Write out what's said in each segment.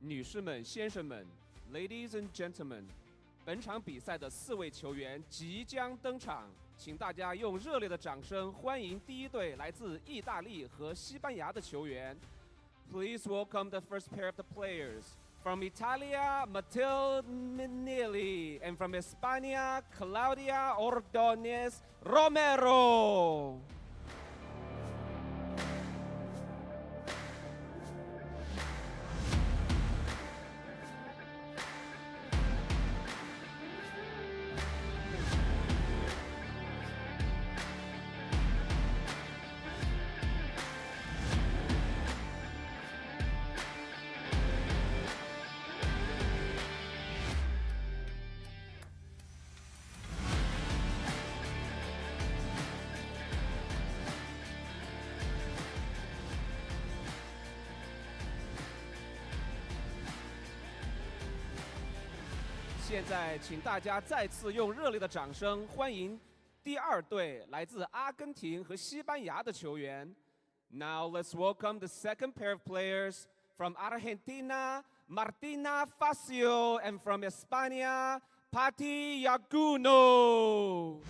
女士们、先生们 ，Ladies and gentlemen， 本场比赛的4位球员即将登场，请大家用热烈的掌声欢迎第一队来自意大利和西班牙的球员。Please welcome the first pair of the players. From Italia, Matilde Minelli, and from España, Claudia Ordóñez Romero. 现在，请大家再次用热烈的掌声欢迎第二队来自阿根廷和西班牙的球员。Now let's welcome the second pair of players from Argentina, Martina Facio, and from España, Patti Yaguno.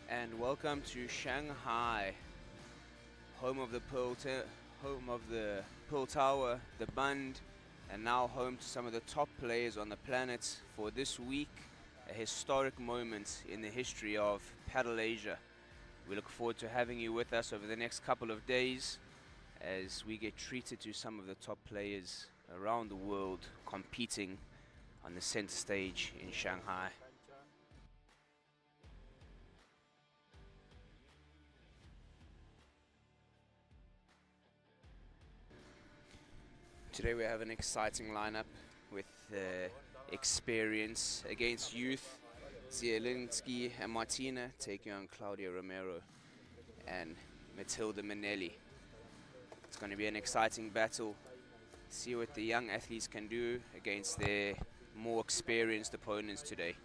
And welcome to Shanghai, home of the Pearl Tower, the Bund, and now home to some of the top players on the planet for this week, a historic moment in the history of Paddle Asia. We look forward to having you with us over the next couple of days as we get treated to some of the top players around the world competing on the center stage in Shanghai. Today we have an exciting lineup with experience against youth. Zielinski and Martina taking on Claudia Romero and Matilde Minelli. It's going to be an exciting battle. See what the young athletes can do against their more experienced opponents today.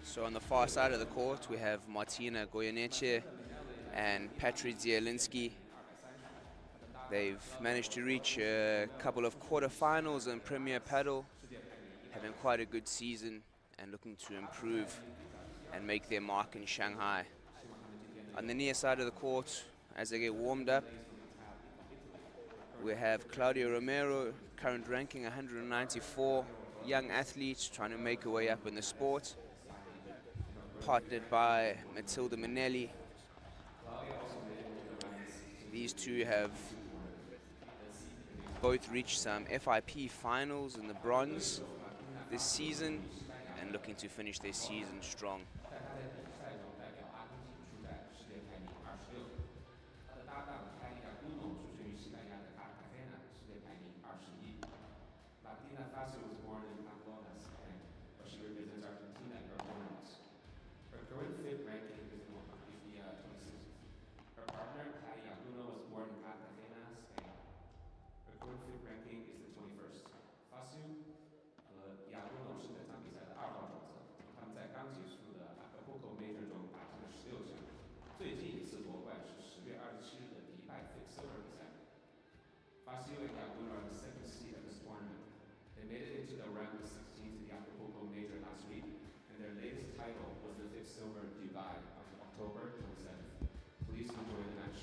So on the far side of the court, we have Martina Goyeneche and Patrick Zielinski. They've managed to reach a couple of quarterfinals in Premier Paddle, having quite a good season and looking to improve and make their mark in Shanghai. On the near side of the court, as they get warmed up, we have Claudia Romero, current ranking 194, young athlete trying to make her way up in the sport, partnered by Matilde Minelli. These two have both reached some FIP finals in the bronze this season and looking to finish their season strong. Martina Facio was born in Pamplona, Spain, but she silver divide on October 27th. Please enjoy the match.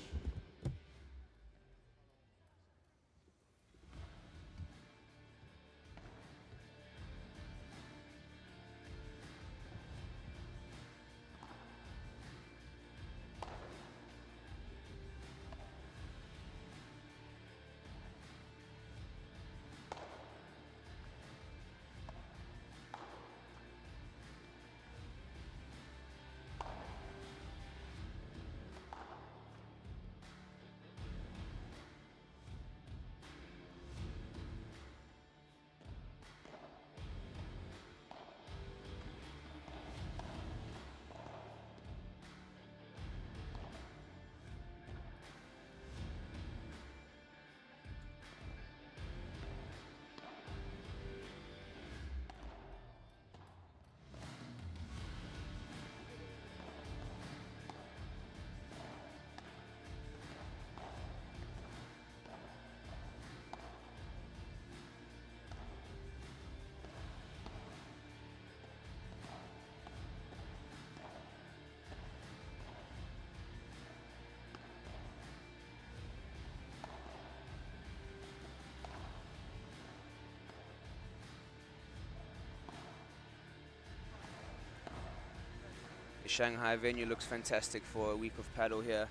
The Shanghai venue looks fantastic for a week of paddle here.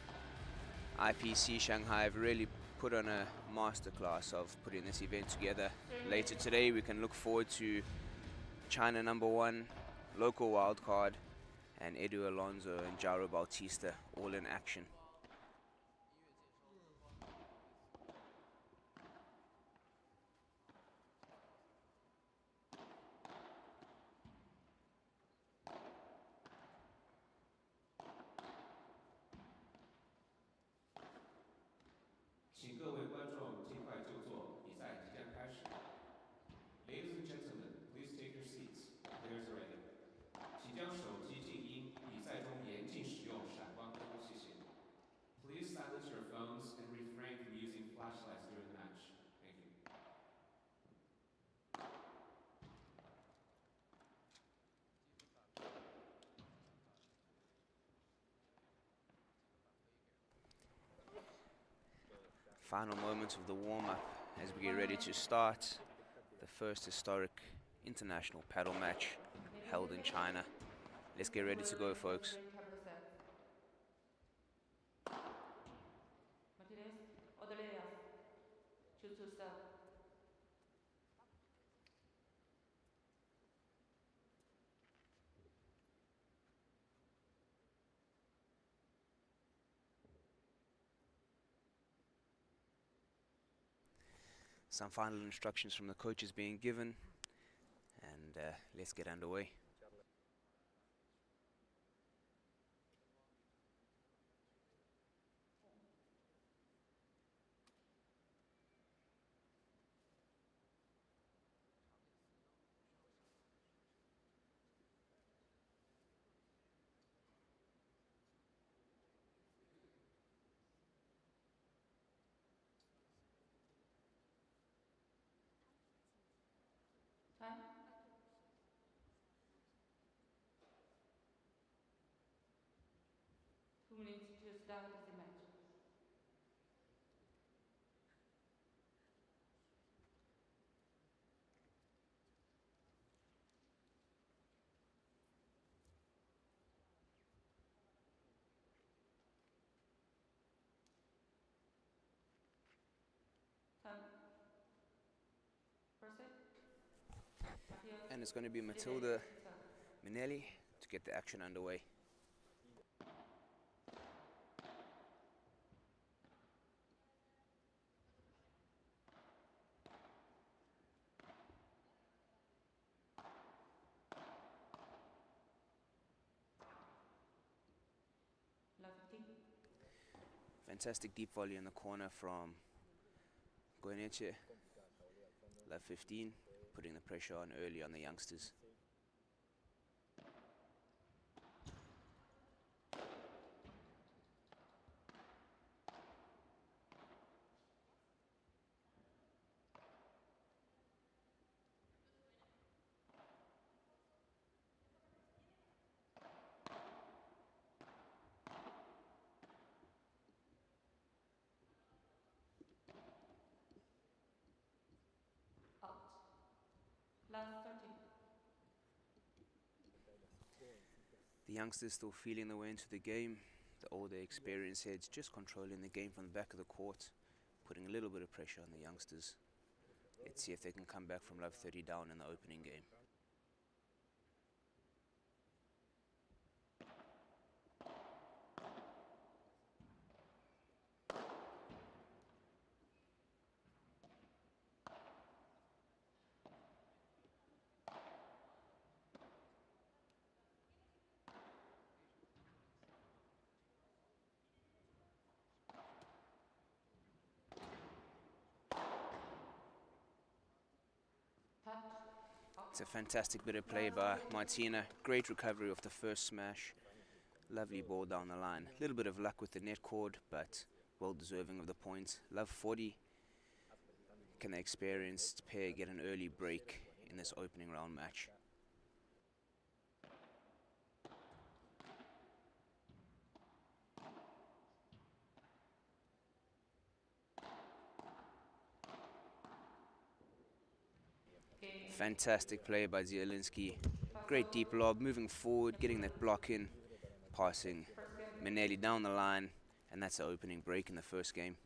IPC Shanghai have really put on a masterclass of putting this event together. Later today we can look forward to China #1, local wildcard, and Edu Alonso and Jairo Bautista all in action. Ladies and gentlemen, please take your seats. Players are ready. 请将手机静音，比赛中严禁使用闪光灯，谢谢。Please silence your phones and refrain from using flashlights during the match. Thank you. Final moments of the warm-up as we get ready to start the first historic international paddle match held in China. Let's get ready to go, folks. Some final instructions from the coaches being given, and let's get underway. Time. 2 minutes to start the match. Time. Proceed. And it's going to be Matilda Minelli to get the action underway. Fantastic deep volley in the corner from Goyeneche. Love 15, putting the pressure on early on the youngsters. Last 30. The youngsters still feeling their way into the game. The older experienced heads just controlling the game from the back of the court, putting a little bit of pressure on the youngsters. Let's see if they can come back from love 30 down in the opening game. Touch. It's a fantastic bit of play by Martina. Great recovery off the first smash. Lovely ball down the line. A little bit of luck with the net cord, but well deserving of the points. Love 40. Can the experienced pair get an early break in this opening round match? Fantastic play by Zielinski. Great deep lob, moving forward, getting that block in, passing Manelli down the line, and that's the opening break in the first game.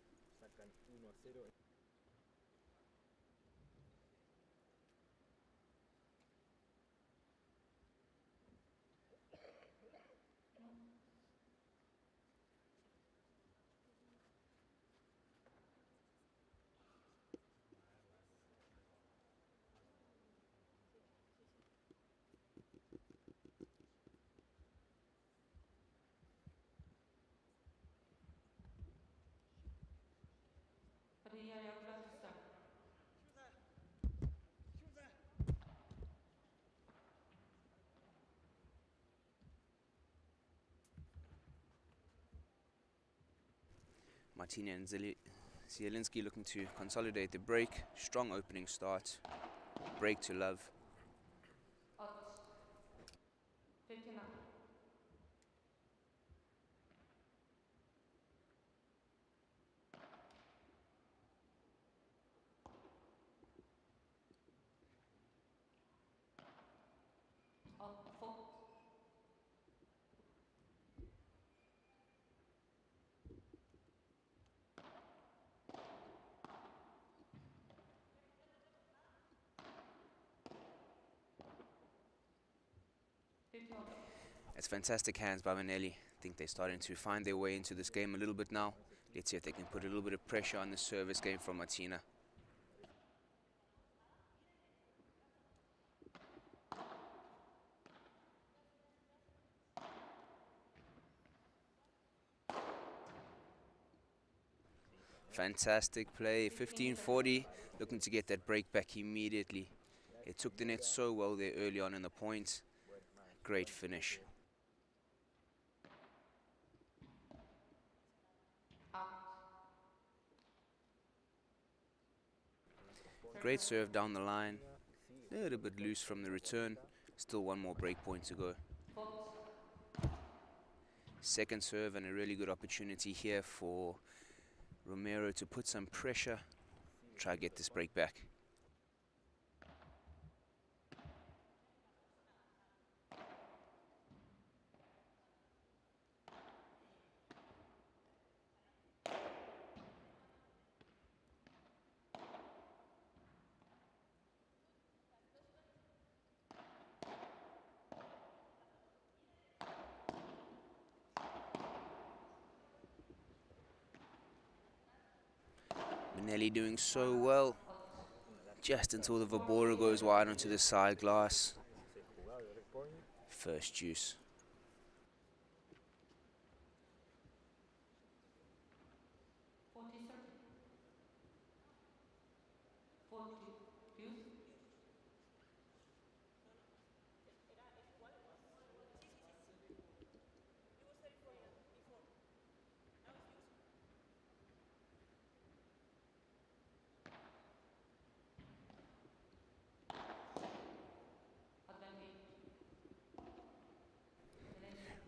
But yeah, you're glad to start. Martina and Zielinski looking to consolidate the break. Strong opening start. Break to love. Out. 59. Out. 4. It's fantastic hands by Manelli. I think they're starting to find their way into this game a little bit now. Let's see if they can put a little bit of pressure on the service game from Martina. Fantastic play, 15-40, looking to get that break back immediately. It took the net so well there early on in the point. Great finish. Great serve down the line. A little bit loose from the return. Still one more break point to go. Second serve and a really good opportunity here for Romero to put some pressure. Try to get this break back. Manelli doing so well, just until the Vibora goes wide onto the side glass. First juice.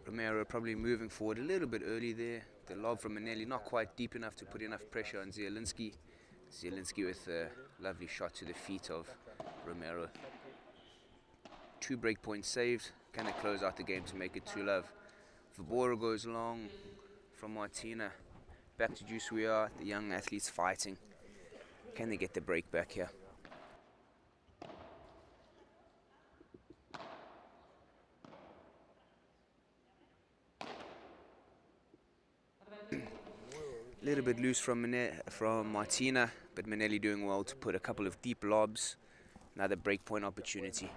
Romero probably moving forward a little bit early there. The lob from Manelli not quite deep enough to put enough pressure on Zielinski. Zielinski with a lovely shot to the feet of Romero. 2 break points saved. Can they close out the game to make it 2-love? Vibora goes long from Martina. Back to Juice we are, the young athletes fighting. Can they get the break back here? A little bit loose from Martina, but Manelli doing well to put a couple of deep lobs. Another breakpoint opportunity.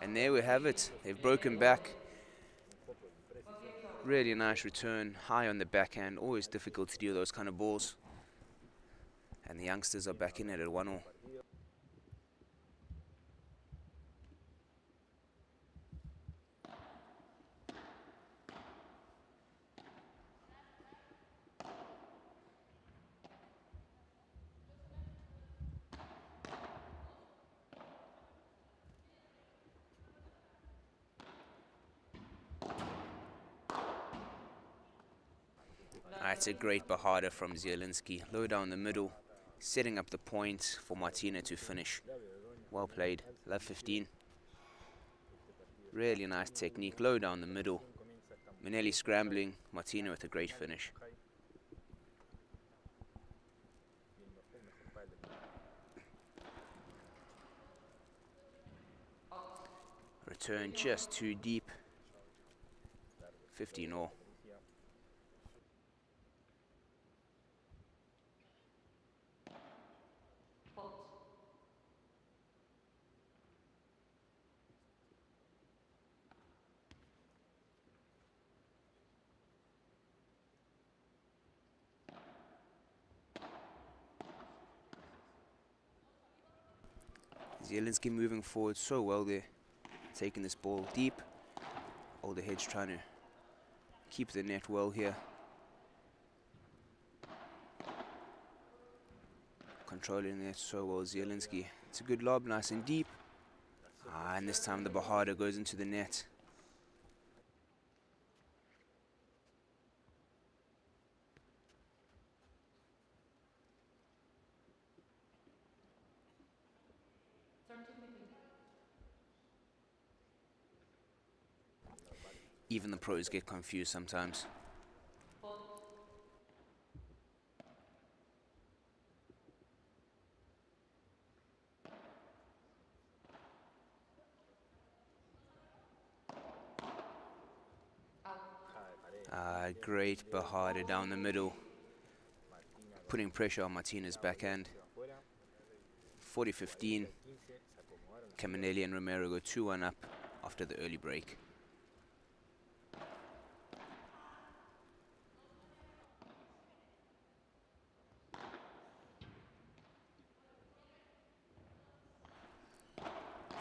And there we have it. They've broken back. Really nice return, high on the backhand. Always difficult to deal those kind of balls. And the youngsters are back in it at 1-1. That's a great bahada from Zielinski. Low down the middle, setting up the point for Martina to finish. Well played. Love 15. Really nice technique. Low down the middle. Manelli scrambling. Martina with a great finish. Return just too deep. 15-all. Zielinski moving forward so well there, taking this ball deep. Olderhead's trying to keep the net well here. Controlling the net so well, Zielinski. It's a good lob, nice and deep. And this time the bahada goes into the net. Even the pros get confused sometimes. Great bahada down the middle, putting pressure on Martina's backhand. 40-15. Caminelli and Romero go 2-1 up after the early break.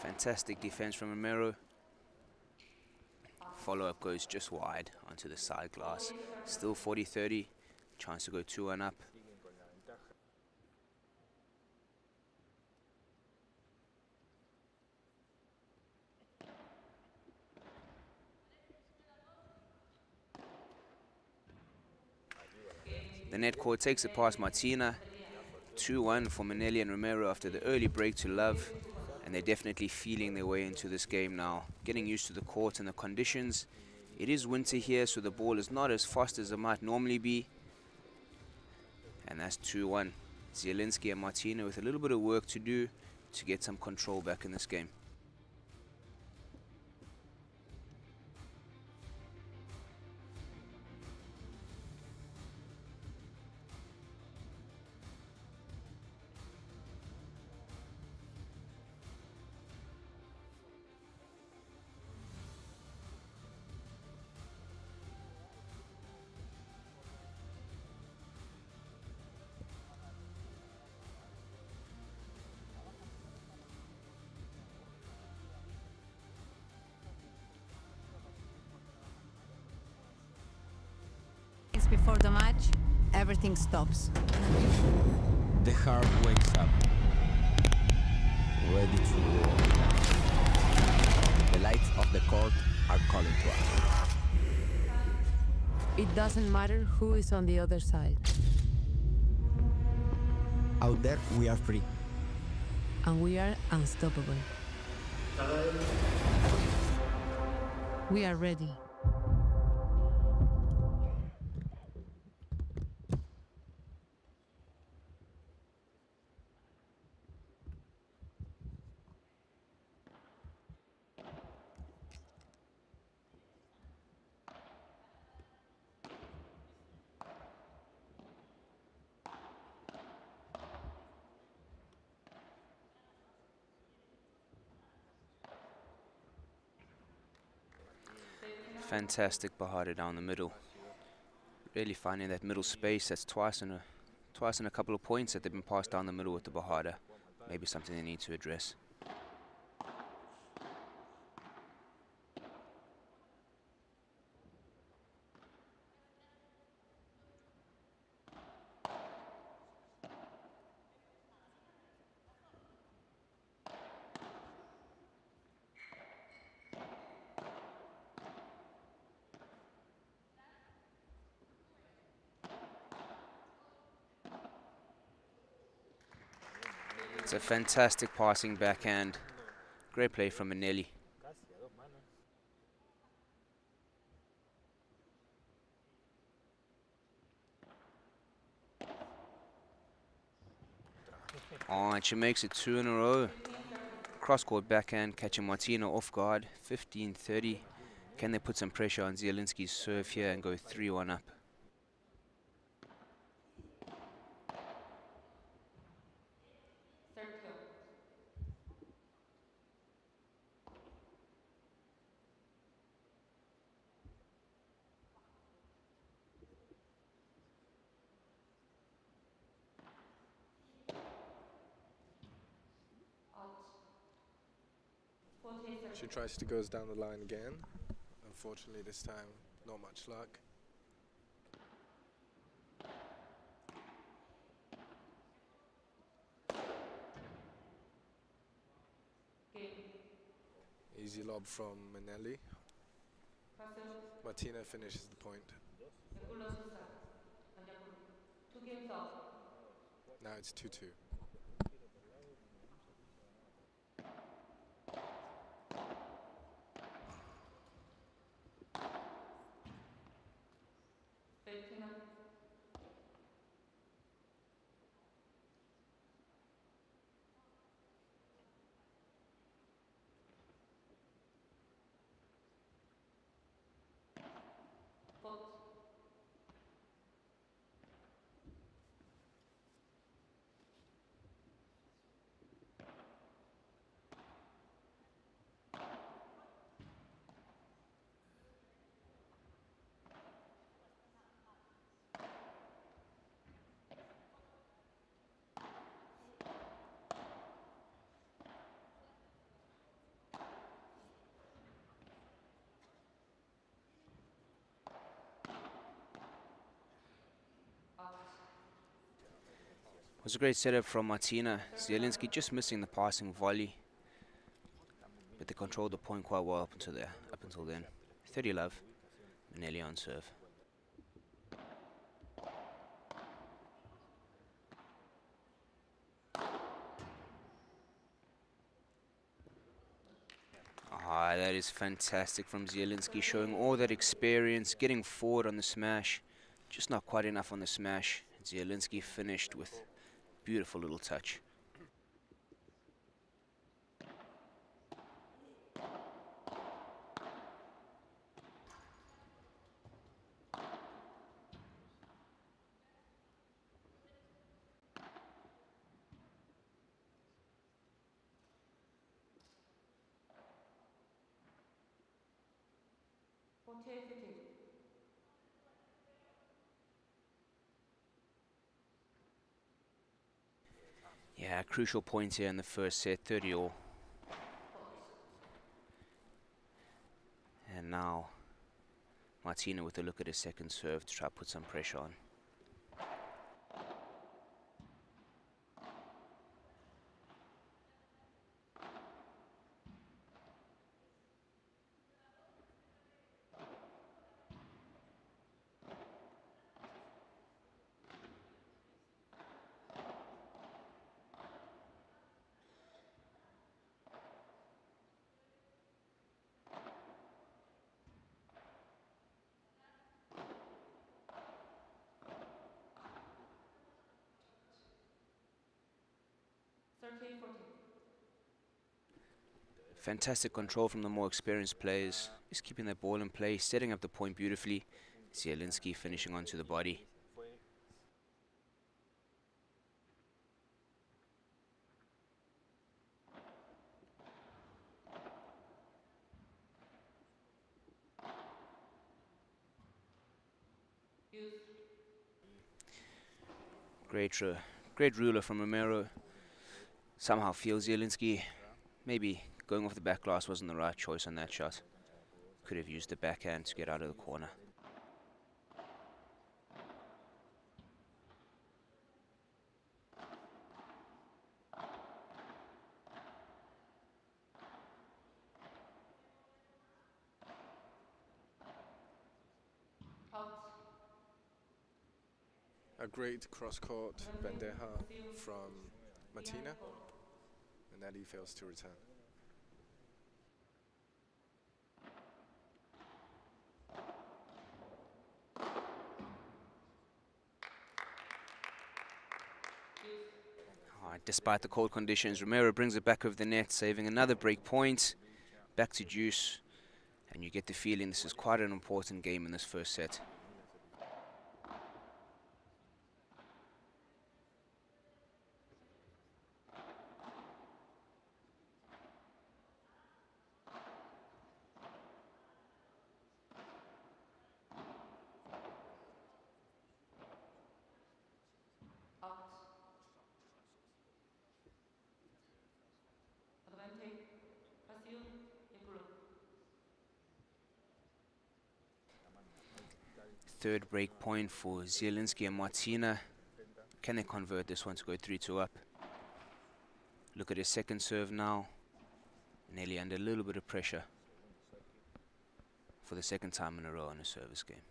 Fantastic defense from Romero. Follow-up goes just wide onto the side glass. Still 40-30. Chance to go 2-1 up. The net court takes it past Martina. 2-1 for Manelli and Romero after the early break to love. And they're definitely feeling their way into this game now. Getting used to the court and the conditions. It is winter here, so the ball is not as fast as it might normally be. And that's 2-1. Zielinski and Martina with a little bit of work to do to get some control back in this game. Before the match, everything stops. The heart wakes up, ready to roar. The lights of the court are calling to us. It doesn't matter who is on the other side. Out there, we are free. and we are unstoppable. We are ready. Fantastic Bahada down the middle. Really finding that middle space. That's twice in a couple of points that they've been passed down the middle with the Bahada. Maybe something they need to address. It's a fantastic passing backhand. Great play from Manelli. Oh, and she makes it 2 in a row. Cross-court backhand, catching Martina off guard. 15-30. Can they put some pressure on Zielinski's serve here and go 3-1 up? She tries to goes down the line again. Unfortunately, this time, not much luck. Easy lob from Manelli. Martina finishes the point. Now it's 2-2. It was a great setup from Martina. Zielinski just missing the passing volley, but they controlled the point quite well up until then. 30 love, Manelli on serve. Ah, that is fantastic from Zielinski, showing all that experience, getting forward on the smash, just not quite enough on the smash. Zielinski finished with beautiful little touch. Yeah, crucial point here in the first set, 30 all. And now Martina with a look at his second serve to try to put some pressure on. 30-40. Fantastic control from the more experienced players. Just keeping that ball in play, setting up the point beautifully. Zielinski finishing onto the body. Use. Great ruler from Romero. Somehow feels Zielinski maybe going off the back glass wasn't the right choice on that shot. Could have used the backhand to get out of the corner. Out. A great cross-court bandeja from Martina, and Nelly fails to return. Despite the cold conditions, Romero brings it back over the net, saving another break point. Back to juice, and you get the feeling this is quite an important game in this first set. Out. Advantage. Pasión y blue. Third break point for Zielinski and Martina. Can they convert this one to go 3-2 up? Look at his second serve now. Nearly under a little bit of pressure for the second time in a row in a service game.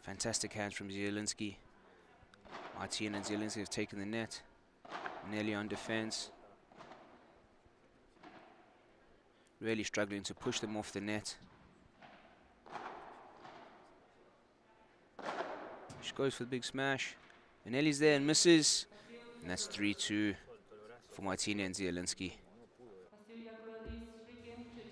Fantastic hands from Zielinski. Martina and Zielinski have taken the net. Nearly on defense. Really struggling to push them off the net. She goes for the big smash. Nelly's there and misses. And that's 3-2 for Martina and Zielinski. Pasión y blue leads 3 games to 2.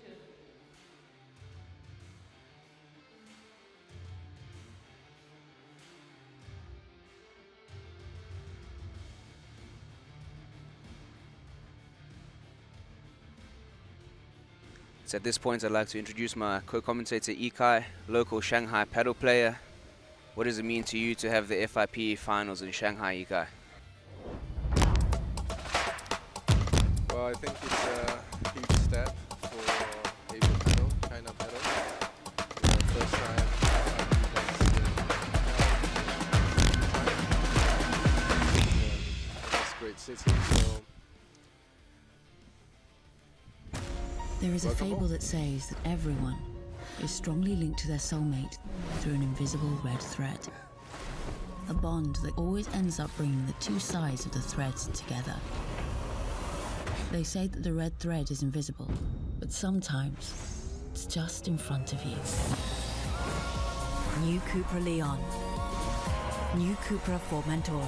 So at this point, I'd like to introduce my co-commentator Ikai, local Shanghai paddle player. What does it mean to you to have the FIP finals in Shanghai, Ikai? Well, I think it's a huge step for Asia paddle, China paddle. It's the first time it's a great city, so There is a Welcome fable home. that says that everyone is strongly linked to their soulmate through an invisible red thread. A bond that always ends up bringing the two sides of the threads together. They say that the red thread is invisible, but sometimes it's just in front of you. New CUPRA Leon. New CUPRA Formentor.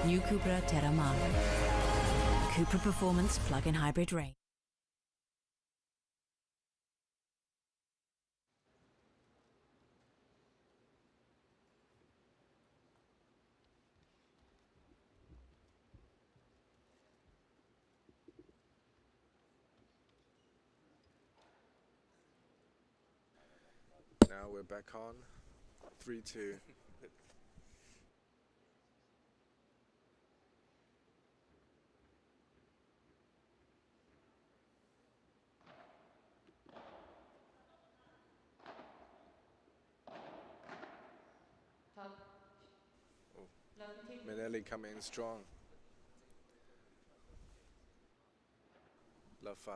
New CUPRA Terramar. CUPRA Performance Plug-in Hybrid Range. now we're back on 3-2. Top. Oh. Left take. Manelli coming in strong. Love 5.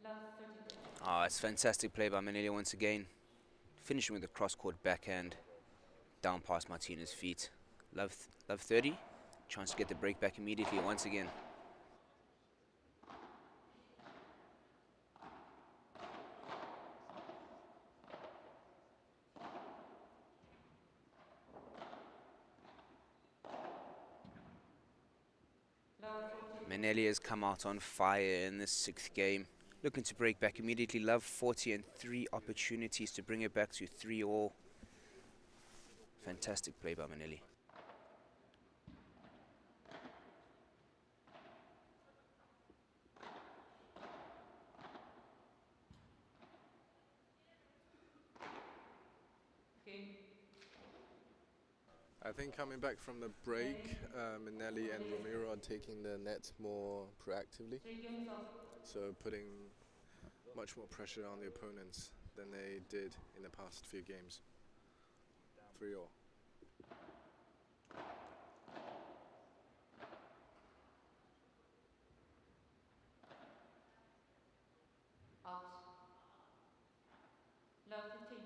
Left 30 days. That's fantastic play by Manelli once again. Finishing with a cross-court backhand. Down past Martina's feet. Love 30. Chance to get the break back immediately once again. Manelli has come out on fire in this 6th game. Looking to break back immediately. Love 40 and 3 opportunities to bring it back to 3-all. Fantastic play by Manelli. I think coming back from the break, Manelli and Romero are taking the net more proactively. So putting much more pressure on the opponents than they did in the past few games. 3-all. Out. Love 15.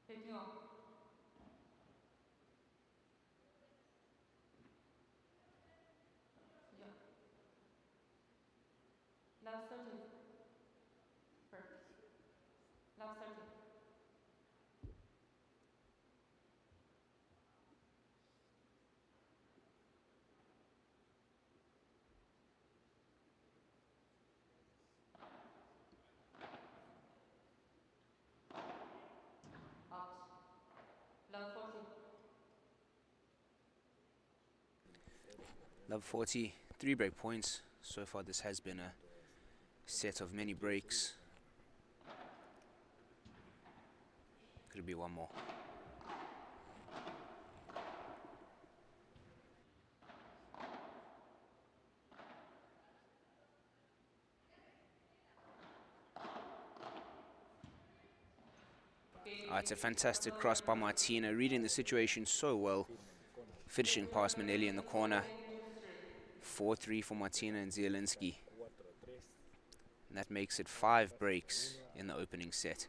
Taking off. Yeah. Love 30. Perfect. Love 30. Out. Love 40. Love 40. 3 break points. So far this has been a set of many breaks. Could be one more. It's a fantastic cross by Martina, reading the situation so well. Finishing past Manelli in the corner. 4-3 for Martina and Zielinski. And that makes it 5 breaks in the opening set.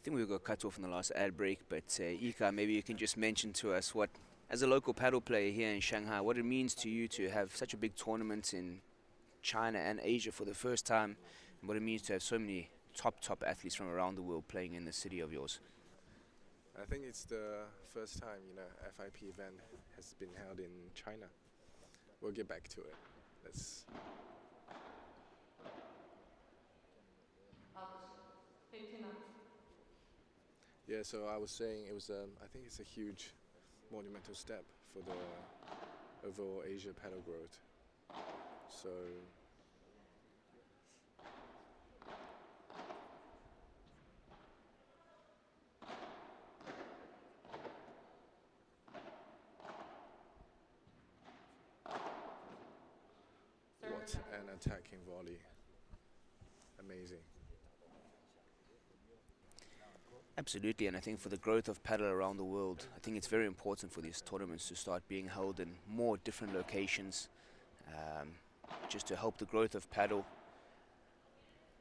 I think we got cut off in the last ad break, but Ika, maybe you can just mention to us what, as a local paddle player here in Shanghai, what it means to you to have such a big tournament in China and Asia for the first time, and what it means to have so many top athletes from around the world playing in the city of yours. I think it's the first time, FIP event has been held in China. We'll get back to it. Let's. Out. 15 knots. Yeah, so I was saying it was. I think it's a huge, monumental step for the overall Asia paddle growth. So. What an attacking volley. Amazing. Absolutely, and I think for the growth of paddle around the world, I think it's very important for these tournaments to start being held in more different locations, just to help the growth of paddle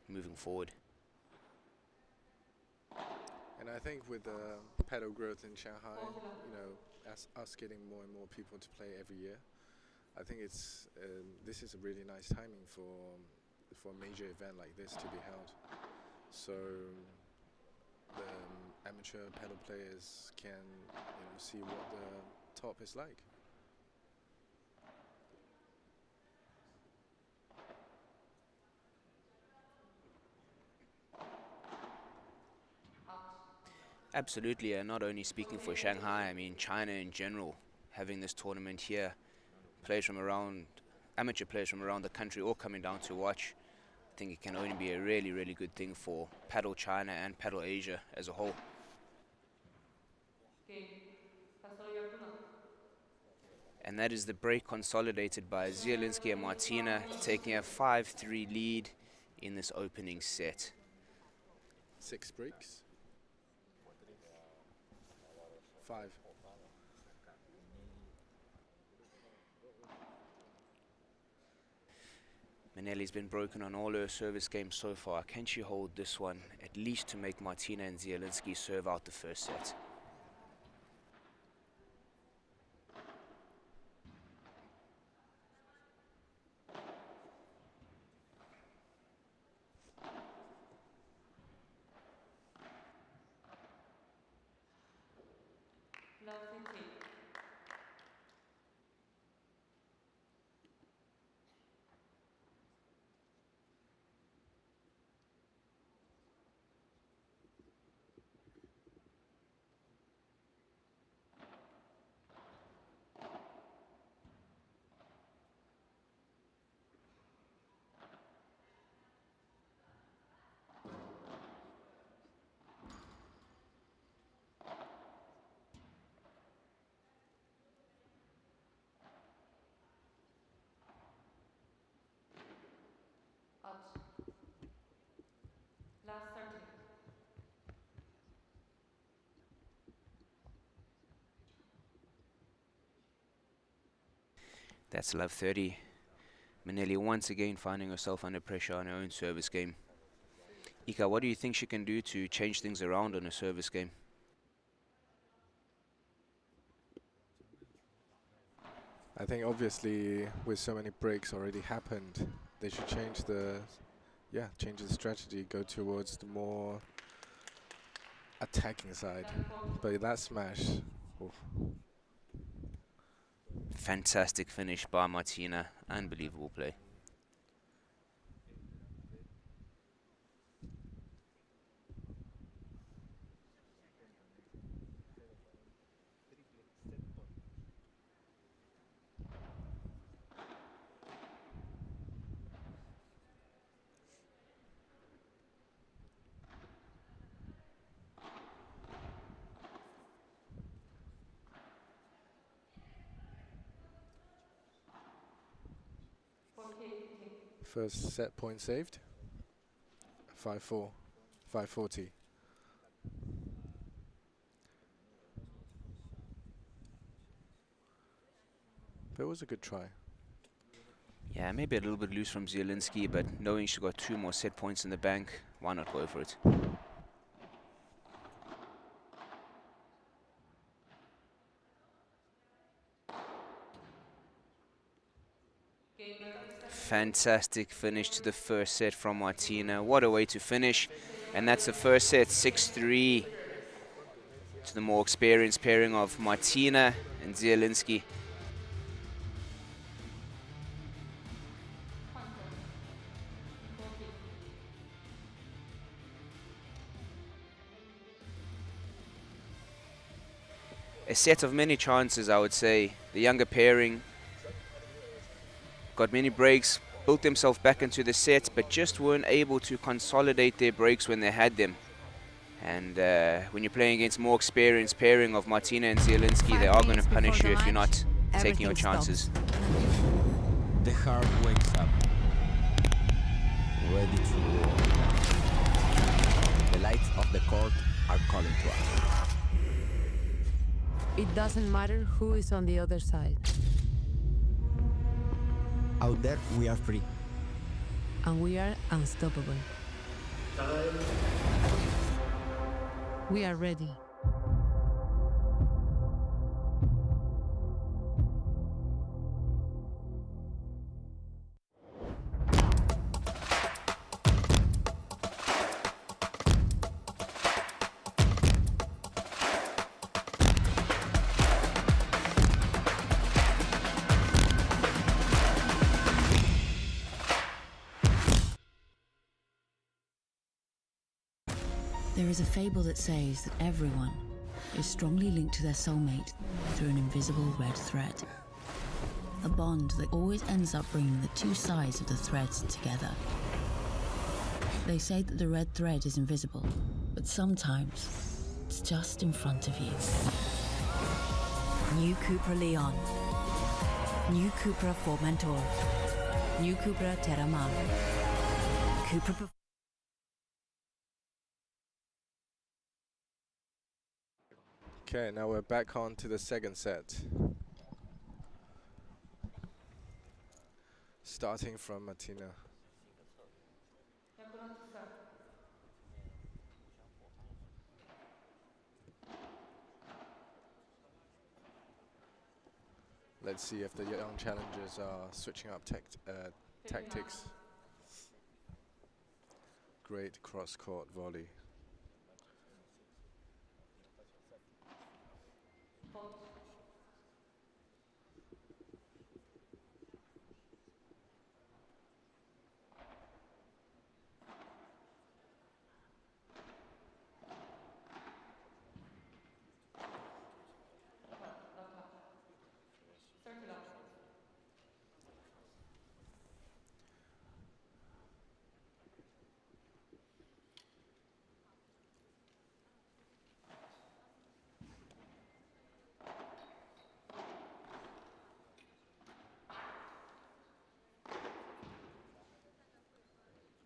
moving forward. And I think with the paddle growth in Shanghai, as us getting more and more people to play every year, I think this is a really nice timing for a major event like this to be held. So the amateur paddle players can see what the top is like. Absolutely, and not only speaking for Shanghai, I mean China in general, having this tournament here, amateur players from around the country all coming down to watch. I think it can only be a really, really good thing for Paddle China and Paddle Asia as a whole. And that is the break consolidated by Zielinski and Martina, taking a 5-3 lead in this opening set. 6 breaks. 5. Manelli's been broken on all her service games so far. Can she hold this one, at least to make Martina and Zielinski serve out the first set? Last 30. That's love 30. Manelli once again finding herself under pressure on her own service game. Ika, what do you think she can do to change things around on her service game? I think obviously with so many breaks already happened, they should change the strategy, go towards the more attacking side. But that smash, oof. Fantastic finish by Martina, unbelievable play. First set point saved. 5-4, 540. But it was a good try. Yeah, maybe a little bit loose from Zielinski, but knowing she got 2 more set points in the bank, why not go for it? Fantastic finish to the first set from Martina. What a way to finish. And that's the first set, 6-3 to the more experienced pairing of Martina and Zielinski. A set of many chances, I would say. The younger pairing got many breaks, built themselves back into the set, but just weren't able to consolidate their breaks when they had them. And when you're playing against more experienced pairing of Martina and Zielinski, they are going to punish you if you're not taking your chances. The heart wakes up, ready to roar. The lights of the court are calling to us. It doesn't matter who is on the other side. Out there, we are free. And we are unstoppable. We are ready. There is a fable that says that everyone is strongly linked to their soulmate through an invisible red thread. A bond that always ends up bringing the two sides of the threads together. They say that the red thread is invisible, but sometimes it's just in front of you. New CUPRA Leon. New CUPRA Formentor. New CUPRA Terramar. CUPRA. Okay, now we're back on to the second set. Starting from Martina. Let's see if the young challengers are switching up tactics. Great cross-court volley.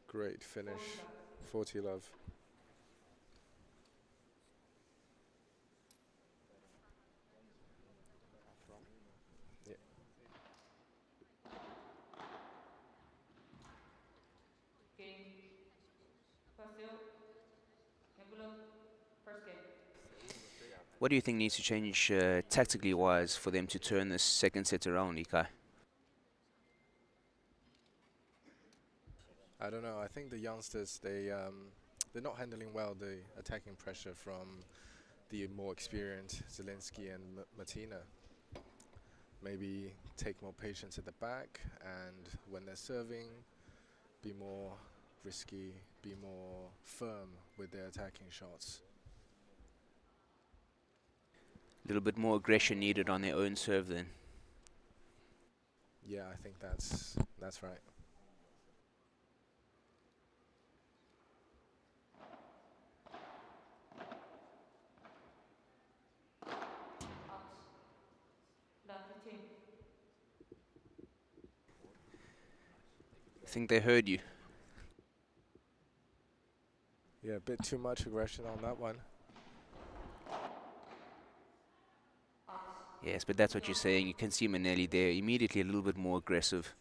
Great finish, 40 love. Yeah. What do you think needs to change tactically wise for them to turn this second set around, Ikai? I don't know. I think the youngsters, they're not handling well the attacking pressure from the more experienced Zielinski and Martina. Maybe take more patience at the back, and when they're serving, be more risky, be more firm with their attacking shots. A little bit more aggression needed on their own serve then. Yeah, I think that's right. I think they heard you. Yeah, a bit too much aggression on that one. Yes, but that's what you're saying. You can see Manelli there, immediately a little bit more aggressive.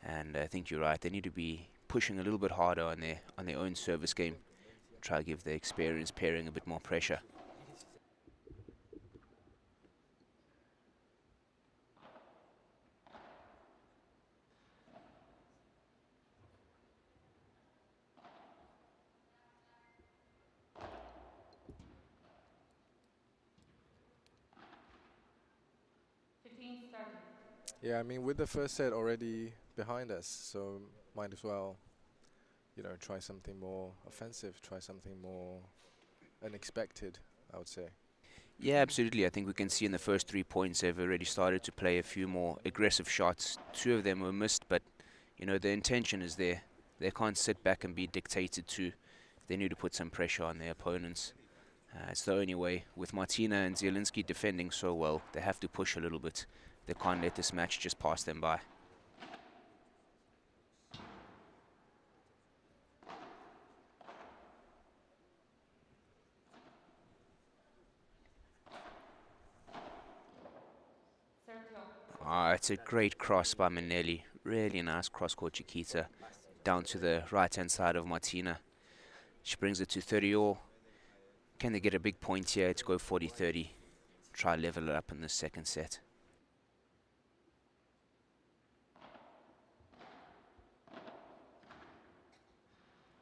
And I think you're right. They need to be pushing a little bit harder on their own service game. Try to give the experienced pairing a bit more pressure. starting. Yeah, I mean, with the first set already behind us, so might as well, you know, try something more offensive, try something more unexpected, I would say. Yeah, absolutely. I think we can see in the first 3 points they've already started to play a few more aggressive shots. 2 of them were missed, but you know the intention is there. They can't sit back and be dictated to. They need to put some pressure on their opponents. It's the only way. With Martina and Zielinski defending so well, they have to push a little bit. They can't let this match just pass them by. It's a great cross by Manelli. Really nice cross-court Chiquita down to the right-hand side of Martina. She brings it to 30-all. Can they get a big point here to go 40-30? Try level it up in the second set.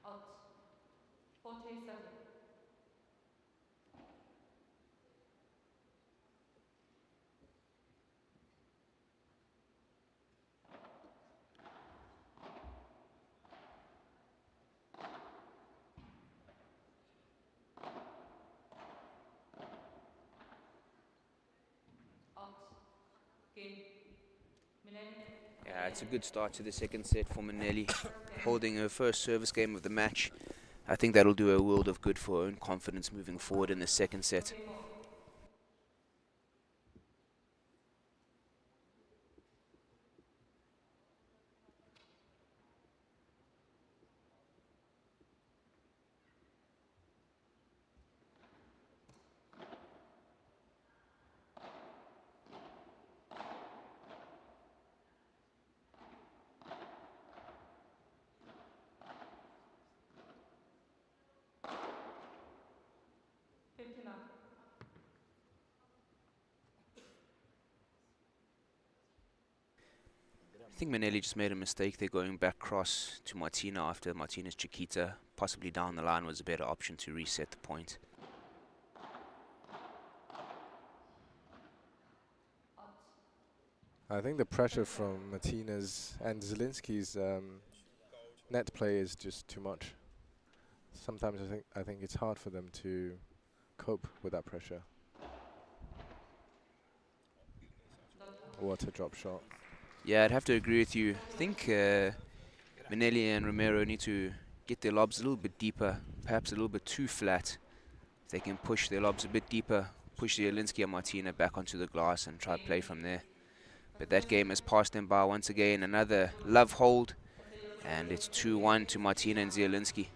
Out. 40-30. Yeah, it's a good start to the second set for Manelli, holding her first service game of the match. I think that'll do a world of good for her own confidence moving forward in the second set. I think Manelli just made a mistake. They're going back cross to Martina after Martina's Chiquita. Possibly down the line was a better option to reset the point. I think the pressure from Martina's and Zielinski's net play is just too much. Sometimes I think it's hard for them to cope with that pressure. What a drop shot. Yeah, I'd have to agree with you. I think Manelli and Romero need to get their lobs a little bit deeper, perhaps a little bit too flat. If they can push their lobs a bit deeper, push Zielinski and Martina back onto the glass and try to play from there. But that game has passed them by once again. Another love hold, and it's 2-1 to Martina and Zielinski.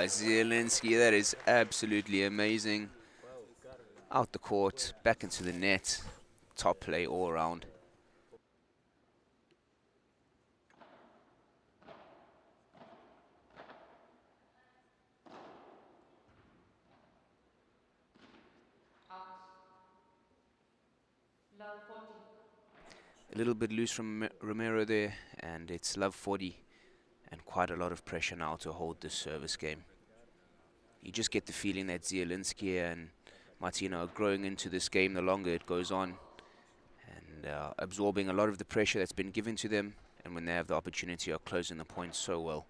Zielinski, that is absolutely amazing. Out the court, back into the net. Top play all around. Love 40. A little bit loose from Romero there, and it's love 40, and quite a lot of pressure now to hold this service game. You just get the feeling that Zielinski and Martina are growing into this game the longer it goes on, and absorbing a lot of the pressure that's been given to them, and when they have the opportunity are closing the points so well.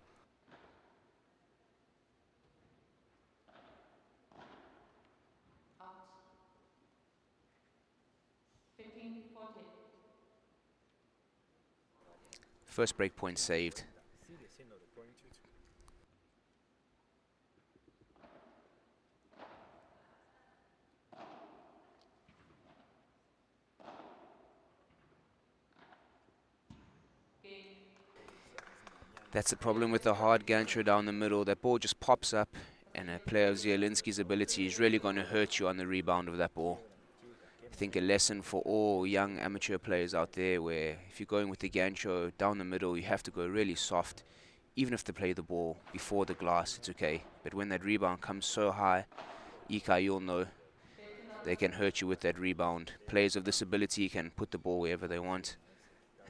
Out. 15-40. First break point saved. That's the problem with the hard gantry down the middle. That ball just pops up, and a player of Zielinski's ability is really going to hurt you on the rebound of that ball. I think a lesson for all young amateur players out there, where if you're going with the gantry down the middle, you have to go really soft. Even if they play the ball before the glass, it's okay. But when that rebound comes so high, Ika, you'll know, they can hurt you with that rebound. Players of this ability can put the ball wherever they want,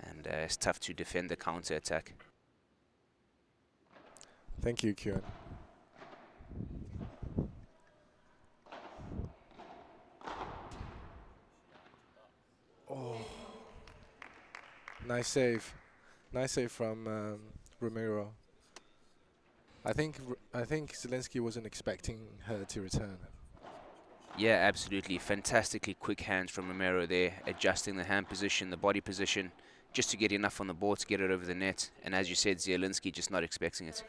and it's tough to defend the counter-attack. Thank you, Kieran. Oh, nice save. Nice save from Romero. I think Zielinski wasn't expecting her to return. Yeah, absolutely. Fantastically quick hands from Romero there, adjusting the hand position, the body position, just to get enough on the ball to get it over the net. And as you said, Zielinski just not expecting it.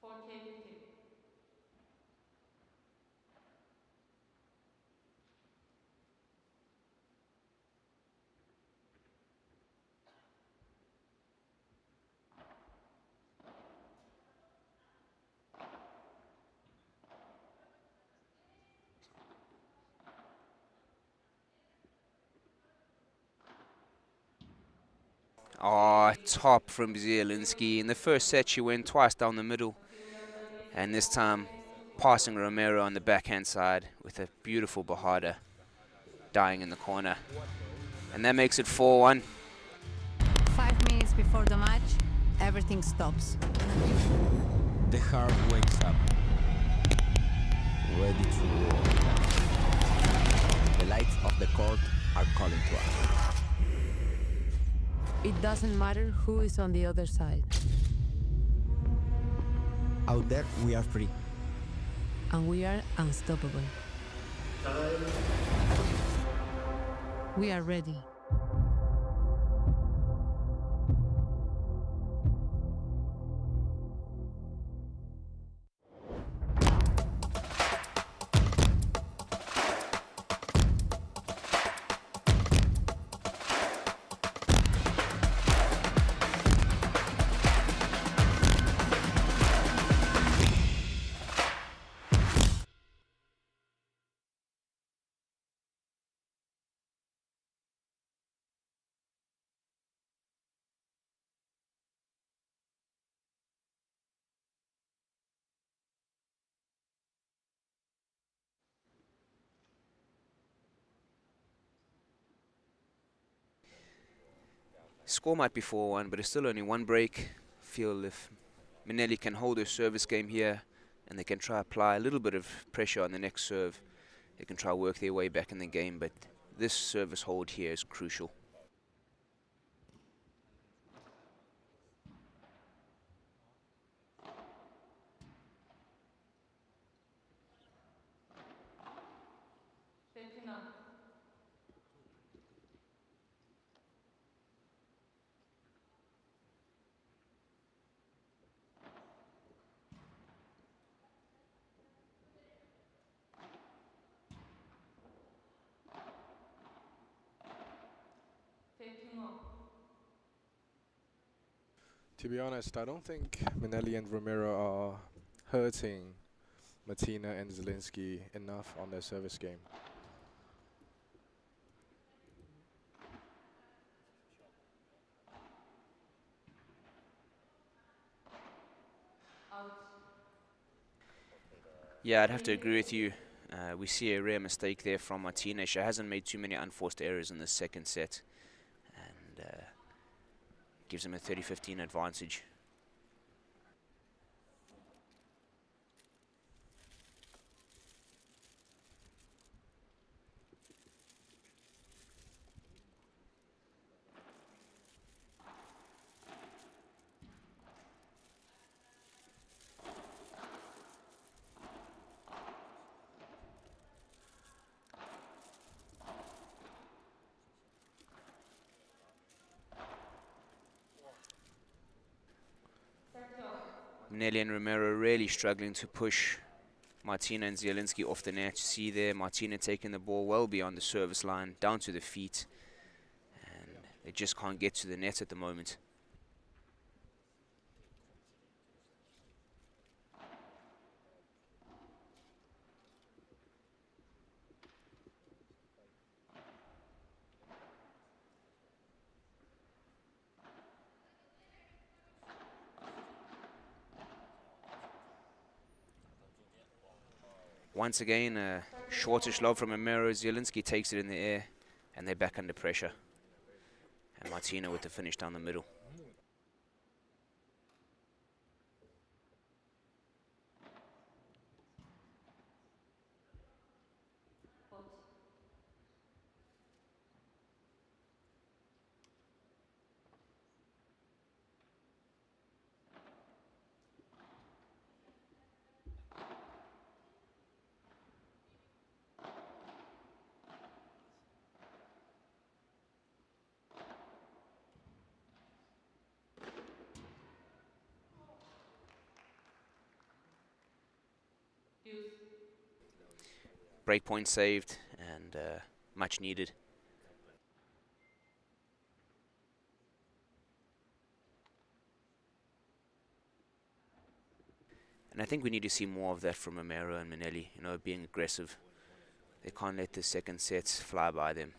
38-50. Oh, top from Zielinski. In the first set, she went twice down the middle. And this time, passing Romero on the backhand side with a beautiful Bahada dying in the corner. And that makes it 4-1. 5 minutes before the match, everything stops. The heart wakes up, ready to roar. The lights of the court are calling to us. It doesn't matter who is on the other side. Out there, we are free. And we are unstoppable. We are ready. Score might be 4-1, but it's still only one break. Feel if Minelli can hold her service game here, and they can try apply a little bit of pressure on the next serve, they can try work their way back in the game, but this service hold here is crucial. To be honest, I don't think Minelli and Romero are hurting Martina and Zielinski enough on their service game. Yeah, I'd have to agree with you. We see a rare mistake there from Martina. She hasn't made too many unforced errors in the second set, and gives him a 30-15 advantage. Minelli and Romero really struggling to push Martina and Zielinski off the net. You see there, Martina taking the ball well beyond the service line, down to the feet, and they just can't get to the net at the moment. Once again, a shortish lob from Romero. Zielinski takes it in the air, and they're back under pressure. And Martina with the finish down the middle. Break point saved, and much needed. And I think we need to see more of that from Romero and Minelli, you know, being aggressive. They can't let the second sets fly by them.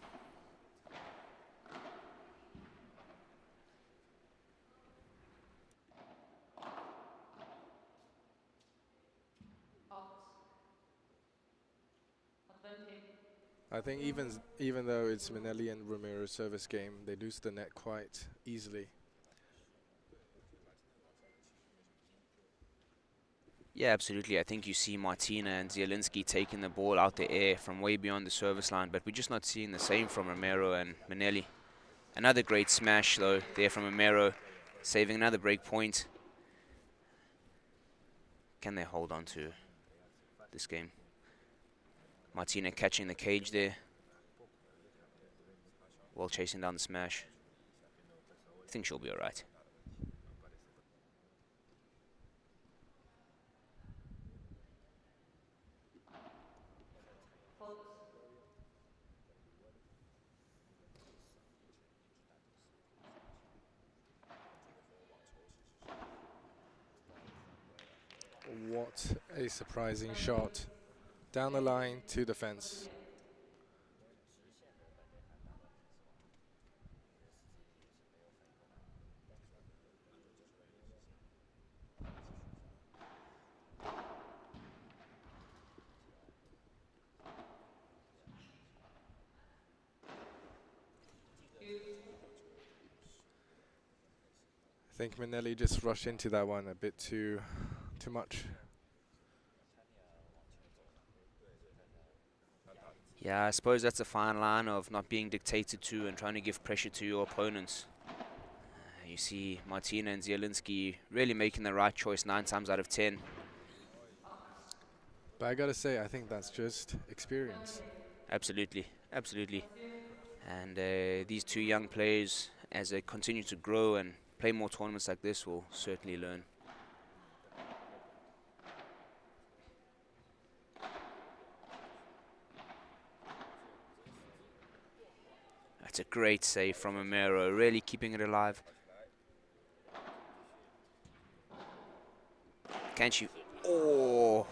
I think even though it's Minelli and Romero's service game, they lose the net quite easily. Yeah, absolutely. I think you see Martina and Zielinski taking the ball out the air from way beyond the service line, but we're just not seeing the same from Romero and Minelli. Another great smash, though, there from Romero, saving another break point. Can they hold on to this game? Martina catching the cage there, while chasing down the smash. I think she'll be all right. What a surprising shot. Down the line to the fence. I think Minelli just rushed into that one a bit too much. Yeah, I suppose that's a fine line of not being dictated to and trying to give pressure to your opponents. You see Martina and Zielinski really making the right choice 9 times out of 10. But I gotta say, I think that's just experience. Absolutely, absolutely. And these two young players, as they continue to grow and play more tournaments like this, will certainly learn. That's a great save from Romero, really keeping it alive. Can she? Oh.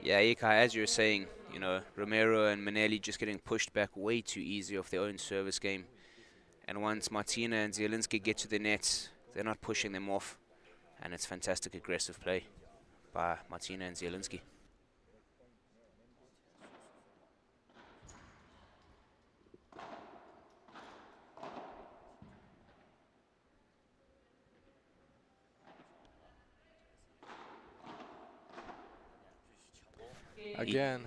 Yeah, Ika, as you were saying, you know, Romero and Manelli just getting pushed back way too easy off their own service game. And once Martina and Zielinski get to the nets, they're not pushing them off. And it's fantastic aggressive play by Martina and Zielinski. Again.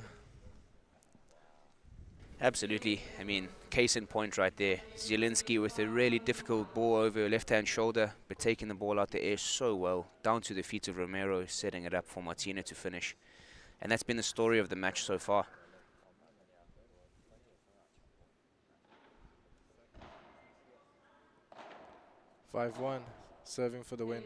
Absolutely. I mean, case in point right there. Zielinski with a really difficult ball over her left-hand shoulder, but taking the ball out the air so well, down to the feet of Romero, setting it up for Martina to finish. And that's been the story of the match so far. (5-1), serving for the win.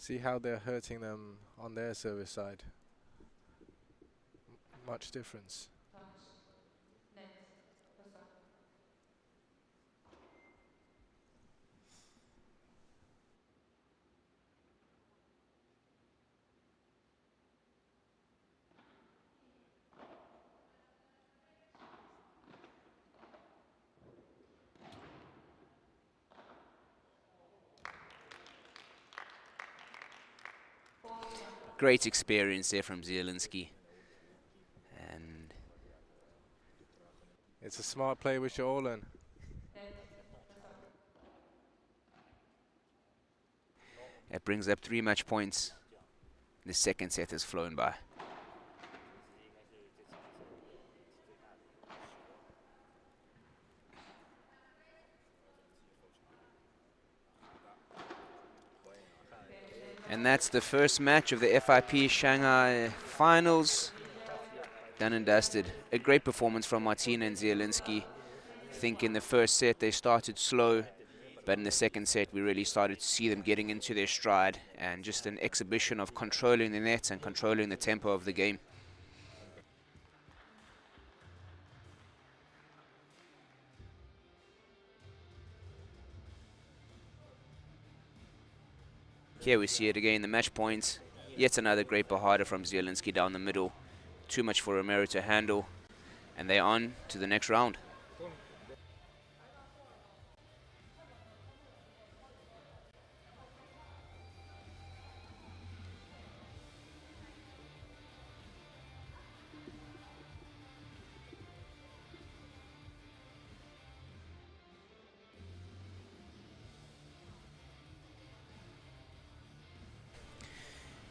See how they're hurting them on their service side. Much difference. Great experience there from Zielinski. And it's a smart play we should all learn. It brings up 3 match points. The second set has flown by. And that's the first match of the FIP Shanghai finals. Done and dusted. A great performance from Martina and Zielinski. I think in the first set they started slow, but in the second set we really started to see them getting into their stride, and just an exhibition of controlling the nets and controlling the tempo of the game. Here we see it again, the match points. Yet another great bahada from Zielinski down the middle. Too much for Romero to handle. And they're on to the next round.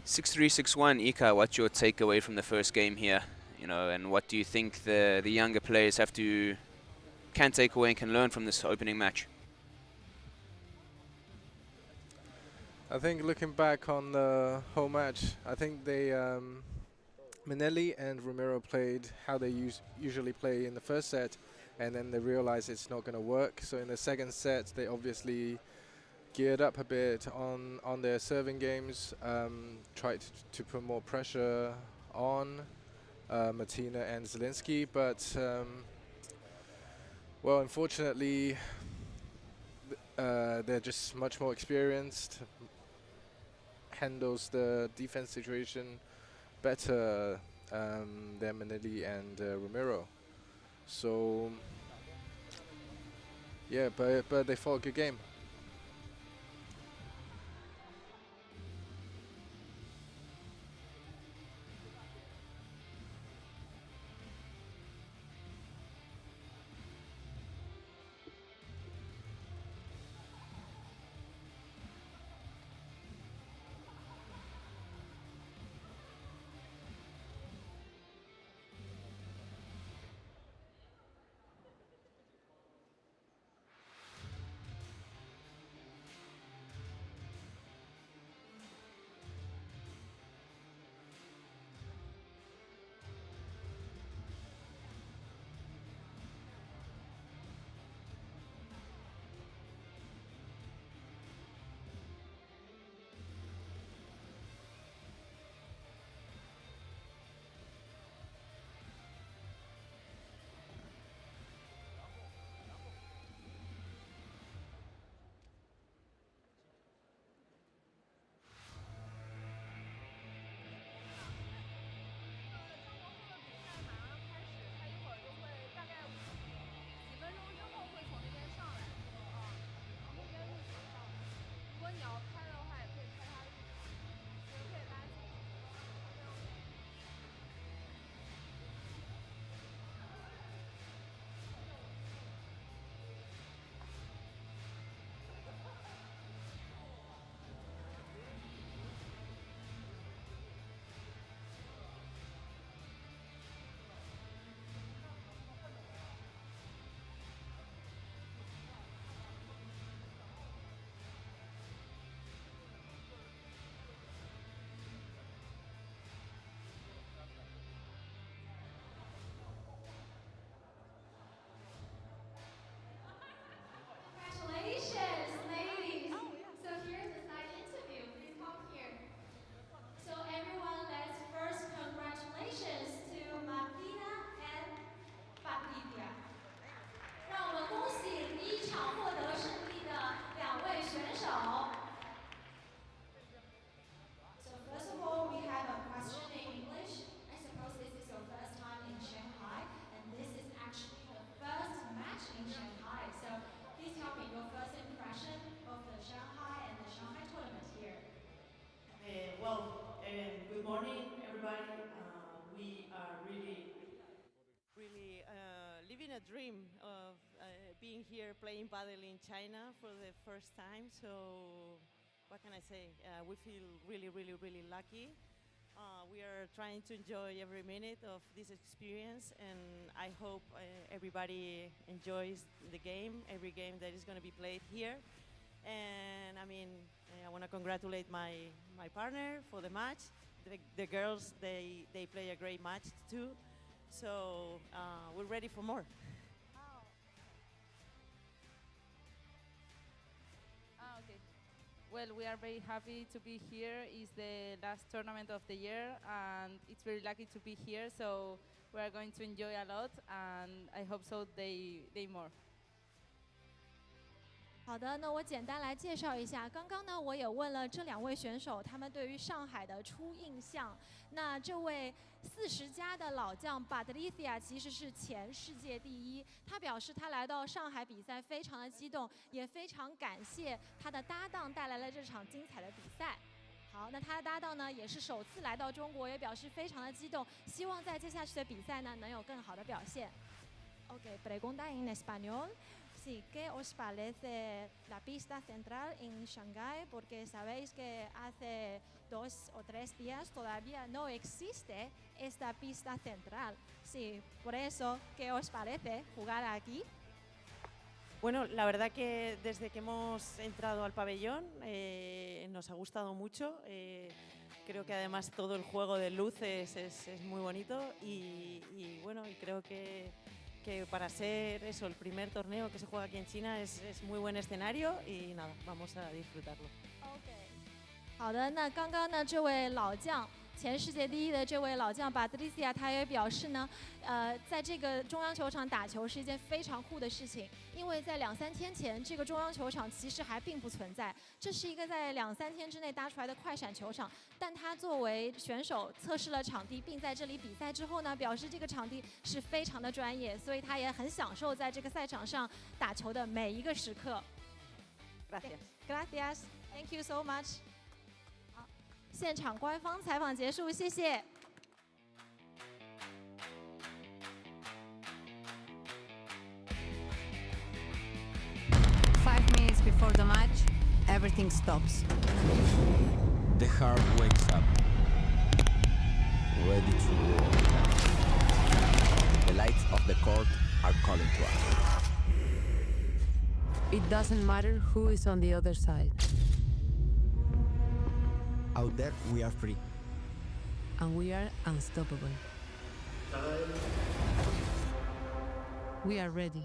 (6-3, 6-1). Ika, what's your takeaway from the first game here? You know, and what do you think the younger players can take away and can learn from this opening match? I think looking back on the whole match, I think they Manelli and Romero played how they usually play in the first set, and then they realized it's not going to work. So in the second set, they obviously geared up a bit on their serving games, tried to put more pressure on Martina and Zielinski, but well, unfortunately, they're just much more experienced, handles the defense situation better than Manelli and Romero. So yeah, but they fought a good game. a dream of being here playing paddle in China for the first time. So what can I say? We feel really, really, really lucky. We are trying to enjoy every minute of this experience, and I hope everybody enjoys the game, every game that is going to be played here. And I mean, I want to congratulate my partner for the match. The girls, they play a great match too. So we're ready for more. Okay. Well, we are very happy to be here. It's the last tournament of the year, and it's very lucky to be here. So we are going to enjoy a lot, and I hope so they more. 好的，那我简单来介绍一下。刚刚呢，我也问了这2位选手，他们对于上海的初印象。那这位40加的老将 Patricia 其实是前世界第一。他表示他来到上海比赛非常的激动，也非常感谢他的搭档带来了这场精彩的比赛。好，那他的搭档呢也是首次来到中国，也表示非常的激动，希望在接下去的比赛呢能有更好的表现。OK, pregunta en español. Sí, ¿qué os parece la pista central en Shanghái? Porque sabéis que hace 2 o 3 días todavía no existe esta pista central. Sí, por eso, ¿qué os parece jugar aquí? Bueno, la verdad que desde que hemos entrado al pabellón nos ha gustado mucho. Creo que además todo el juego de luces es muy bonito y bueno, y creo que para ser eso, el primer torneo que se juega aquí en China es muy buen escenario y nada, vamos a disfrutarlo. OK， 好的，那刚刚呢，这位老将。前世界第一的这位老将 Patricia， 他也表示呢，在这个中央球场打球是一件非常酷的事情，因为在2、3天前，这个中央球场其实还并不存在，这是一个在2、3天之内搭出来的快闪球场。但他作为选手测试了场地，并在这里比赛之后呢，表示这个场地是非常的专业，所以他也很享受在这个赛场上打球的每一个时刻。Gracias. Thank you so much. 现场官方采访结束，谢谢。5 minutes before the match, everything stops. The heart wakes up, ready to roar. The lights of the court are calling to us. It doesn't matter who is on the other side. Out there, we are free. And we are unstoppable. We are ready.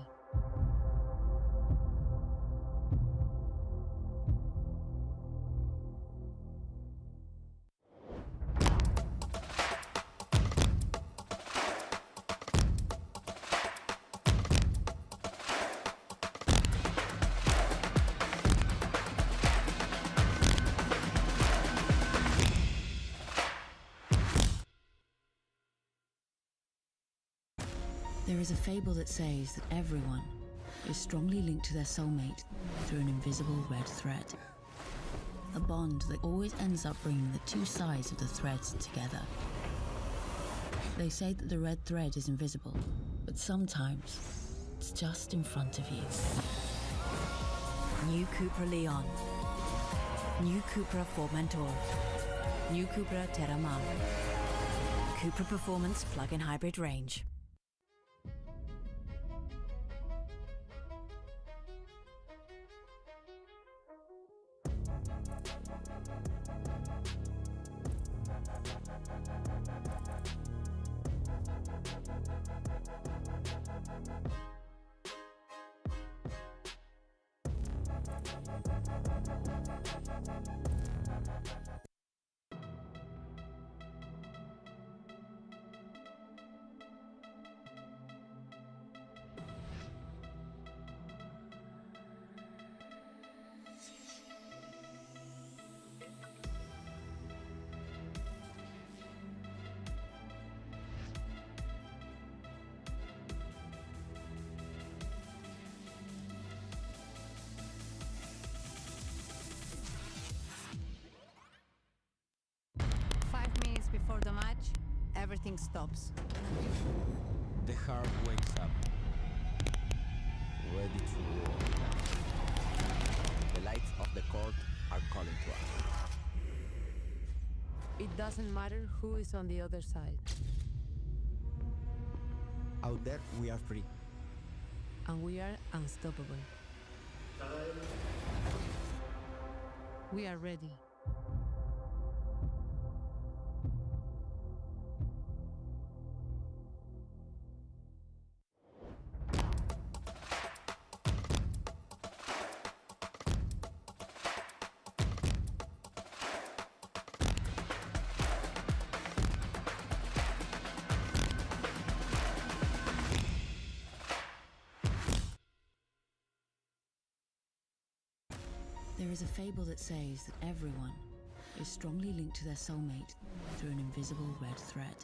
There is a fable that says that everyone is strongly linked to their soulmate through an invisible red thread. A bond that always ends up bringing the 2 sides of the threads together. They say that the red thread is invisible, but sometimes it's just in front of you. New CUPRA Leon. New CUPRA Formentor. New CUPRA Terramar. CUPRA Performance Plug-in Hybrid Range. Before the match, everything stops. The heart wakes up, ready to war. The lights of the court are calling to us. It doesn't matter who is on the other side. Out there, we are free. And we are unstoppable. We are ready. There is a fable that says that everyone is strongly linked to their soulmate through an invisible red thread.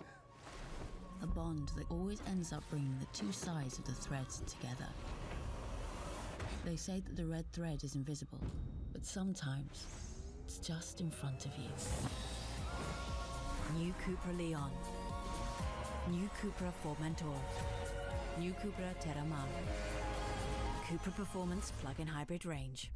A bond that always ends up bringing the two sides of the threads together. They say that the red thread is invisible, but sometimes it's just in front of you. New CUPRA Leon. New CUPRA Formentor. New CUPRA Terramar. CUPRA Performance Plug-in Hybrid Range.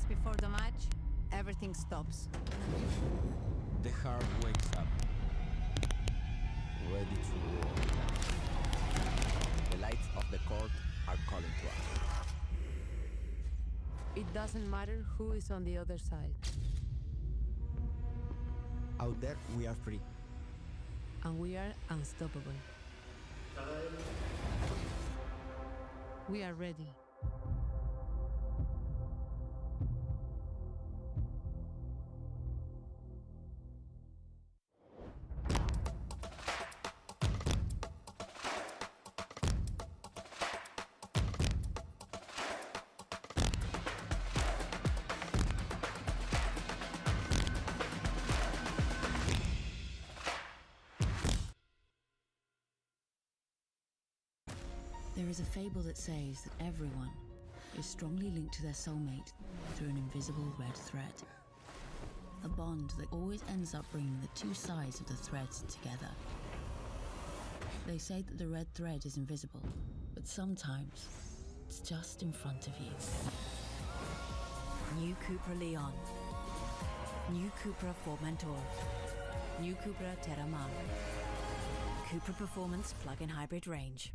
Before the match, everything stops. The heart wakes up, ready to war. The lights of the court are calling to us. It doesn't matter who is on the other side. Out there, we are free. And we are unstoppable. We are ready. There is a fable that says that everyone is strongly linked to their soulmate through an invisible red thread. A bond that always ends up bringing the two sides of the threads together. They say that the red thread is invisible, but sometimes it's just in front of you. New CUPRA Leon. New CUPRA Formentor. New CUPRA Terramar. CUPRA Performance Plug-in Hybrid Range.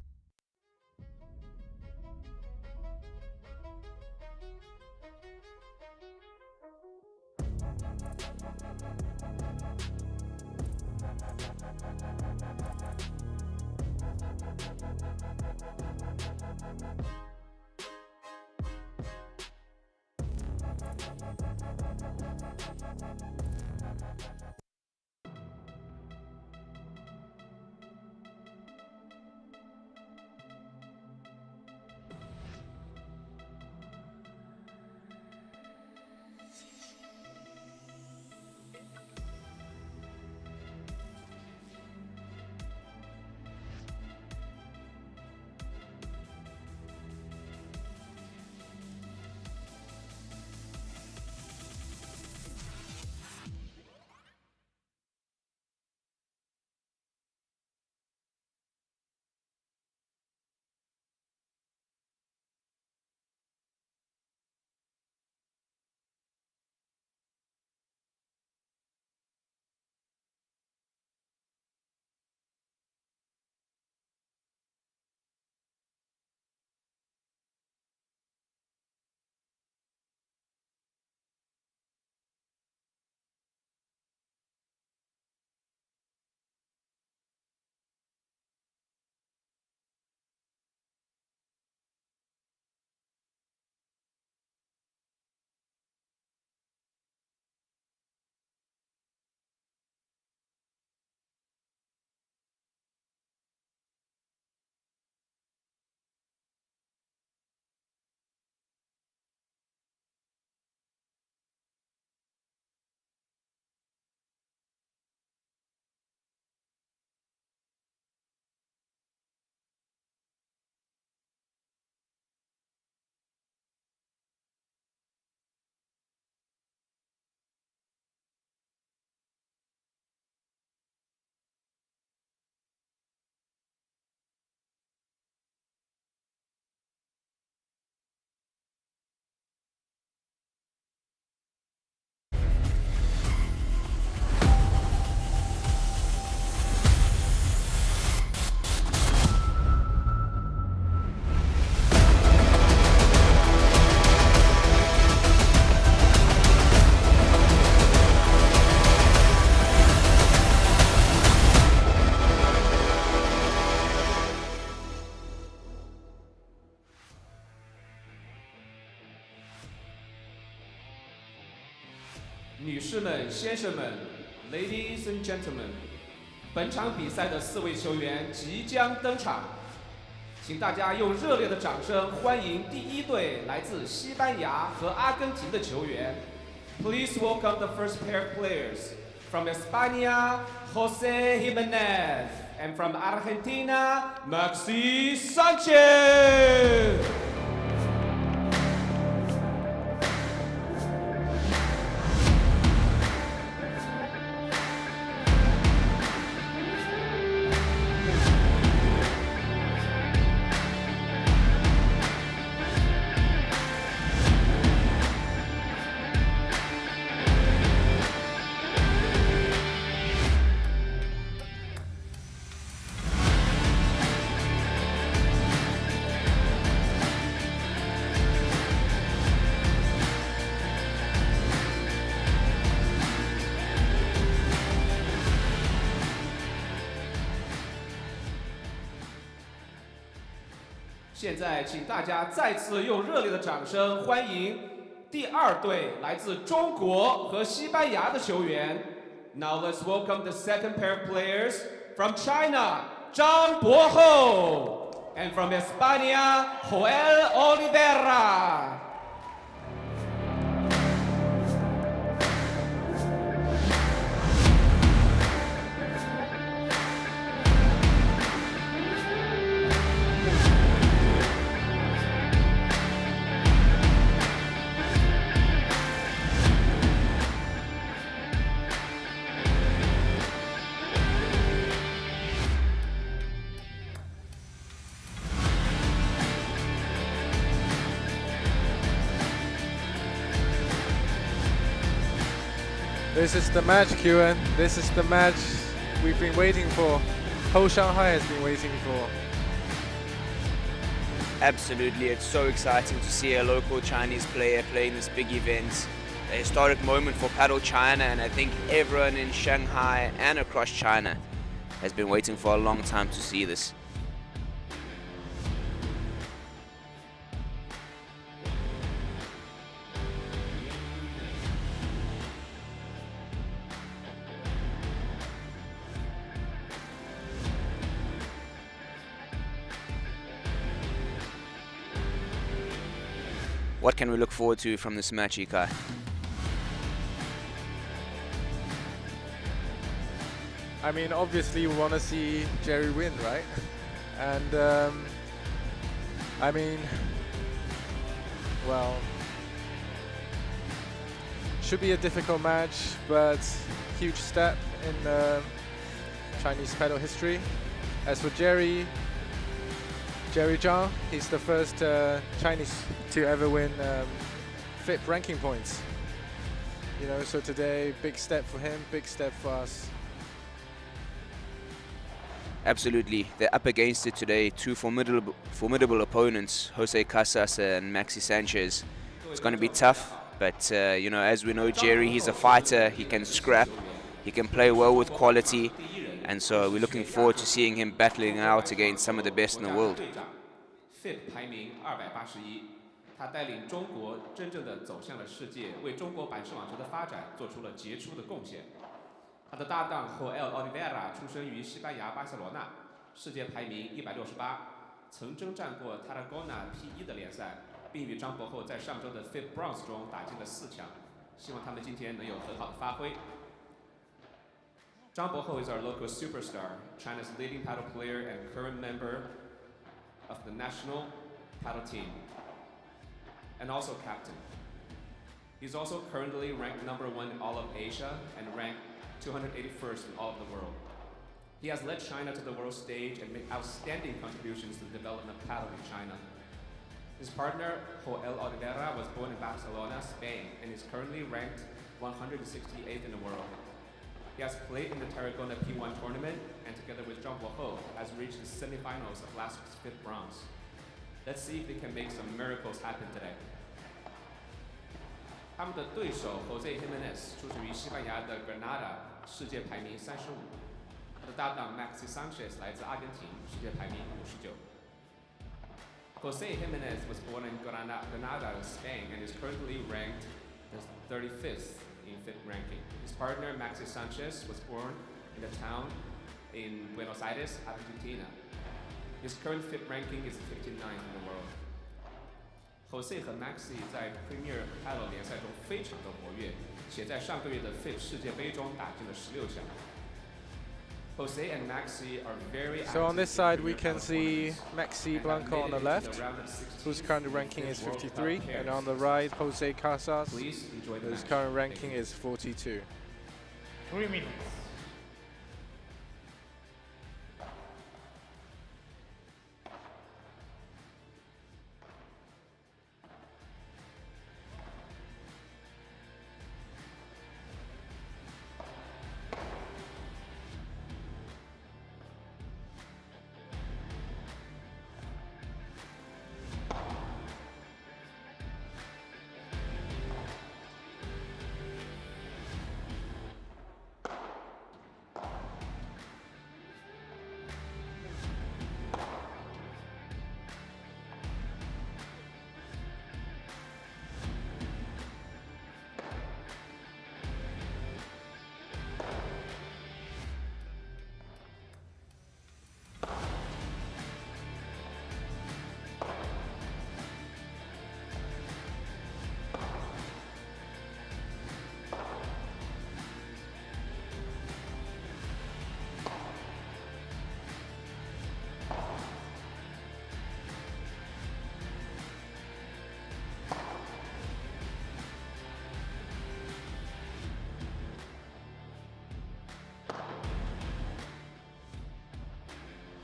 士们、先生们 ，Ladies and gentlemen， 本场比赛的4位球员即将登场，请大家用热烈的掌声欢迎第一队来自西班牙和阿根廷的球员。Please welcome the first pair of players from España, José Jiménez, and from Argentina, Maxi Sanchez. 现在，请大家再次用热烈的掌声欢迎第二队来自中国和西班牙的球员。Now let's welcome the second pair of players from China, 张博厚, and from España, Joel Oliveira. This is the match, Q-En. This is the match we've been waiting for. Whole Shanghai has been waiting for. Absolutely, it's so exciting to see a local Chinese player playing this big event. A historic moment for Paddle China, and I think everyone in Shanghai and across China has been waiting for a long time to see this. What can we look forward to from this match, Ikai? I mean, obviously we want to see Jerry win, right? And I mean, well, should be a difficult match, but huge step in Chinese paddle history. As for Jerry Zhang, he's the first Chinese to ever win FIP ranking points. You know, so today, big step for him, big step for us. Absolutely, they're up against it today. Two formidable opponents, Jose Casas and Maxi Sanchez. It's going to be tough, but you know, as we know, Jerry, he's a fighter. He can scrap, he can play well with quality, and so we're looking forward to seeing him battling out against some of the best in the world. FIP 排名281，他带领中国真正的走向了世界，为中国板式网球的发展做出了杰出的贡献。他的搭档 Joel Oliveira 出生于西班牙巴塞罗那，世界排名168，曾征战过 Tarragona P1 的联赛，并与张博厚在上周的 FIP Bronze 中打进了4强。希望他们今天能有很好的发挥。张博厚 is our local superstar, China's leading paddle player and current member of the national paddle team, and also captain. He's also currently ranked #1 in all of Asia and ranked 281st in all of the world. He has led China to the world stage and made outstanding contributions to the development of paddle in China. His partner, Joel Oliveira, was born in Barcelona, Spain, and is currently ranked 168th in the world. He has played in the Tarragona P1 tournament, and together with Zhang Boho, has reached the semifinals of last week's FIP Bronze. Let's see if they can make some miracles happen today. 他们的对手 Jose Jiménez 出生于西班牙的 Granada， 世界排名35。他的搭档 Maxi Sanchez 来自阿根廷，世界排名59。Jose Jiménez was born in Granada, Spain, and is currently ranked the 35th in FIP ranking. His partner, Maxi Sanchez, was born in the town in Buenos Aires, Argentina. His current FIP ranking is 59th in the world. Jose 和 Maxi 在 Premier Paddle 联赛中非常的活跃，且在上个月的 FIP 世界杯中打进了16强。Jose and Maxi are very active. So on this side we can see Maxi Blanco on the left, whose current ranking is 53, and on the right Jose Casas, whose current ranking is 42. 3 minutes.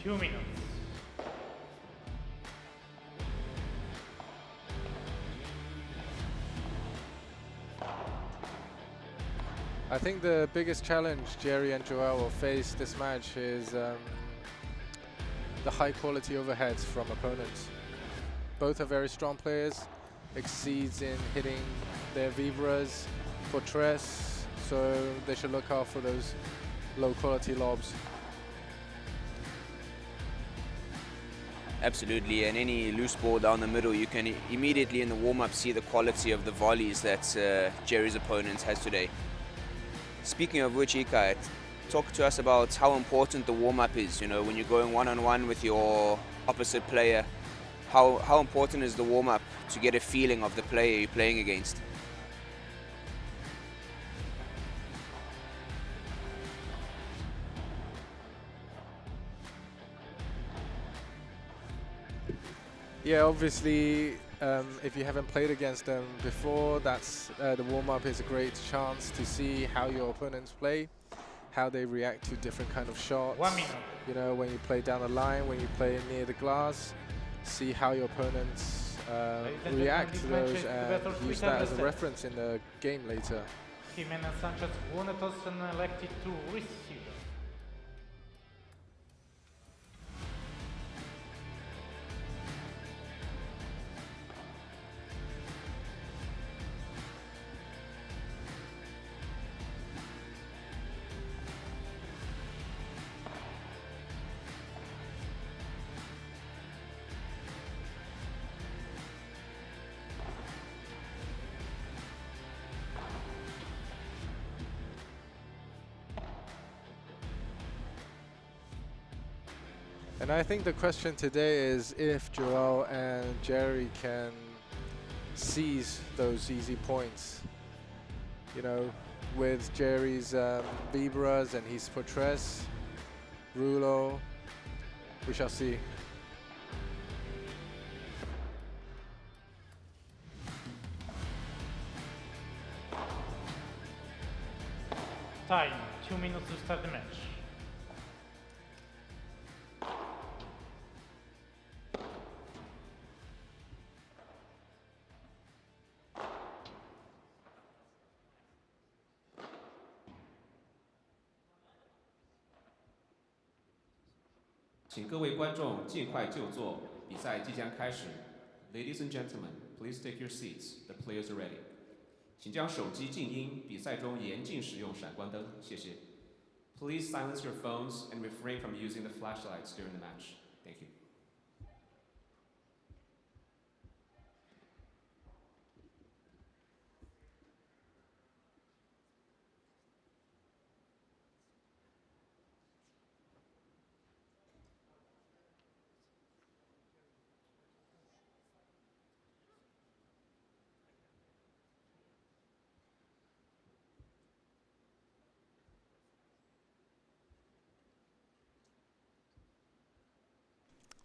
Two minutes. I think the biggest challenge Jerry and Joel will face this match is the high quality overheads from opponents. Both are very strong players, exceeds in hitting their vibras, fortress, so they should look out for those low quality lobs. Absolutely, and any loose ball down the middle, you can immediately in the warm-up see the quality of the volleys that Jerry's opponent has today. Speaking of which, Ikai, talk to us about how important the warm-up is. You know, when you're going one-on-one with your opposite player, how important is the warm-up to get a feeling of the player you're playing against? Yeah, obviously, if you haven't played against them before, that's the warm-up is a great chance to see how your opponents play, how they react to different kind of shots. 1 minute. You know, when you play down the line, when you play near the glass, see how your opponents react to those and use that as a reference in the game later. Jimenez Sanchez Gunetos elected to receive. And I think the question today is if Joel and Jerry can seize those easy points. You know, with Jerry's vibras and his fortress, Rulo, we shall see. Time, 2 minutes to start the match.请各位观众尽快就座，比赛即将开始。Ladies and gentlemen, please take your seats. The players are ready. 请将手机静音，比赛中严禁使用闪光灯，谢谢。Please silence your phones and refrain from using the flashlights during the match. Thank you.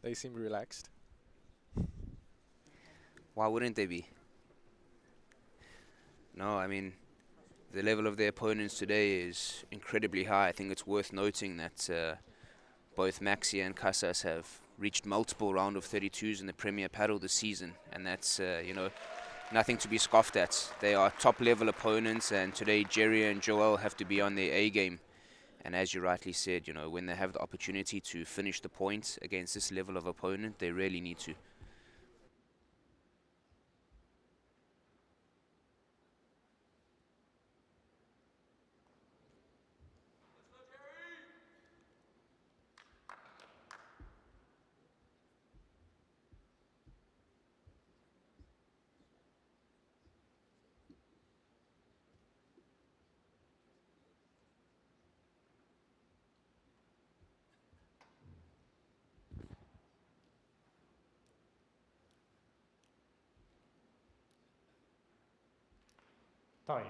They seem relaxed. Why wouldn't they be? No, I mean, the level of their opponents today is incredibly high. I think it's worth noting that both Maxi and Casas have reached multiple round of 32s in the Premier Paddle this season, and that's nothing to be scoffed at. They are top level opponents, and today Jerry and Joel have to be on their A game. And as you rightly said, when they have the opportunity to finish the points against this level of opponent, they really need to. Time.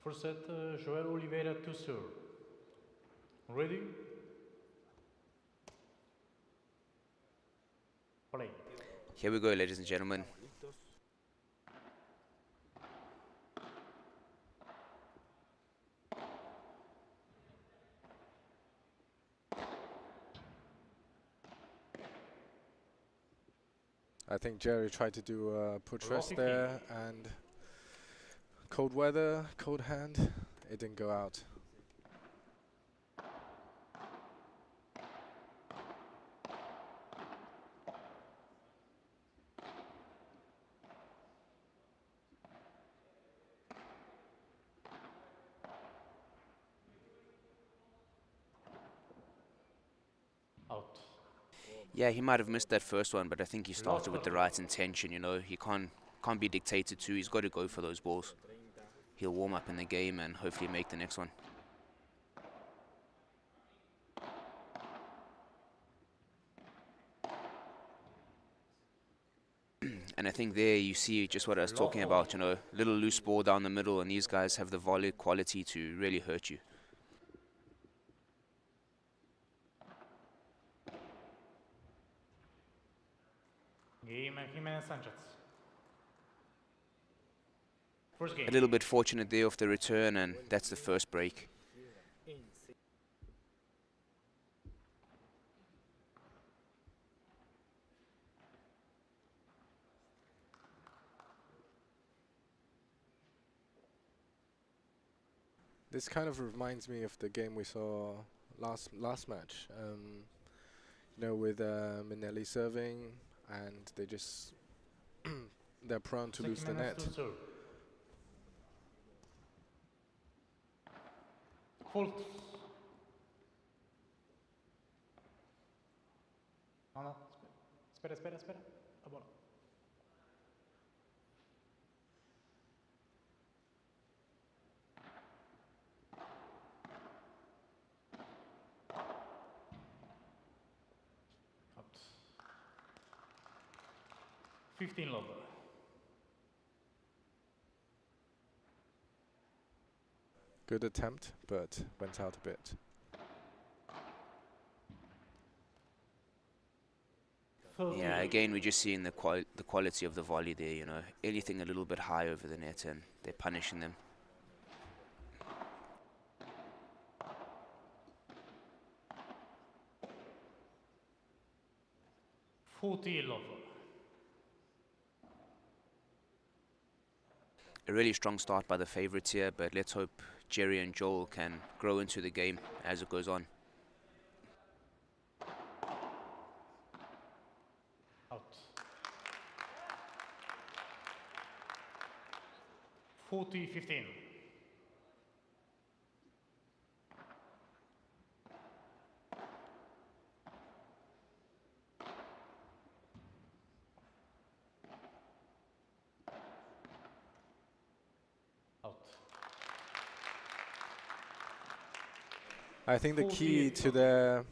First set, Joel Oliveira to serve. Ready? Play. Here we go, ladies and gentlemen. I think Jerry tried to do a put rest there, and cold weather, cold hand, it didn't go out. Out. Yeah, he might have missed that first one, but I think he started with the right intention. He can't be dictated to. He's got to go for those balls. He'll warm up in the game and hopefully make the next one. And I think there you see just what I was talking about, little loose ball down the middle, and these guys have the volley quality to really hurt you. Game Jimenez Sanchez. First game. A little bit fortunate there off the return, and that's the first break. This kind of reminds me of the game we saw last match. With Minelli serving, and they're prone to lose the net. Fault. No. Espera. La bola. Out. 15 love. Good attempt, but went out a bit. Yeah, again, we're just seeing the quality of the volley there, anything a little bit high over the net, and they're punishing them. A really strong start by the favorites here, but let's hope Jerry and Joel can grow into the game as it goes on. Out. 40-15. I think the key to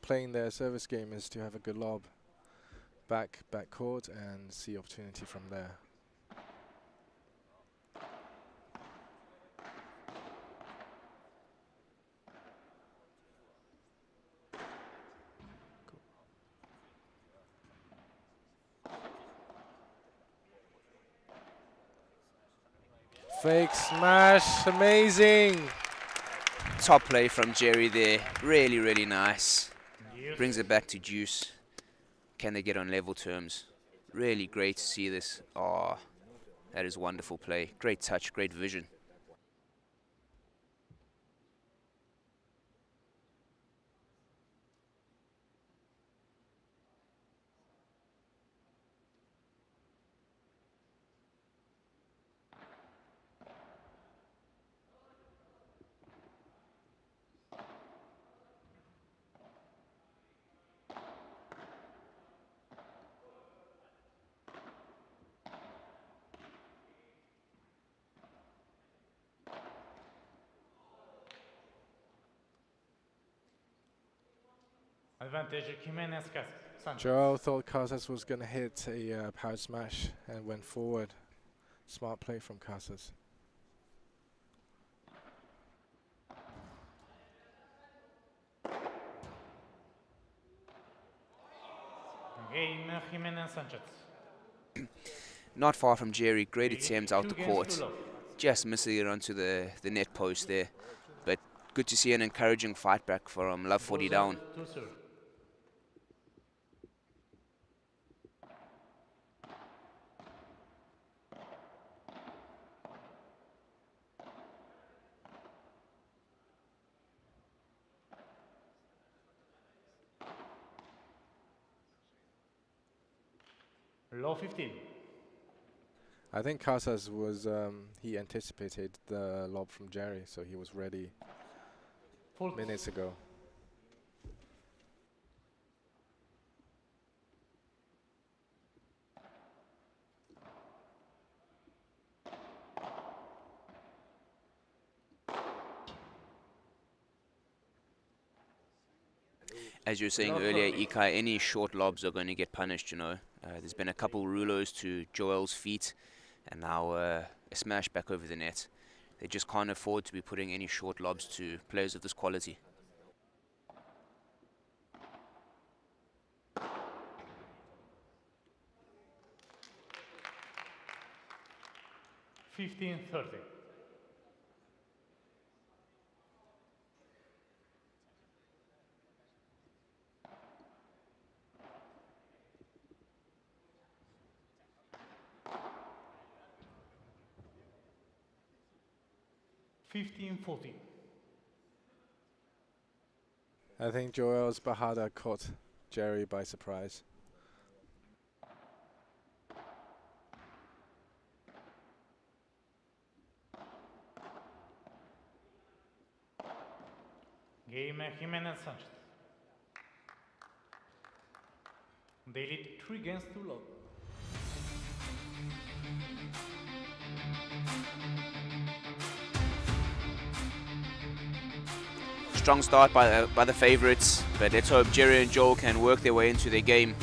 playing their service game is to have a good lob back court and see opportunity from there. Fake smash, amazing. Top play from Jerry there, really, really nice. Brings it back to deuce. Can they get on level terms? Really great to see this. Oh, that is wonderful play. Great touch, great vision. Advantage Jimenez Sanchez. Joel thought Casas was going to hit a power smash and went forward. Smart play from Casas. Game Jimenez Sanchez. Not far from Jerry, great attempt out the court. Just missing it onto the net post there. But good to see an encouraging fight back from Love 40 down. Low 15. I think Casas was, he anticipated the lob from Jerry, so he was ready minutes ago. As you were saying earlier, Ikai, any short lobs are going to get punished, you know. There's been a couple rulos to Joel's feet, and now a smash back over the net. They just can't afford to be putting any short lobs to players of this quality. $15-30. $15-14. I think Joel's Bahada caught Jerry by surprise. Game Jimenez Sanchez. They lead 3 games to love. Strong start by the favorites, but let's hope Jerry and Joel can work their way into their game.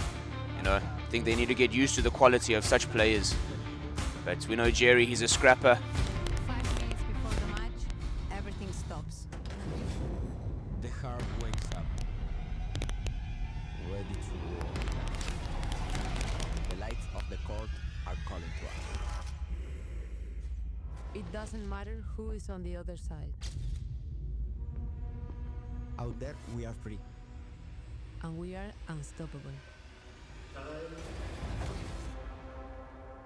You know, I think they need to get used to the quality of such players. But we know Jerry, he's a scrapper. 5 minutes before the match, everything stops. The heart wakes up, ready to war. The lights of the court are calling to us. It doesn't matter who is on the other side. Out there, we are free. And we are unstoppable.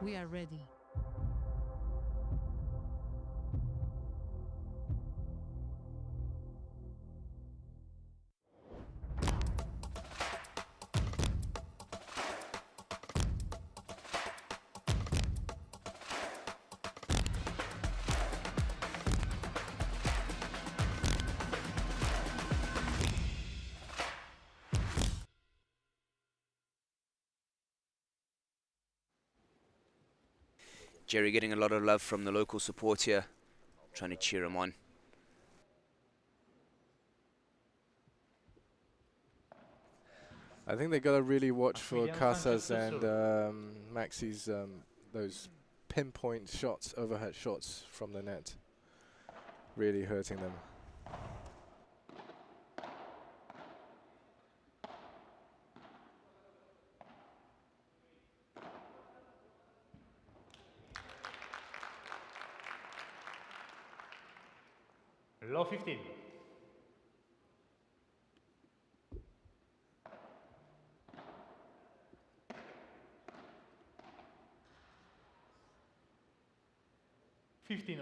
We are ready. Jerry getting a lot of love from the local support here, trying to cheer him on. I think they got to really watch for Casas and Maxi's those pinpoint shots, overhead shots from the net, really hurting them. Low 15. $15.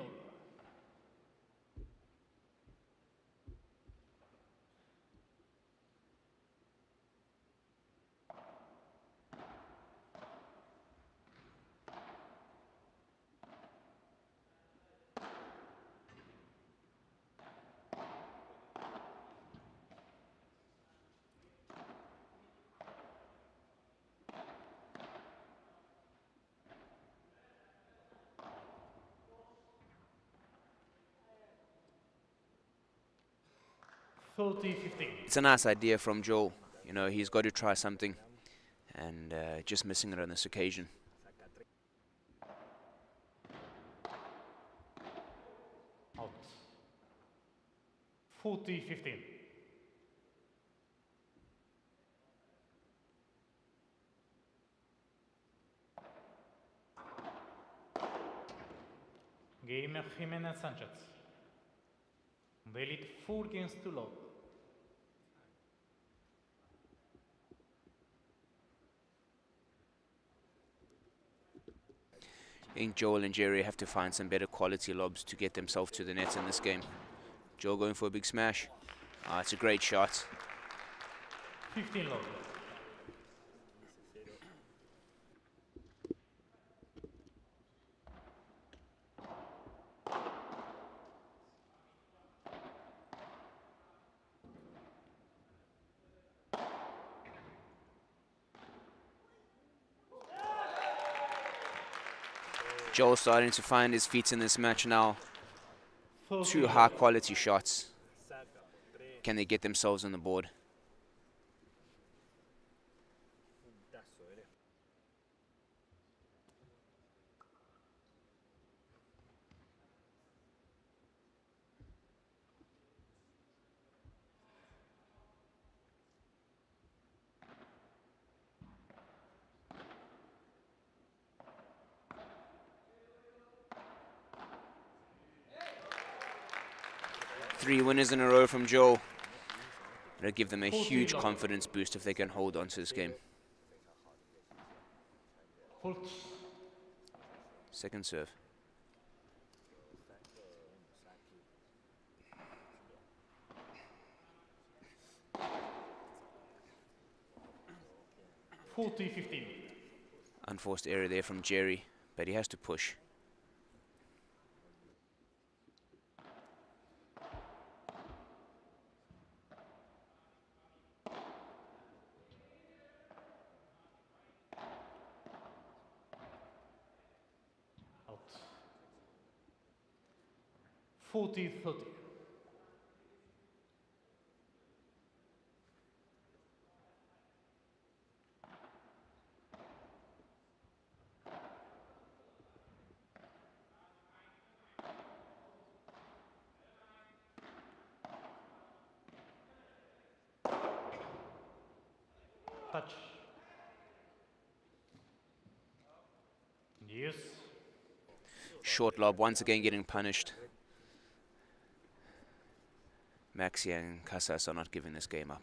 It's a nice idea from Joel. You know, he's got to try something, and just missing it on this occasion. Out. 40-15. Game Jimenez Sanchez. They lead 4 games to love. I think Joel and Jerry have to find some better quality lobs to get themselves to the net in this game. Joel going for a big smash. It's a great shot. 15 love. Joel starting to find his feet in this match now. 2 high quality shots. Can they get themselves on the board? Three winners in a row from Joel. It'll give them a huge confidence boost if they can hold on to this game. Second serve. Unforced error there from Jerry, but he has to push. Out. 40-30. Touch. Yes. Short lob, once again getting punished. Maxi and Casas are not giving this game up.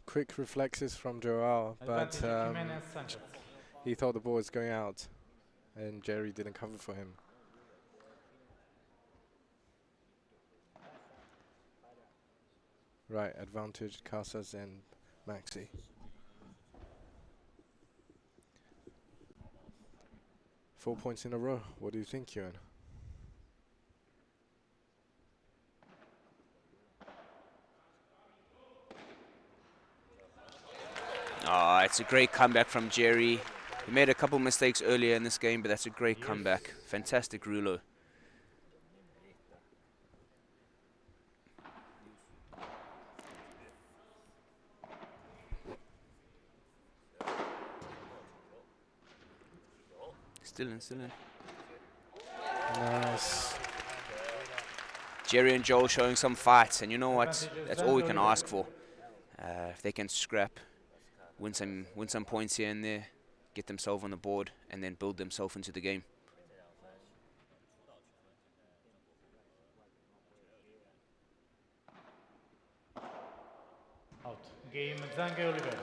Quick reflexes from Joao, but he thought the ball was going out, and Jerry didn't cover for him. Right, advantage Casas and Maxi. Four points in a row. What do you think, Ewan? Oh, it's a great comeback from Jerry. He made a couple mistakes earlier in this game, but that's a great comeback. Fantastic Rulo. Still in, still in. Nice. Jerry and Joel showing some fights, and you know what? That's all we can ask for. If they can scrap, win some points here and there, get themselves on the board, and then build themselves into the game. Out. Game Zange Oliver.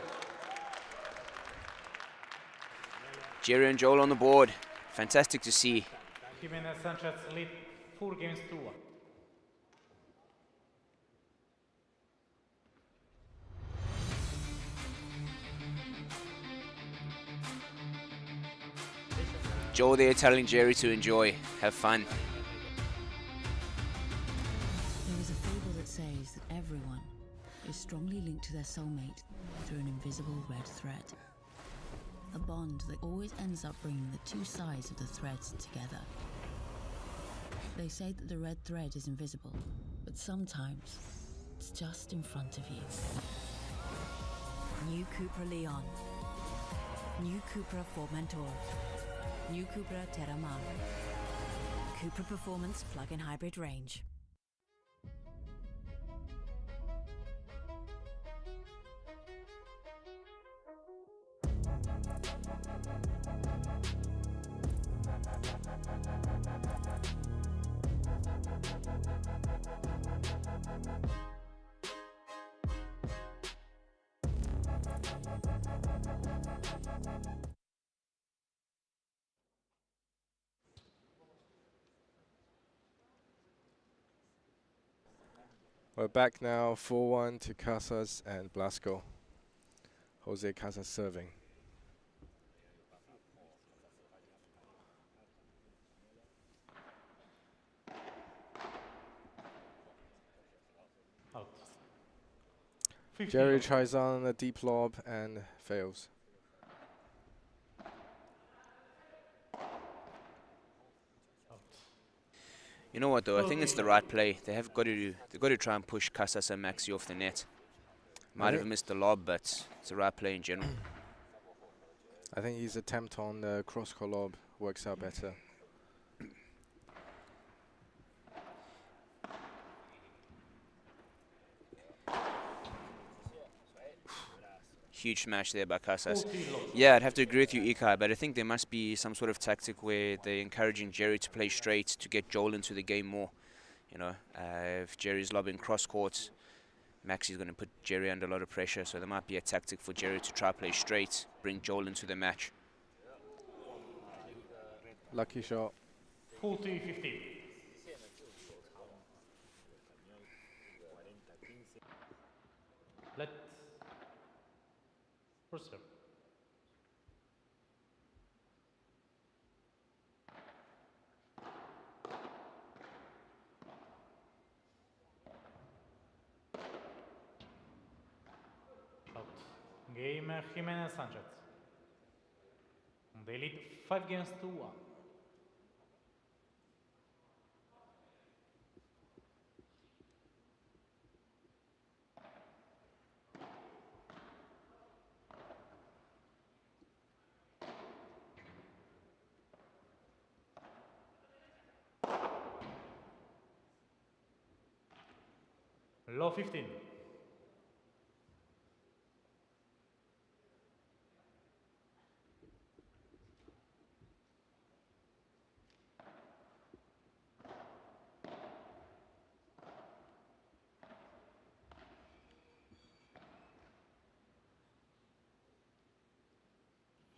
Jerry and Joel on the board. Fantastic to see. Jimenez Sanchez lead 4 games to 1. Joel there telling Jerry to enjoy, have fun. There is a fable that says that everyone is strongly linked to their soulmate through an invisible red thread. A bond that always ends up bringing the two sides of the threads together. They say that the red thread is invisible, but sometimes it's just in front of you. New CUPRA Leon. New CUPRA Formentor. New CUPRA Terramar. CUPRA Performance Plug-in Hybrid Range. We're back now, 4-1 to Casas and Blasco. Jose Casas serving. Out. Jerry tries on a deep lob and fails. You know what though? I think it's the right play. They've got to try and push Casas and Maxi off the net. Might have missed the lob, but it's the right play in general. I think his attempt on the cross-court lob works out better. Huge smash there by Casas. Yeah, I'd have to agree with you, Ikai, but I think there must be some sort of tactic where they're encouraging Jerry to play straight to get Joel into the game more. You know, if Jerry's lobbing cross court, Maxi's going to put Jerry under a lot of pressure, so there might be a tactic for Jerry to try play straight, bring Joel into the match. Lucky shot. 40-15. Let's proceed. Out. Game Jimenez Sanchez. They lead 5 games to 1. Low 15.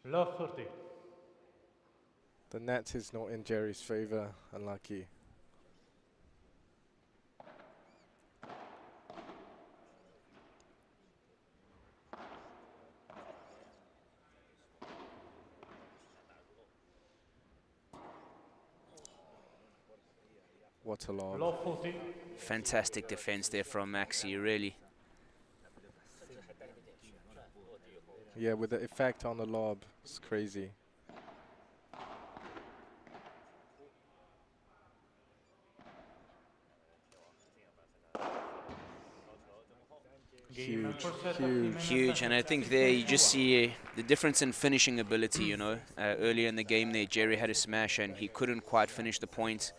Low 30. The net is not in Jerry's favor. Unlucky. What a lob. Low 40. Fantastic defense there from Maxi, really. Yeah, with the effect on the lob, it's crazy. Huge, huge. Huge, and I think there you just see the difference in finishing ability, you know. Earlier in the game there, Jerry had a smash and he couldn't quite finish the point.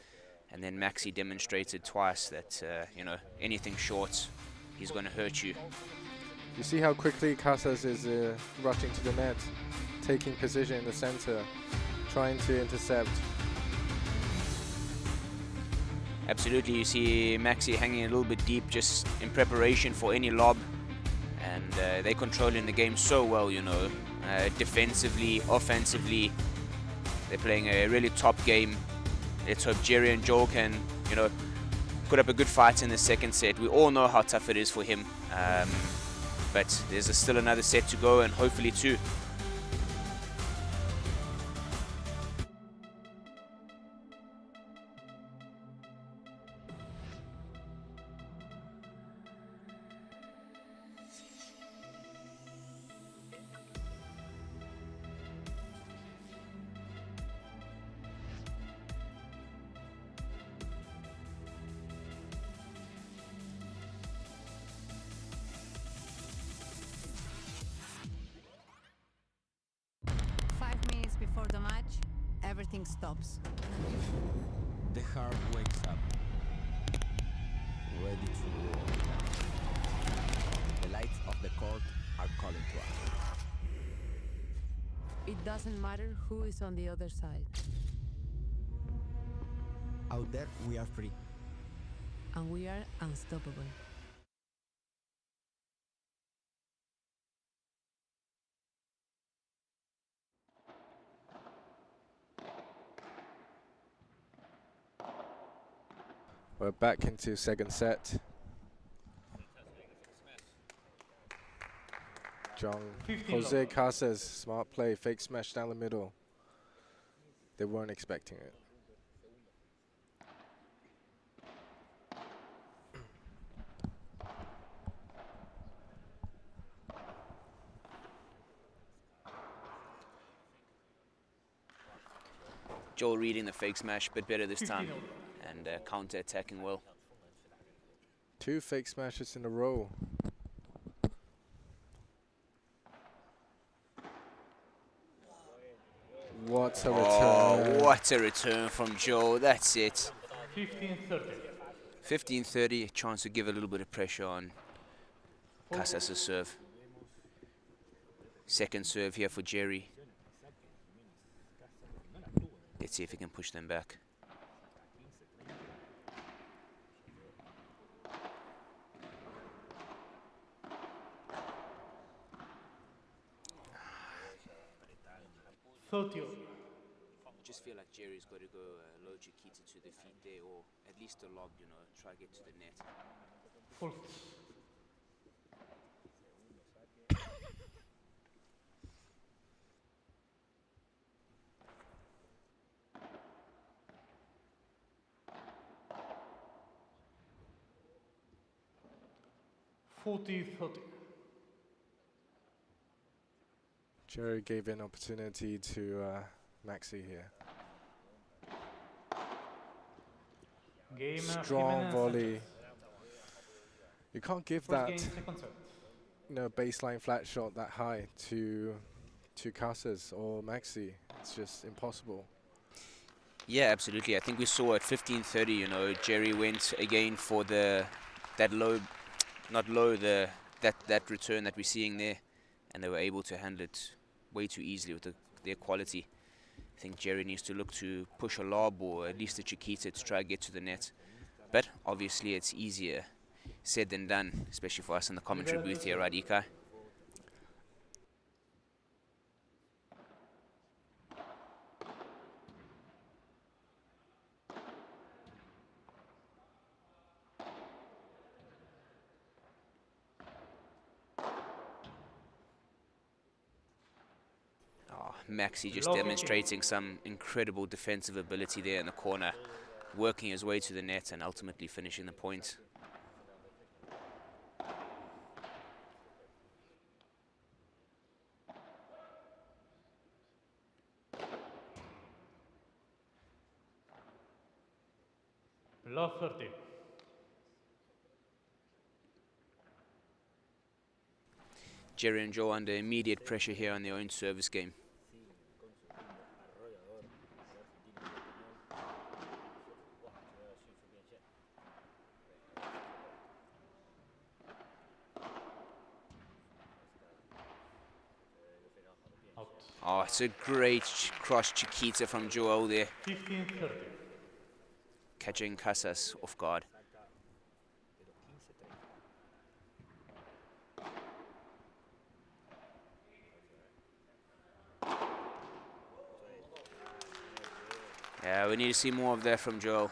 And then Maxi demonstrated twice that, you know, anything short, he's going to hurt you. You see how quickly Casas is rushing to the net, taking position in the center, trying to intercept. Absolutely, you see Maxi hanging a little bit deep just in preparation for any lob. And they're controlling the game so well, you know, defensively, offensively. They're playing a really top game. Let's hope Jerry and Joel can, you know, put up a good fight in the second set. We all know how tough it is for him. But there's still another set to go and hopefully two. Before the match, everything stops. The heart wakes up, ready to roar. The lights of the court are calling to us. It doesn't matter who is on the other side. Out there, we are free. And we are unstoppable. We're back into second set. Jose Casas, smart play, fake smash down the middle. They weren't expecting it. Joel reading the fake smash a bit better this time and counter-attacking well. 2 fake smashes in a row. What a return. Oh, what a return from Joel. That's it. 15-30. 15-30, a chance to give a little bit of pressure on Casas' serve. Second serve here for Jerry. Let's see if he can push them back. I just feel like Jerry's got to go low Chiquita to the feet there, or at least a lob, you know, try to get to the net. Jerry gave an opportunity to Maxi here. Strong volley. You can't give that baseline flat shot that high to Casas or Maxi. It's just impossible. Yeah, absolutely. I think we saw at 15-30, you know, Jerry went again for that return that we're seeing there, and they were able to handle it way too easily with their quality. I think Jerry needs to look to push a lob or at least a Chiquita to try to get to the net. But obviously it's easier said than done, especially for us in the commentary booth here, right, Ikai? Maxi just demonstrating some incredible defensive ability there in the corner, working his way to the net and ultimately finishing the point. Love 30. Jerry and Joe under immediate pressure here on their own service game. Oh, it's a great cross Chiquita from Joel there. 15-30. Catching Casas off guard. Yeah, we need to see more of that from Joel.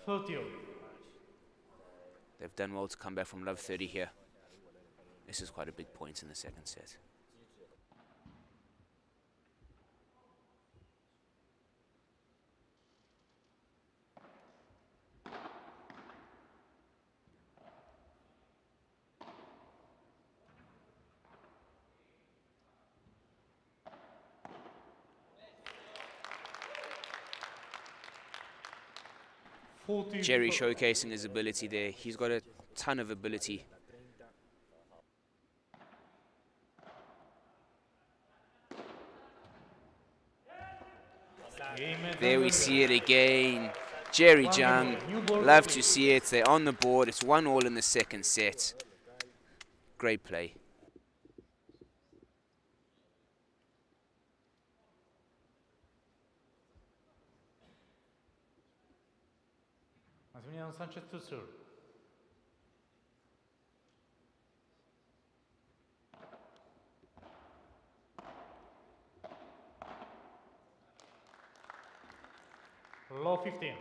30. They've done well to come back from love 30 here. This is quite a big point in the second set. Jerry showcasing his ability there. He's got a ton of ability. There we see it again. Jerry Jung, love to see it. They're on the board. It's 1-1 in the second set. Great play. Massimiliano Sanchez to serve. Low 15.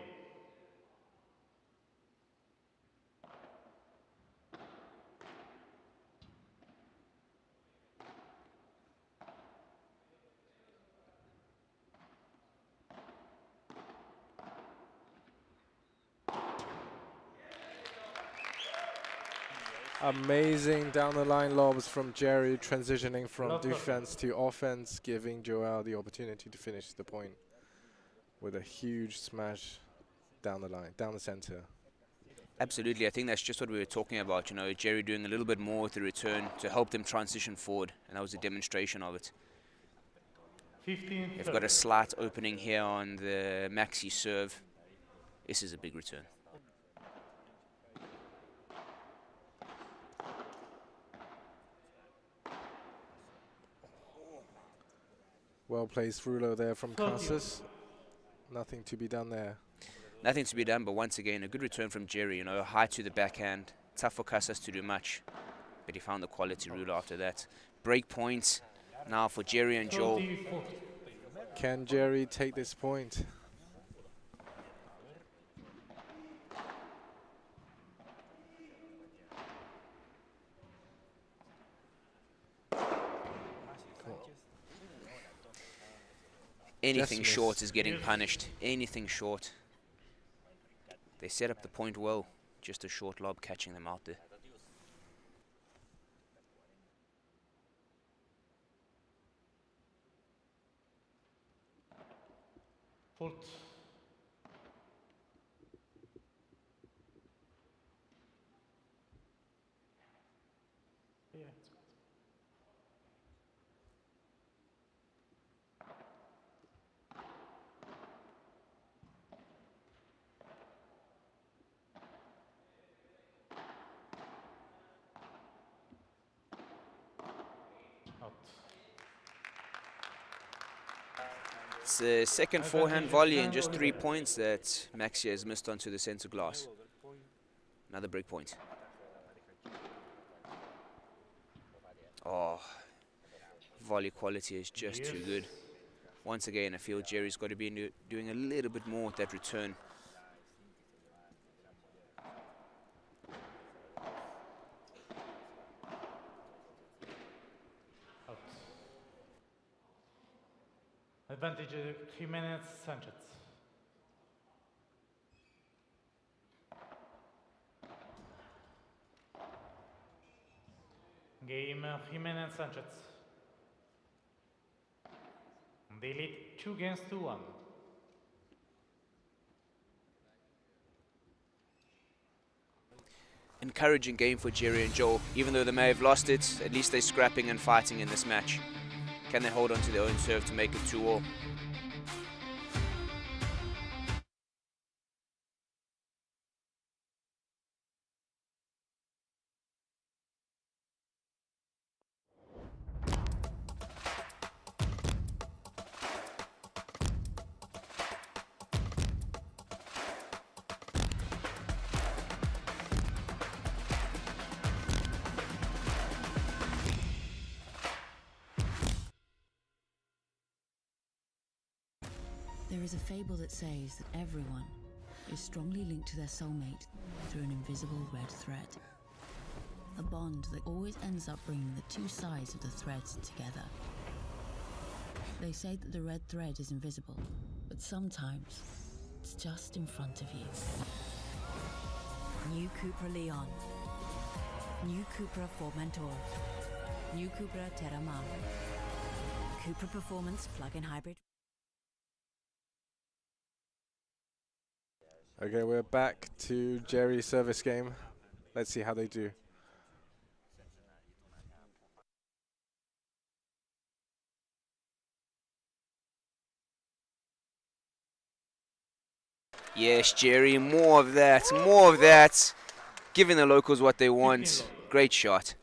Amazing down the line lobs from Jerry, transitioning from defense to offense, giving Joel the opportunity to finish the point with a huge smash down the line, down the center. Absolutely, I think that's just what we were talking about, you know, Jerry doing a little bit more with the return to help them transition forward, and that was a demonstration of it. 15. They've got a slight opening here on the maxi serve. This is a big return. Well placed Rulo there from Casas. Nothing to be done there. Nothing to be done, but once again, a good return from Jerry, you know, high to the backhand. Tough for Casas to do much, but he found the quality Rulo after that. Break points now for Jerry and Joel. Can Jerry take this point? Anything short is getting punished. Anything short. They set up the point well. Just a short lob catching them out there. Fault. Yeah, it's good. Out. It's a second forehand volley and just 3 points that Maxia has missed onto the center glass. Another break point. Oh, volley quality is just too good. Once again, I feel Jerry's got to be doing a little bit more with that return. Out. Advantage Jimenez Sanchez. Game Jimenez Sanchez. They lead 2-1. encouraging game for Jerry and Joel. Even though they may have lost it, at least they're scrapping and fighting in this match. Can they hold on to their own serve to make it 2-all? There is a fable that says that everyone is strongly linked to their soulmate through an invisible red thread. A bond that always ends up bringing the two sides of the threads together. They say that the red thread is invisible, but sometimes it's just in front of you. New CUPRA Leon. New CUPRA Formentor. New CUPRA Terramar. CUPRA Performance Plug-in Hybrid. Okay, we're back to Jerry's service game. Let's see how they do. Yes, Jerry, more of that, more of that. Giving the locals what they want. Great shot.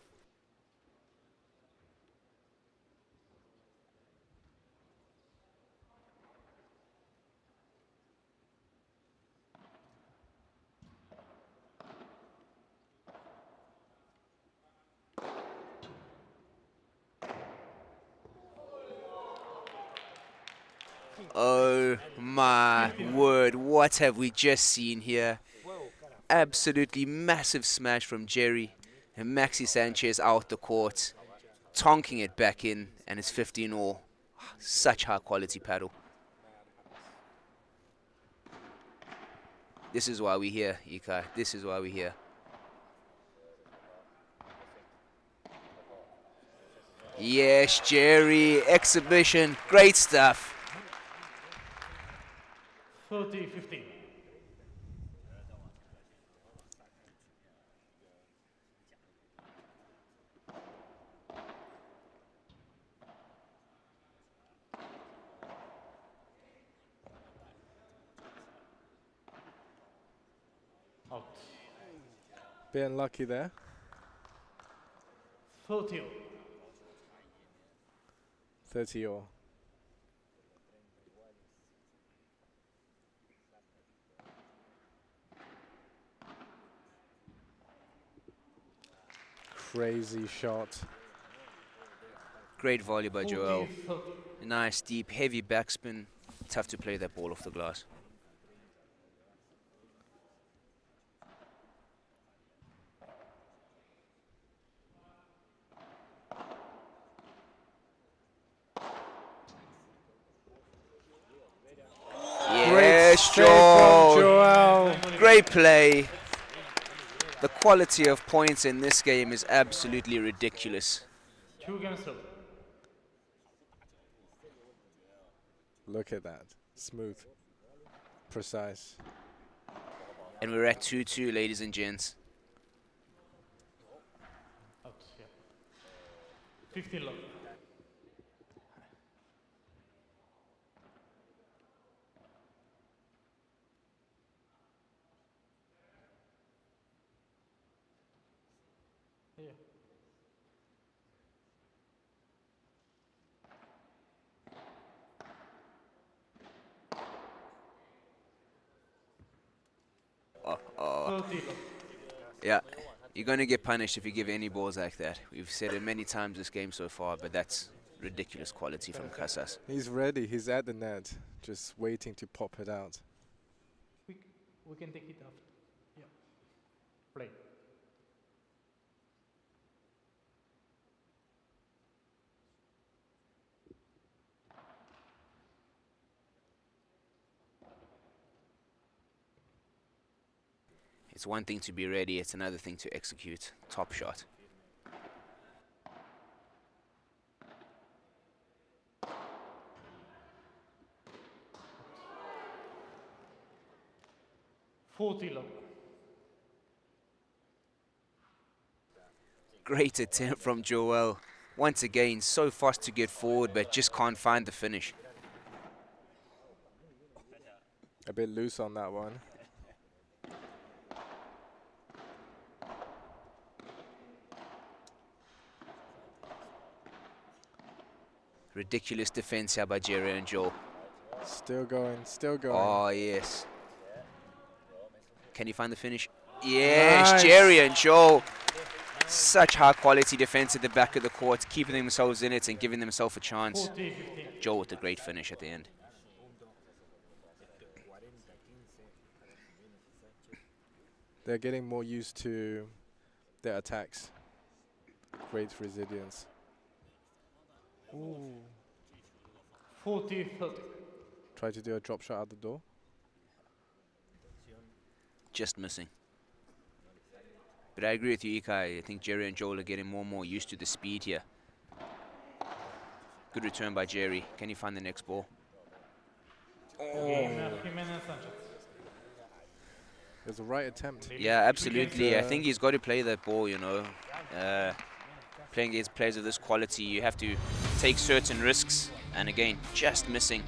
Oh my word, what have we just seen here? Absolutely massive smash from Jerry, and Maxi Sanchez out the court, tonking it back in, and it's 15-all. Such high quality paddle. This is why we're here, Ikai. This is why we're here. Yes, Jerry, exhibition, great stuff. 30-15. Out. Bit unlucky there. 30. 30-all. Crazy shot. Great volley by Joel. Nice, deep, heavy backspin. Tough to play that ball off the glass. Yes, Joel. Great play. The quality of points in this game is absolutely ridiculous. 2 games serve. Look at that. Smooth. Precise. And we're at 2-2, ladies and gents. Out, yeah. 15 love. Yeah. Yeah, you're going to get punished if you give any balls like that. We've said it many times this game so far, but that's ridiculous quality from Casas. He's ready. He's at the net, just waiting to pop it out. We can take it after. Yeah. Play. It's one thing to be ready, it's another thing to execute. Top shot. Great attempt from Joel. Once again, so fast to get forward, but just can't find the finish. A bit loose on that one. Ridiculous defense here by Jerry and Joel. Still going, still going. Oh, yes. Can you find the finish? Yes, Nice. Jerry and Joel. Such high quality defense at the back of the court, keeping themselves in it and giving themselves a chance. Joel with a great finish at the end. They're getting more used to their attacks. Great resilience. Ooh. 40-30. Try to do a drop shot out the door. Just missing. But I agree with you, Ikai. I think Jerry and Joel are getting more and more used to the speed here. Good return by Jerry. Can you find the next ball? Game Jimenez Sanchez. It was the right attempt. Yeah, absolutely. I think he's got to play that ball, you know. Playing against players of this quality, you have to take certain risks. And again, just missing.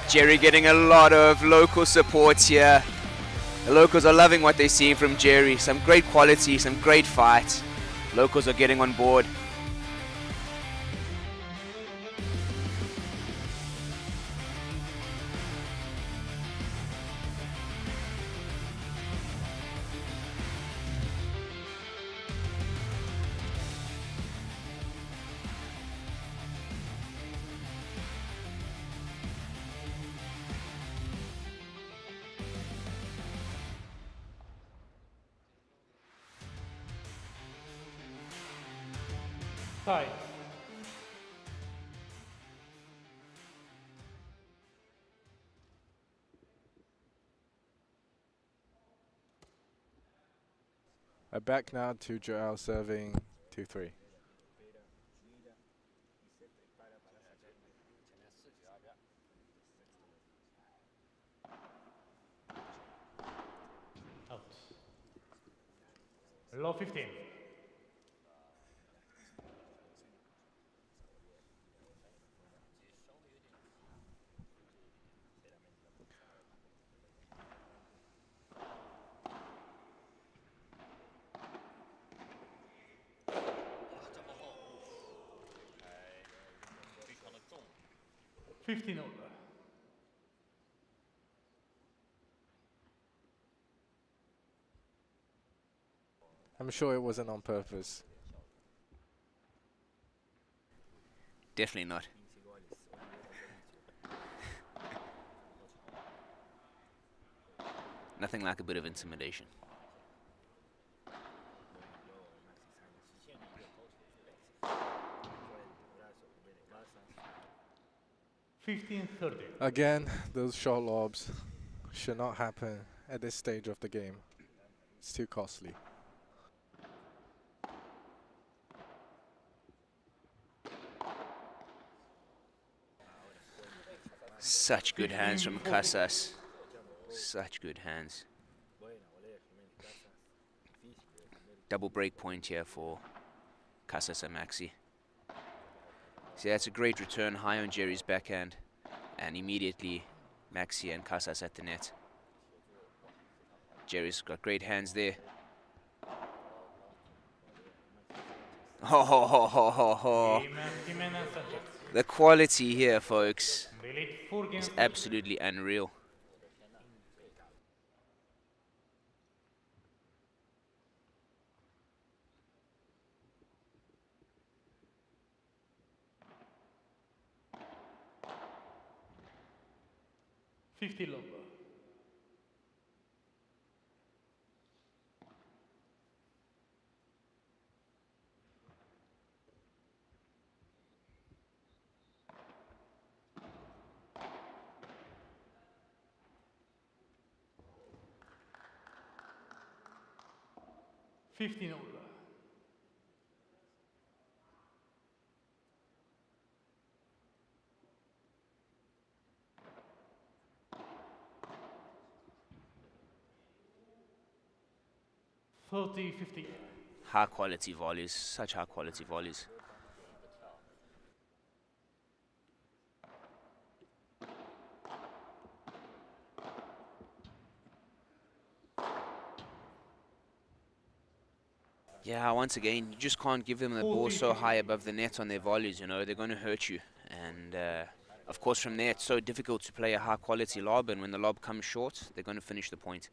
Jerry getting a lot of local support here. The locals are loving what they're seeing from Jerry. Some great quality, some great fight. Locals are getting on board. Tie. Back now to Joel serving 2-3. Out. Low 15. Over. I'm sure it wasn't on purpose. Definitely not. Nothing like a bit of intimidation. Again, those short lobs should not happen at this stage of the game. It's too costly. Such good hands from Casas. Such good hands. Double break point here for Casas and Maxi. See, that's a great return, high on Jerry's backhand. And immediately, Maxi and Casas at the net. Jerry's got great hands there. Ho ho ho ho ho ho. The quality here, folks, is absolutely unreal. $50 love. $50. 30-50. High quality volleys, such high quality volleys. Yeah, once again, you just can't give them the ball so high above the net on their volleys, you know, they're going to hurt you. And of course from there, it's so difficult to play a high quality lob, and when the lob comes short, they're going to finish the point.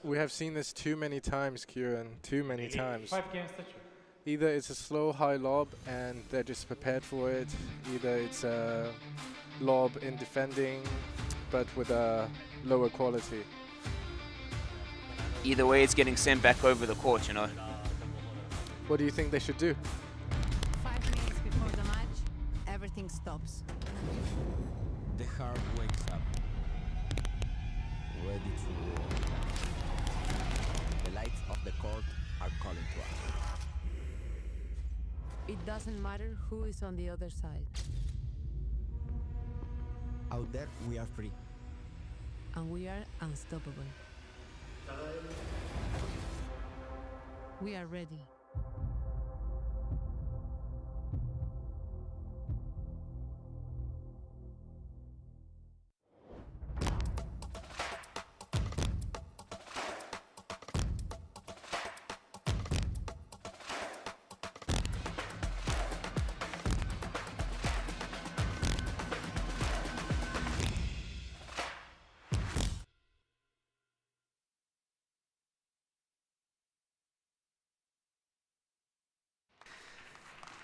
We have seen this too many times, Kieran, too many times. 5 games to choose. Either it's a slow high lob and they're just prepared for it, either it's a lob in defending but with a lower quality. Either way, it's getting sent back over the court, you know. What do you think they should do? 5 minutes before the match, everything stops. The heart wakes up, ready to roar. The lights of the court are calling to us. It doesn't matter who is on the other side. Out there, we are free. And we are unstoppable. We are ready.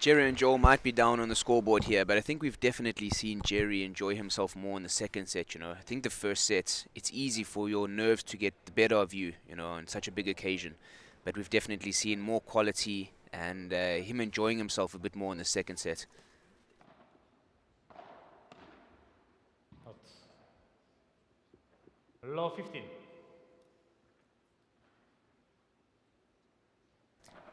Jerry and Joel might be down on the scoreboard here, but I think we've definitely seen Jerry enjoy himself more in the second set, you know. I think the first set, it's easy for your nerves to get the better of you, you know, on such a big occasion. But we've definitely seen more quality and him enjoying himself a bit more in the second set. Low 15.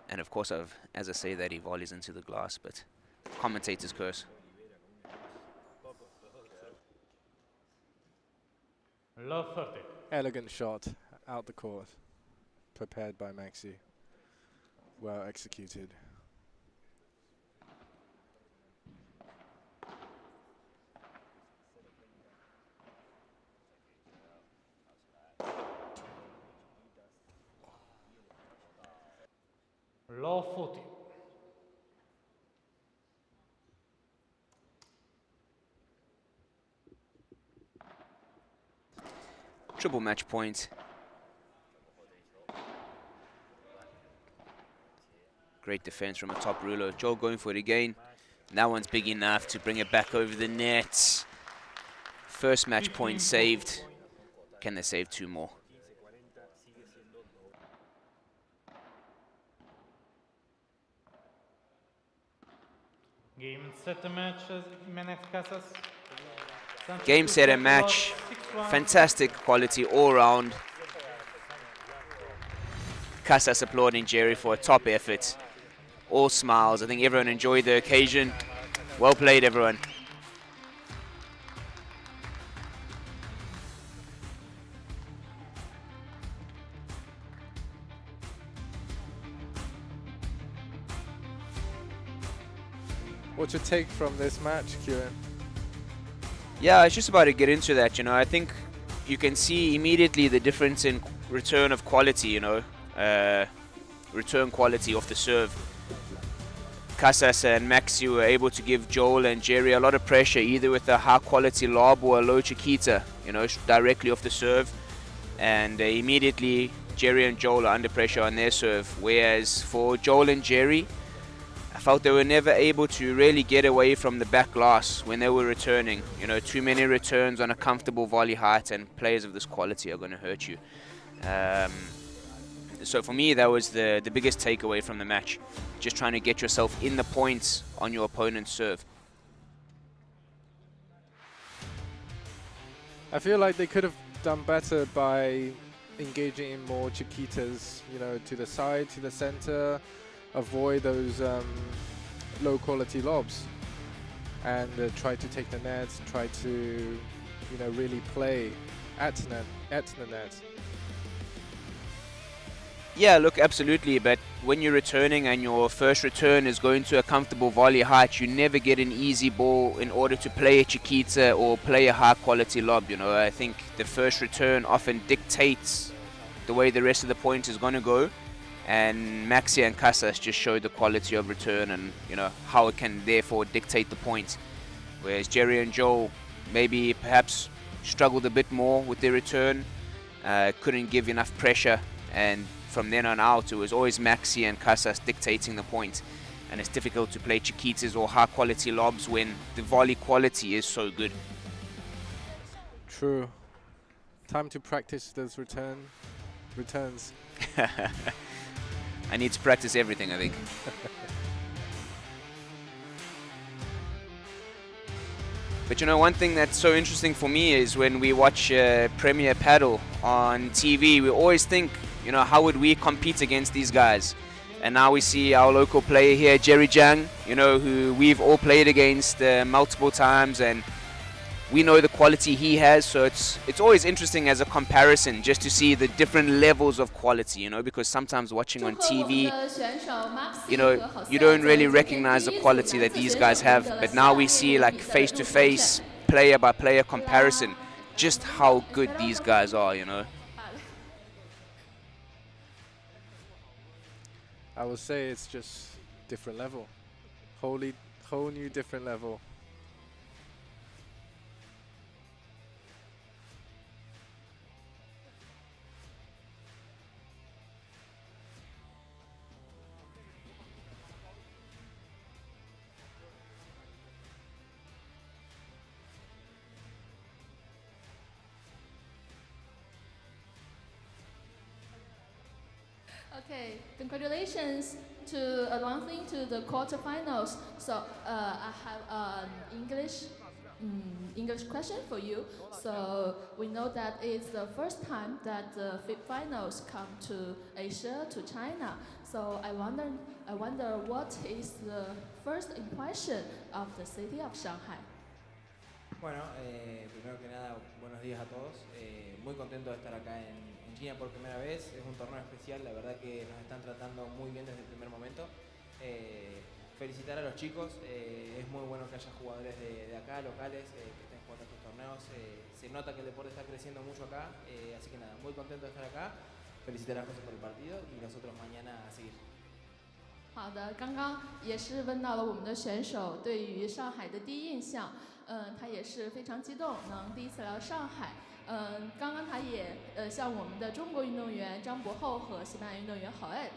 And of course, as I say that, he volleys into the glass, but commentators curse. Low 30. Elegant shot out the court, prepared by Maxi. Well executed. Low 40. Triple match point. Great defense from a top ruler. Joel going for it again. That one's big enough to bring it back over the net. First match point saved. Can they save 2 more? Game, set, a match, Jimenez Casas. Game, set, and match. Fantastic quality all round. Casas applauding Jerry for a top effort. All smiles. I think everyone enjoyed the occasion. Well played, everyone. What's your take from this match, Kieran? Yeah, I was just about to get into that. I think you can see immediately the difference in return of quality, return quality off the serve. Casas and Maxi were able to give Joel and Jerry a lot of pressure, either with a high quality lob or a low chiquita, directly off the serve. And immediately Jerry and Joel are under pressure on their serve. Whereas for Joel and Jerry, I felt they were never able to really get away from the back glass when they were returning. Too many returns on a comfortable volley height, and players of this quality are going to hurt you. So for me, that was the biggest takeaway from the match. Just trying to get yourself in the points on your opponent's serve. I feel like they could have done better by engaging in more chiquitas, to the side, to the center, avoid those low quality lobs, and try to take the net, try to, really play at the net. Yeah, look, absolutely, but when you're returning and your first return is going to a comfortable volley height, you never get an easy ball in order to play a chiquita or play a high quality lob. I think the first return often dictates the way the rest of the point is going to go, and Maxi and Casas just showed the quality of return and how it can therefore dictate the point. Whereas Jerry and Joel maybe perhaps struggled a bit more with their return, couldn't give enough pressure, and from then on out, it was always Maxi and Casas dictating the point. And it's difficult to play chiquitas or high quality lobs when the volley quality is so good. True. Time to practice those returns. I need to practice everything, I think. But one thing that's so interesting for me is when we watch Premier Paddle on TV, we always think, how would we compete against these guys? And now we see our local player here, Jerry Zhang, who we've all played against multiple times, and we know the quality he has. So it's always interesting as a comparison just to see the different levels of quality, because sometimes watching on TV, you don't really recognize the quality that these guys have. But now we see like face-to-face, player-by-player comparison, just how good these guys are, I would say it's just different level, whole new different level. Okay, congratulations to advancing to the quarterfinals. So I have an English question for you. So we know that it's the first time that the FIP finals come to Asia, to China. So I wonder what is the first impression of the city of Shanghai? Bueno, primero que nada, buenos días a todos. Muy contento de estar acá en China por primera vez. Es un torneo especial, la verdad que nos están tratando muy bien desde el primer momento. Felicitar a los chicos, es muy bueno que haya jugadores de acá, locales, que estén jugando estos torneos. Se nota que el deporte está creciendo mucho acá, así que nada, muy contento de estar acá. Felicitar a José por el partido y nosotros mañana a seguir. 好的，刚刚也是问到了我们的选手对于上海的第一印象，他也是非常激动，能第一次来到上海。刚刚他也向我们的中国运动员张博厚和西班牙运动员郝艾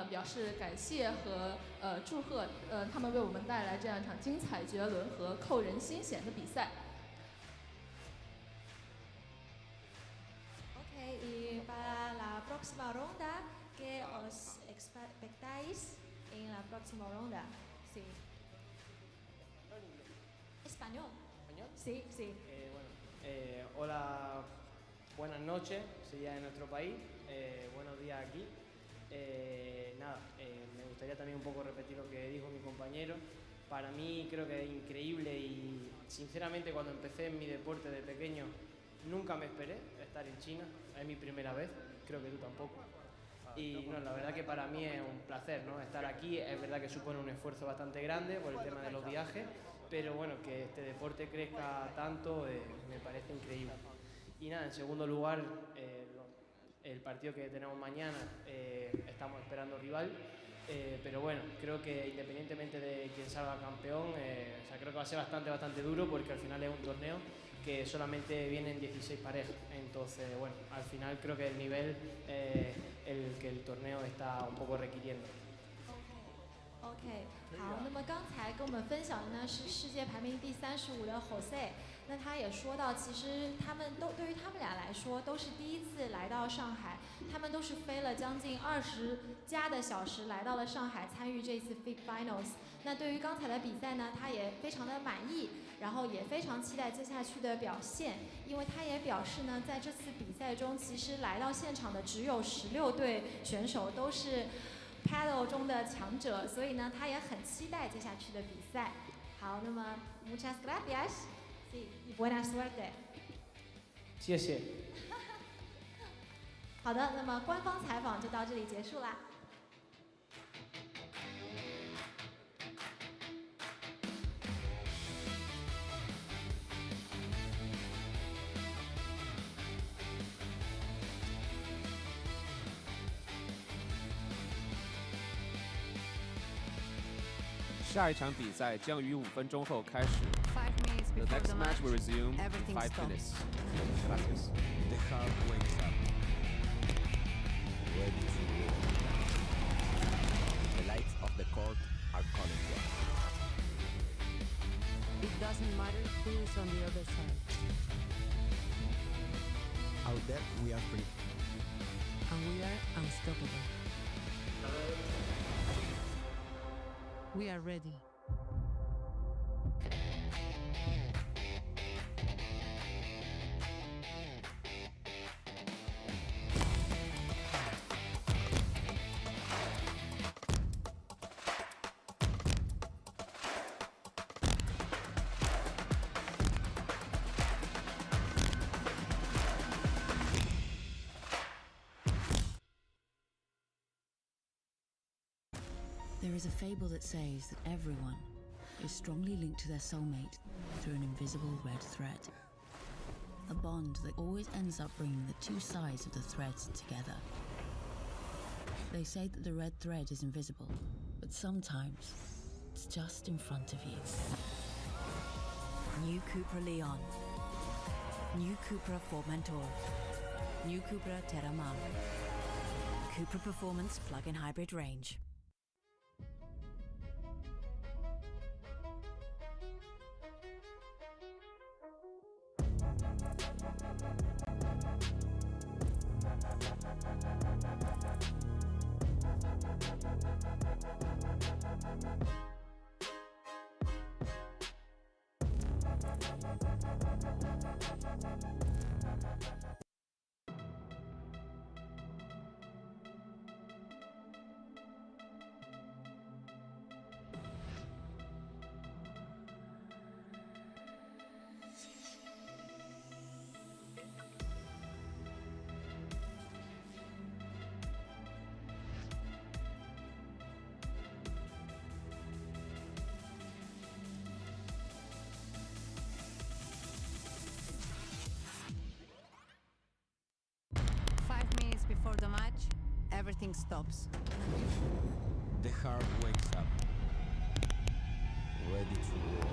表示感谢和祝贺，他们为我们带来这样一场精彩绝伦和扣人心弦的比赛。Okay, y para la próxima ronda, ¿qué os expectáis en la próxima ronda? Sí. español. ¿Español? Sí, sí. Hola, buenas noches, sería en nuestro país. Buenos días aquí. Me gustaría también un poco repetir lo que dijo mi compañero. Para mí creo que es increíble y sinceramente cuando empecé en mi deporte de pequeño nunca me esperé estar en China. Es mi primera vez, creo que tú tampoco. Y no, la verdad que para mí es un placer, ¿no? Estar aquí. Es verdad que supone un esfuerzo bastante grande por el tema de los viajes, pero bueno, que este deporte crezca tanto me parece increíble. Y nada, en segundo lugar, el partido que tenemos mañana, estamos esperando rival, pero bueno, creo que independientemente de quién salga campeón, creo que va a ser bastante duro porque al final es un torneo que solamente vienen 16 parejas, entonces bueno, al final creo que el nivel el que el torneo está un poco requiriendo. OK， 好，那么刚才跟我们分享的呢是世界排名第35的 Jose， 那他也说到，其实对于他们俩来说都是第一次来到上海，他们都是飞了将近20加的小时来到了上海参与这次 FIP Finals。那对于刚才的比赛呢，他也非常的满意，然后也非常期待接下去的表现，因为他也表示呢，在这次比赛中，其实来到现场的只有16对选手，都是paddle 中的强者，所以呢，他也很期待接下去的比赛。好，那么 muchas gracias， sí y buena suerte。谢谢。好的，那么官方采访就到这里结束啦。下一场比赛将于5分钟后开始。 5 minutes The before next the match will resume in everything 5 stops. minutes. Gracias. The heart wakes up, ready to roar. The lights of the court are calling to us. It doesn't matter who is on the other side. Out there we are free. And we are unstoppable. We are ready. There is a fable that says that everyone is strongly linked to their soulmate through an invisible red thread. A bond that always ends up bringing the two sides of the threads together. They say that the red thread is invisible, but sometimes it's just in front of you. New CUPRA Leon. New CUPRA Formentor. New CUPRA Terramar. CUPRA Performance Plug-in Hybrid Range. Before the match, everything stops. The heart wakes up, ready to roar.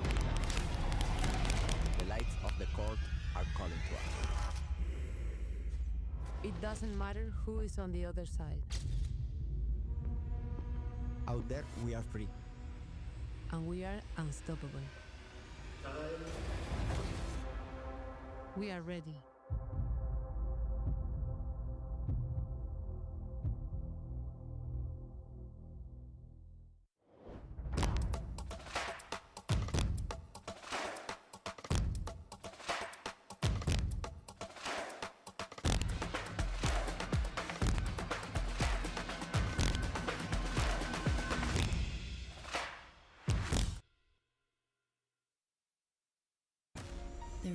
The lights of the court are calling to us. It doesn't matter who is on the other side. Out there we are free. And we are unstoppable. We are ready.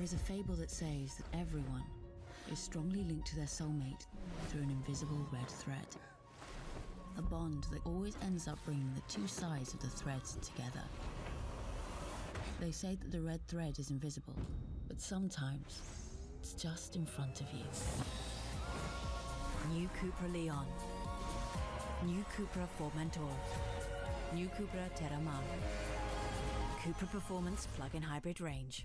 There is a fable that says that everyone is strongly linked to their soulmate through an invisible red thread. A bond that always ends up bringing the two sides of the threads together. They say that the red thread is invisible, but sometimes it's just in front of you. New CUPRA Leon. New CUPRA Formentor. New CUPRA Terramar. CUPRA Performance Plug-in Hybrid Range.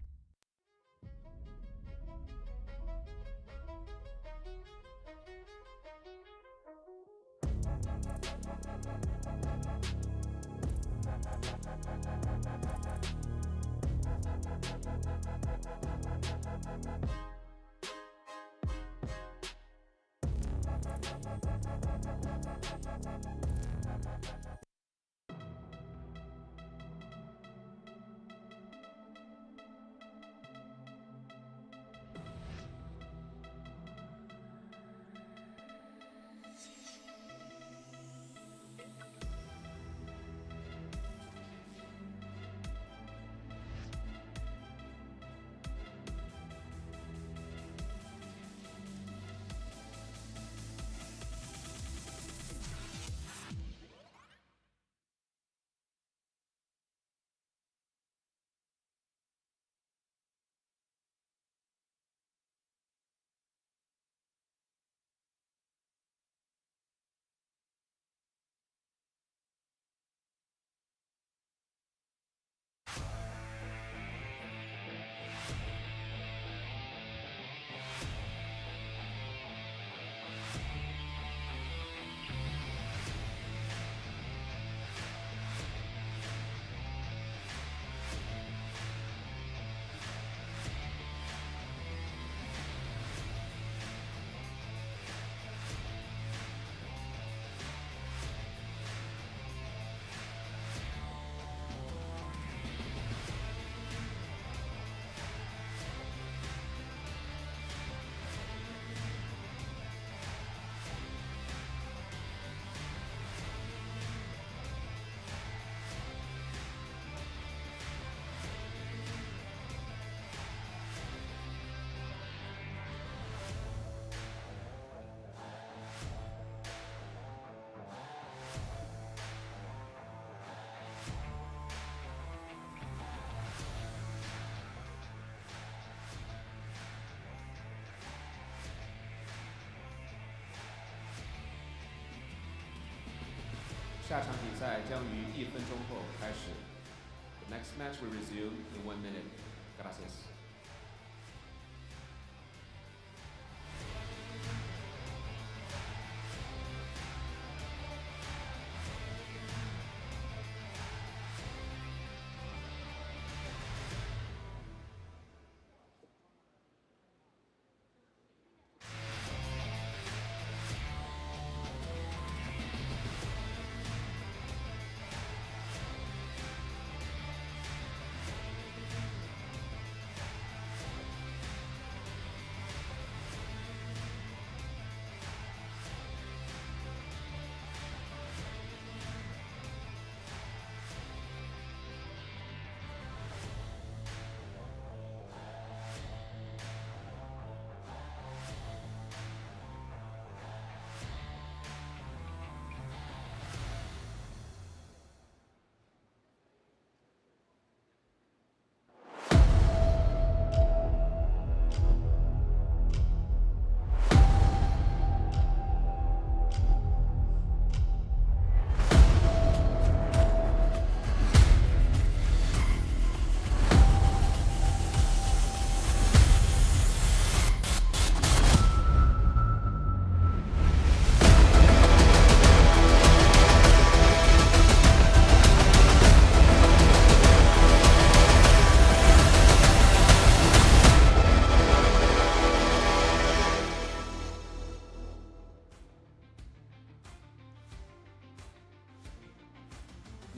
下场比赛将于1分钟后开始。The next match will resume in 1 minute. Gracias.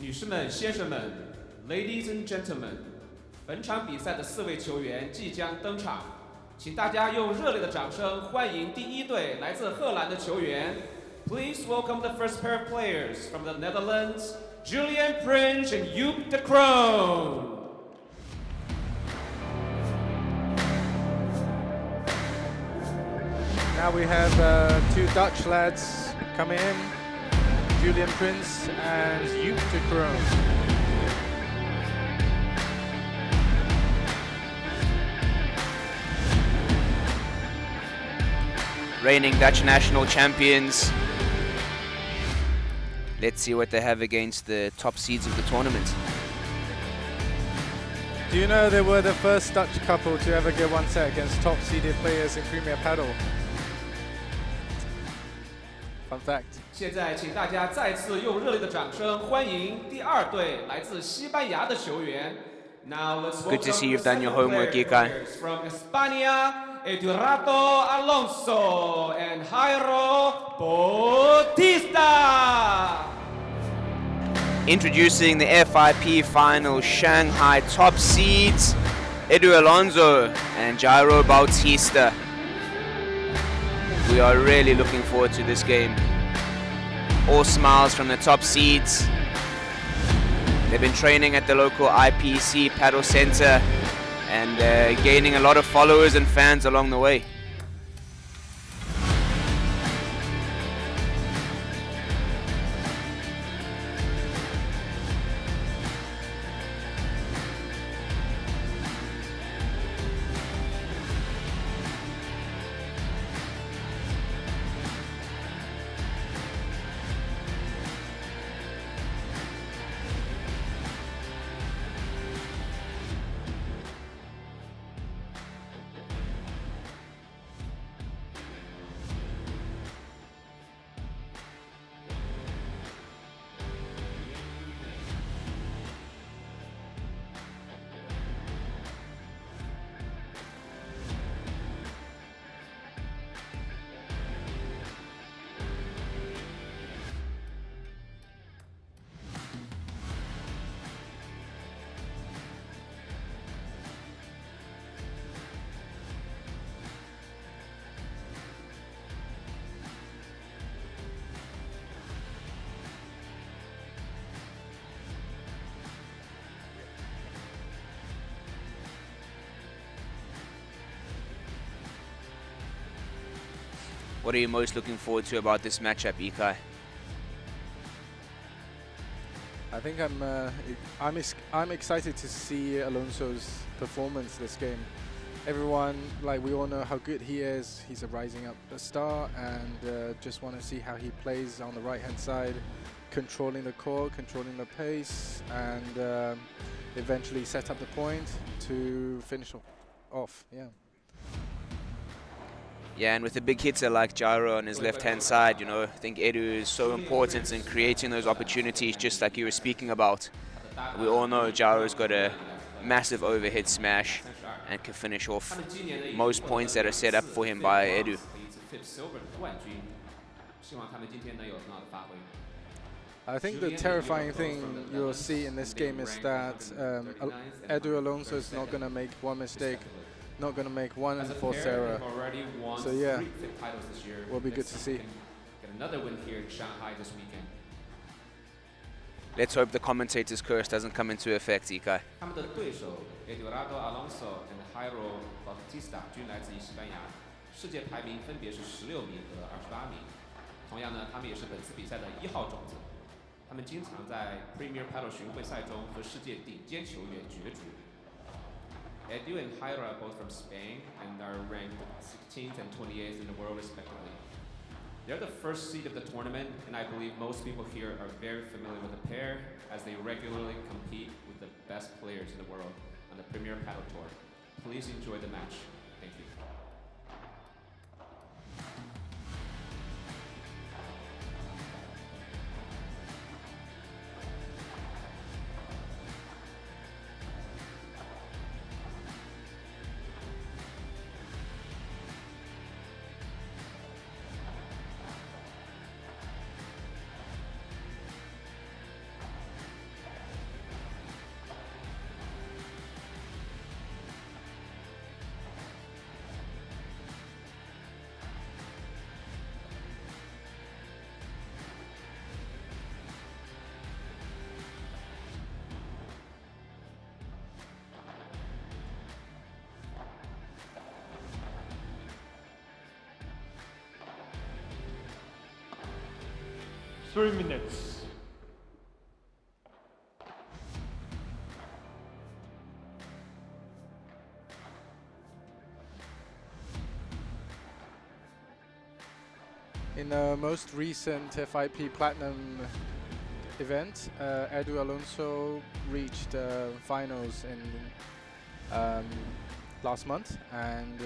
女士们、先生们 ，Ladies and gentlemen， 本场比赛的4位球员即将登场，请大家用热烈的掌声欢迎第一队来自荷兰的球员。Please welcome the first pair of players from the Netherlands, Julian Prince and Joep de Kroon. Now we have 2 Dutch lads coming in, Julian Prince and Joop de Kroon. Reigning Dutch national champions. Let's see what they have against the top seeds of the tournament. Do you know they were the first Dutch couple to ever get 1 set against top seeded players in Premier Paddle? Fun fact. 现在请大家再次用热烈的掌声欢迎第2队来自西班牙的球员。Now let's Good to welcome see you've the done your second homework, players Ikai. from España, Eduardo Alonso and Jairo Bautista. Introducing the FIP final Shanghai top seeds, Edu Alonso and Jairo Bautista. We are really looking forward to this game. All smiles from the top seeds. They've been training at the local IPC paddle center and gaining a lot of followers and fans along the way. What are you most looking forward to about this matchup, Ikai? I think I'm excited to see Alonso's performance this game. Everyone, like, we all know how good he is. He's a rising up star, and just want to see how he plays on the right-hand side, controlling the court, controlling the pace, and eventually set up the point to finish off. Yeah. Yeah, and with a big hitter like Jairo on his left-hand side, you know, I think Edu is so important in creating those opportunities, just like you were speaking about. We all know Jairo's got a massive overhead smash and can finish off most points that are set up for him by Edu. I think the terrifying thing you'll see in this game is that Edu Alonso is not going to make one mistake, not going to make one false error. So yeah, will be good to see. Get another win here in Shanghai this weekend. Let's hope the commentator's curse doesn't come into effect, Ikai. 他们的对手 Eduardo Alonso and Jairo Bautista 均来自于西班牙，世界排名分别是16名和28名。同样呢，他们也是本次比赛的1号种子。他们经常在 Premier Paddle 巡回赛中和世界顶尖球员角逐。Edu and Jairo are both from Spain and are ranked 16th and 28th in the world respectively. They're the first seed of the tournament, and I believe most people here are very familiar with the pair as they regularly compete with the best players in the world on the Premier Paddle Tour. Please enjoy the match. Thank you. 3 minutes. In the most recent FIP Platinum event, Edu Alonso reached finals in last month, and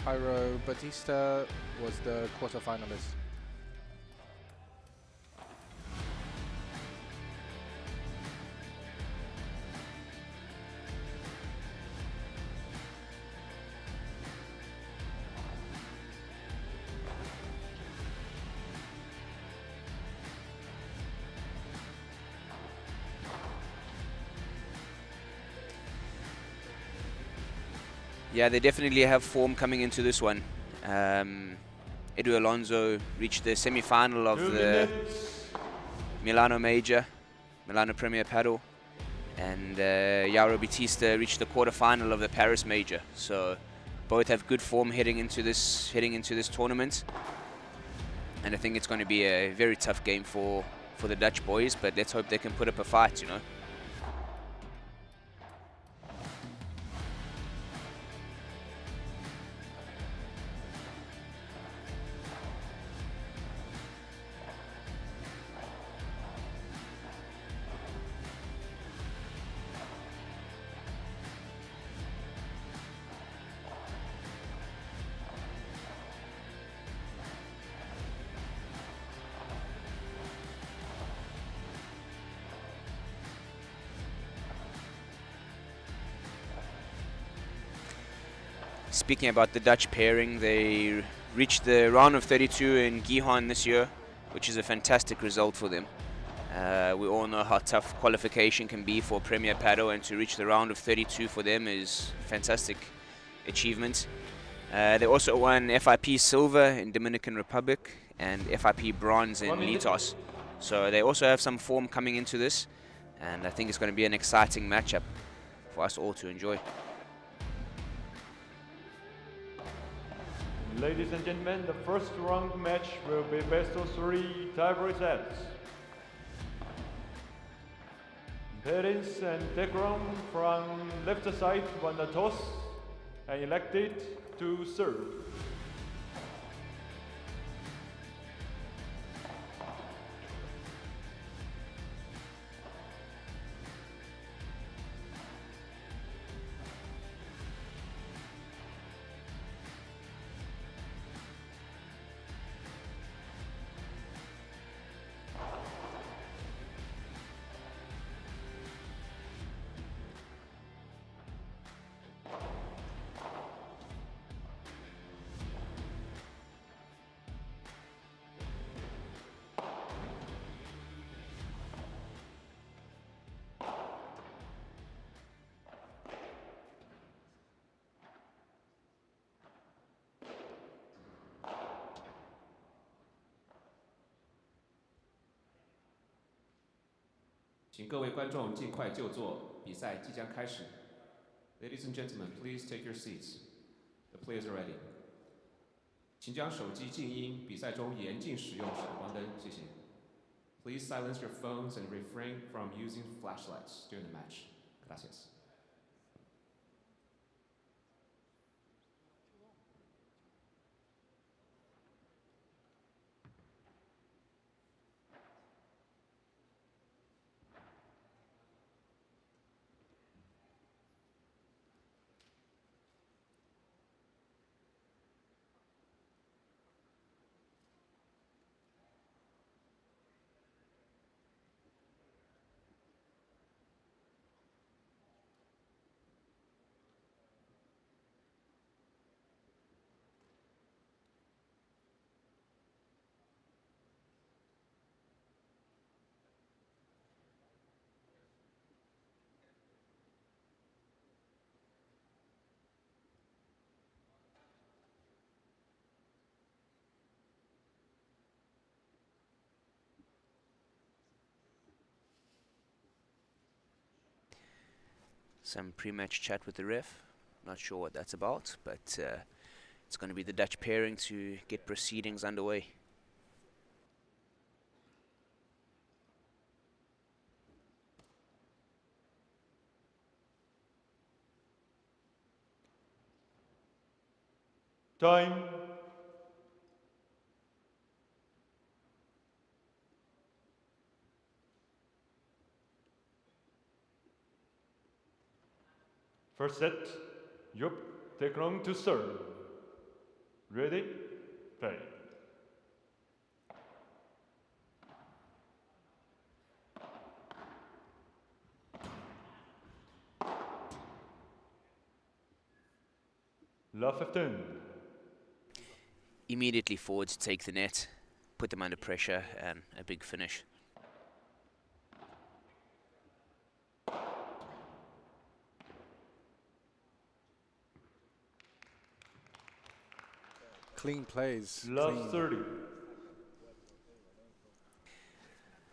Jairo Batista was the quarterfinalist. Yeah, they definitely have form coming into this one. Edu Alonso reached the semi-final of the Milano Major, Milano Premier Padel, and Jairo Batista reached the quarter-final of the Paris Major. So both have good form heading into this tournament, and I think it's going to be a very tough game for the Dutch boys. But let's hope they can put up a fight, you know. Speaking about the Dutch pairing, they reached the round of 32 in Gijón this year, which is a fantastic result for them. We all know how tough qualification can be for Premier Padel, and to reach the round of 32 for them is a fantastic achievement. They also won FIP Silver in Dominican Republic and FIP Bronze in Litos. So they also have some form coming into this, and I think it's going to be an exciting matchup for us all to enjoy. Ladies and gentlemen, the first round match will be best of 3 tiebreak sets. Parents and Dekram from left side won the toss and elected to serve.请各位观众尽快就座，比赛即将开始。Ladies and gentlemen, please take your seats. The players are ready. 请将手机静音，比赛中严禁使用闪光灯，谢谢。Please silence your phones and refrain from using flashlights during the match. Gracias. Some pre-match chat with the ref. Not sure what that's about, but it's going to be the Dutch pairing to get proceedings underway. Time. First set, Yup, take long to serve. Ready, play. Love 15. Immediately forward to take the net, put them under pressure, and a big finish. Clean plays. Love Clean. 30.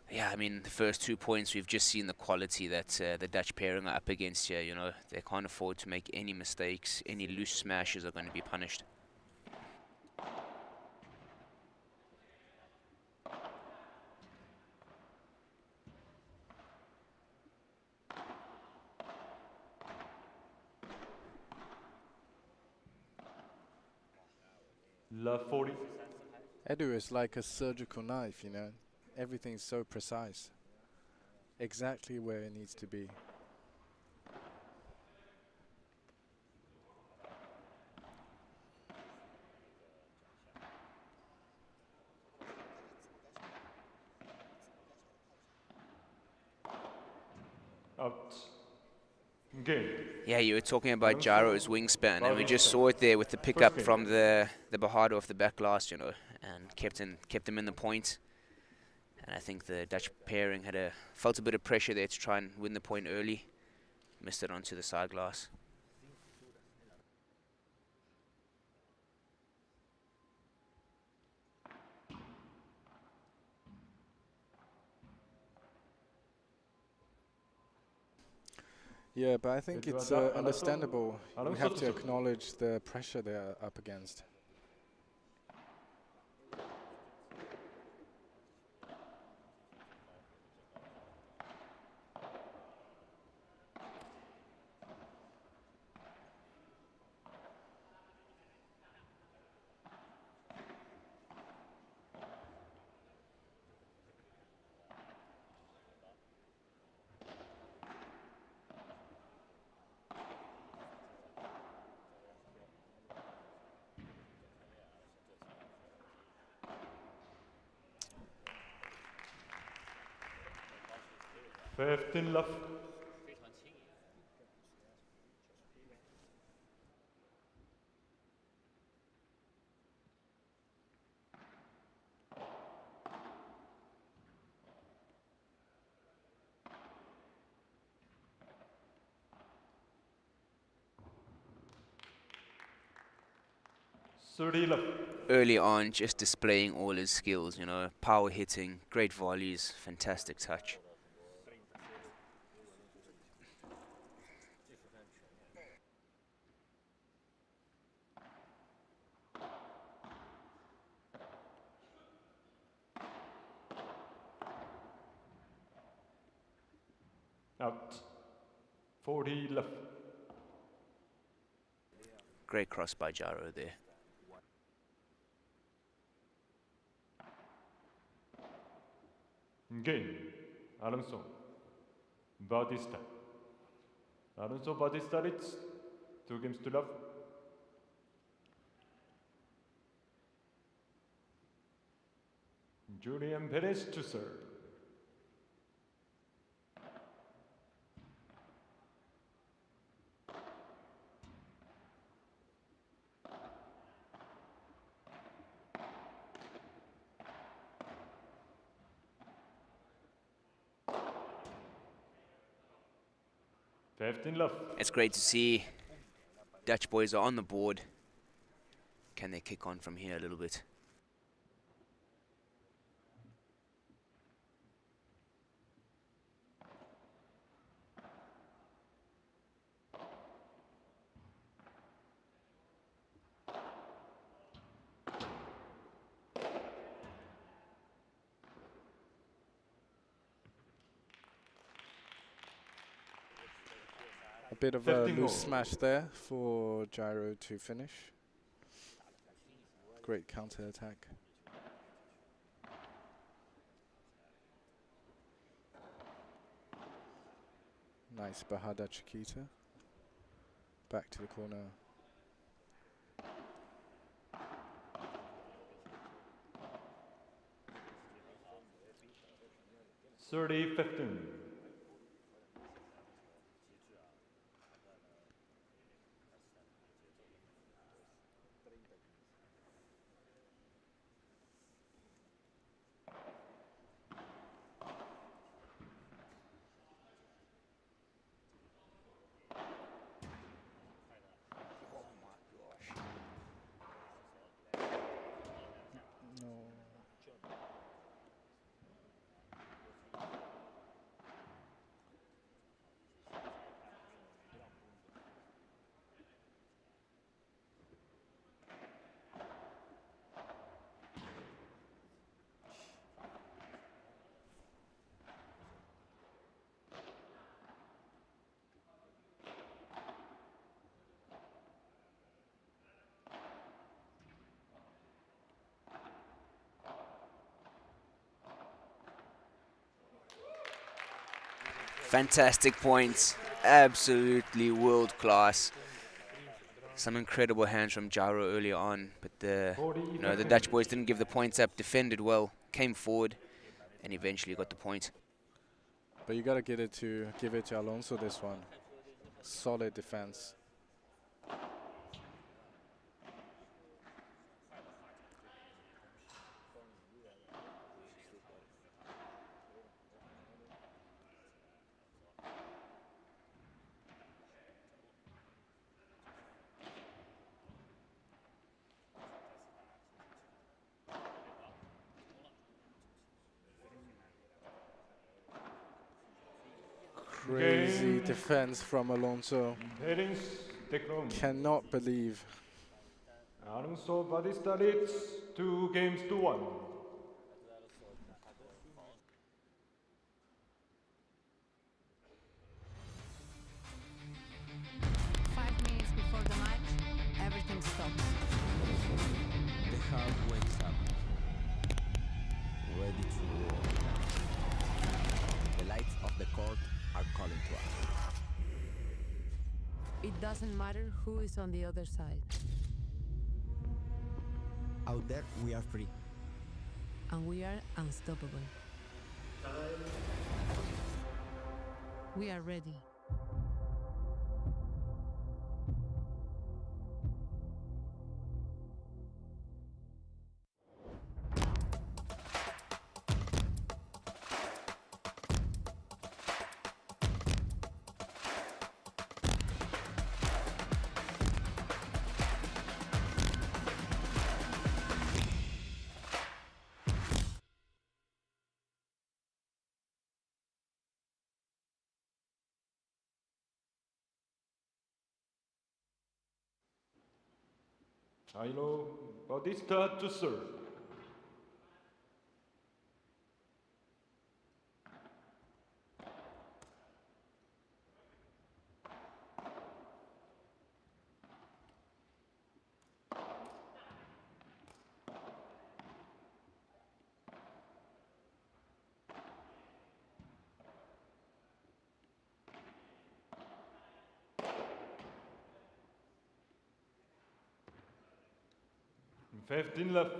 Yeah, I mean, the first 2 points, we've just seen the quality that the Dutch pairing are up against here. You know, they can't afford to make any mistakes. Any loose smashes are going to be punished. Love 40. Edu is like a surgical knife, you know. Everything's so precise. Exactly where it needs to be. Out. Game. Yeah, you were talking about Gyro's wingspan, and we just Bautista. saw it there with the First pickup game. from the Bajado off the back glass, you know, and kept them in the point. And I think the Dutch pairing felt a bit of pressure there to try and win the point early. Missed it onto the side glass. Yeah, but I think It it's was up, understandable. We Alonso have to to serve. acknowledge the pressure they're up against. Fifteen love. Early on, just displaying all his skills, you know, power hitting, great volleys, fantastic touch. Out. 40 left. Great cross by Gyro there. Game. Alonso. Bautista. Alonso Bautista leads. 2 games to love. Julian Perez to serve. Love. It's great to see Dutch boys are on the board. Can they kick on from here a little bit? A bit of a loose smash there for Gyro to finish. Great counter attack. Nice Bahada Chiquita. Back to the corner. Thirty 15. Fantastic points, absolutely world class. Some incredible hands from Jaro earlier on, but the Dutch boys didn't give the points up, defended well, came forward, and eventually got the point. But you gotta give it to Alonso this one. Solid defense. Crazy defense from Alonso. Cannot believe. Alonso Batista leads 2-1. Minutes before the match, everything stops. The heart wakes up, ready to roar. The lights of the court are calling to us. It doesn't matter who is on the other side. Out there, we are free. And we are unstoppable. We are ready. Milo Bautista to serve. Fifteen left.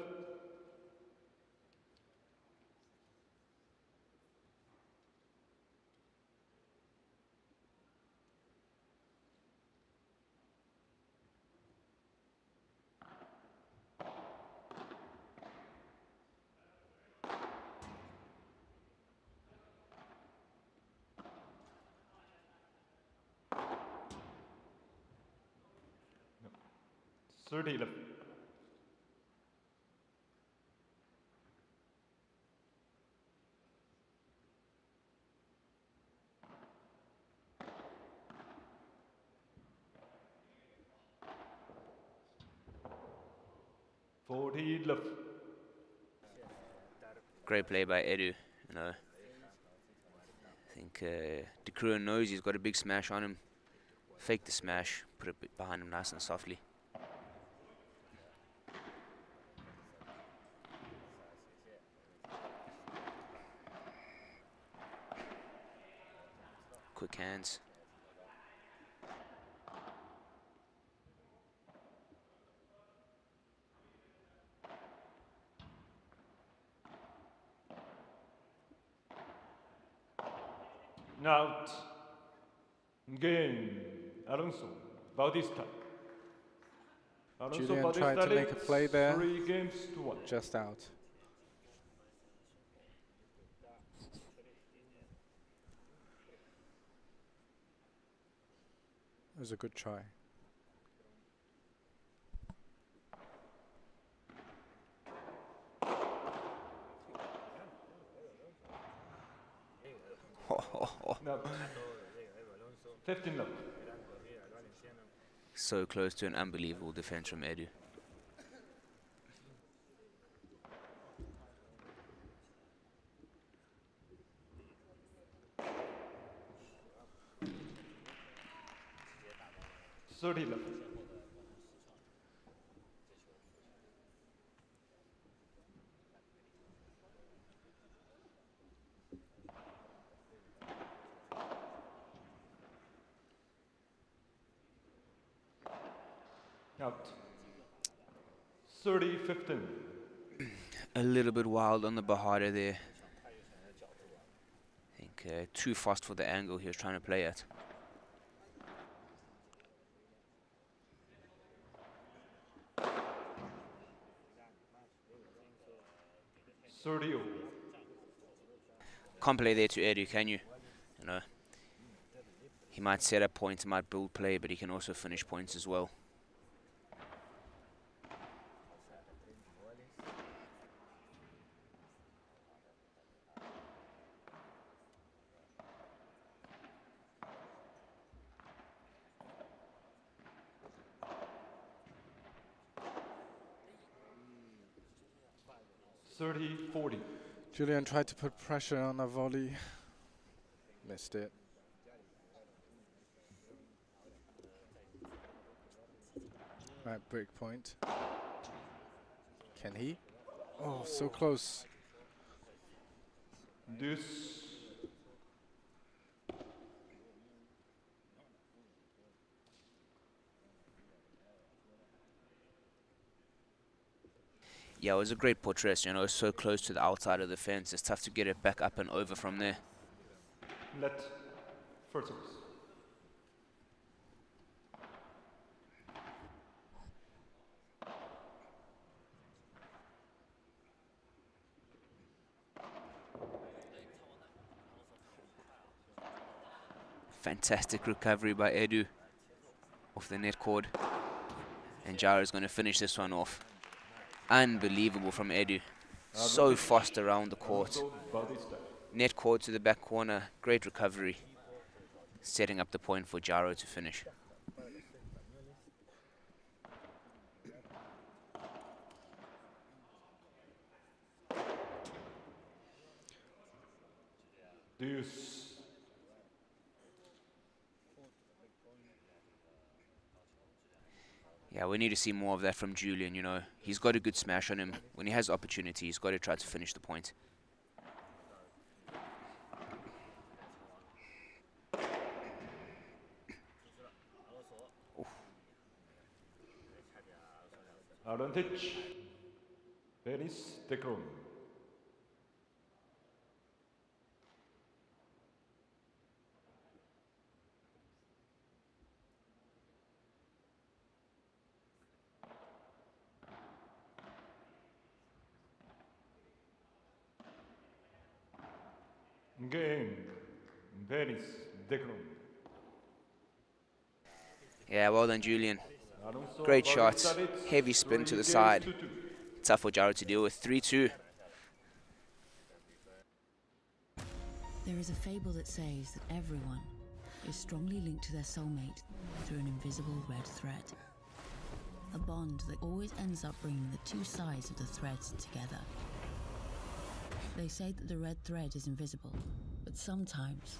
No. 30 left. Left. Great play by Edu. I think De Croo knows he's got a big smash on him. Fake the smash, put it behind him nice and softly. quick hands. Out. Game. Alonso Bautista. Alonso Julian Bautista tried to make a leads play there. 3-1. Just out. It was a good try. No. 15 love. So close to an unbelievable defense from Edu. Out. 30-15. A little bit wild on the Bahada there. I think too fast for the angle he was trying to play at. Can't play there to Edu, can you? You know, he might set up points, might build play, but he can also finish points as well. Julian tried to put pressure on a volley. Missed it. Right, break point. Can he? Oh, so close. Deuce. Yeah, it was a great portrait, you know, so close to the outside of the fence. It's tough to get it back up and over from there. Let first service. Fantastic recovery by Edu off the net cord. And Jara's going to finish this one off. Unbelievable from Edu. So fast around the court. Net cord to the back corner. Great recovery. Setting up the point for Jaro to finish. Deuce. Yeah, we need to see more of that from Julian, you know. He's got a good smash on him. When he has opportunity, he's got to try to finish the point. Advantage. Venice Decron. Game. Venice Decron. Yeah, well done, Julian. Great shots. Heavy spin to the side. Tough for Jaro to deal with. 3-2. There is a fable that says that everyone is strongly linked to their soulmate through an invisible red thread. A bond that always ends up bringing the two sides of the threads together. They say that the red thread is invisible, but sometimes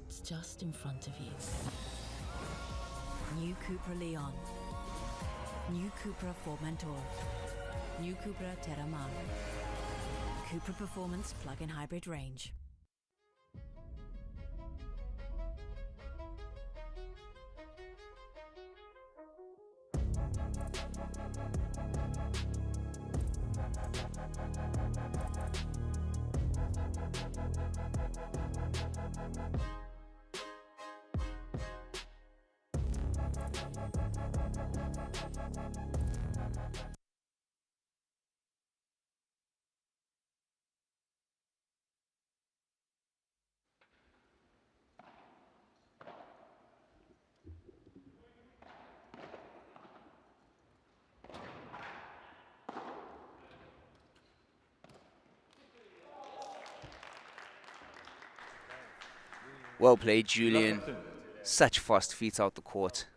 it's just in front of you. New CUPRA Leon. New CUPRA Formentor. New CUPRA Terramar. CUPRA Performance Plug-in Hybrid Range. Well played, Julian. Such fast feet out the court.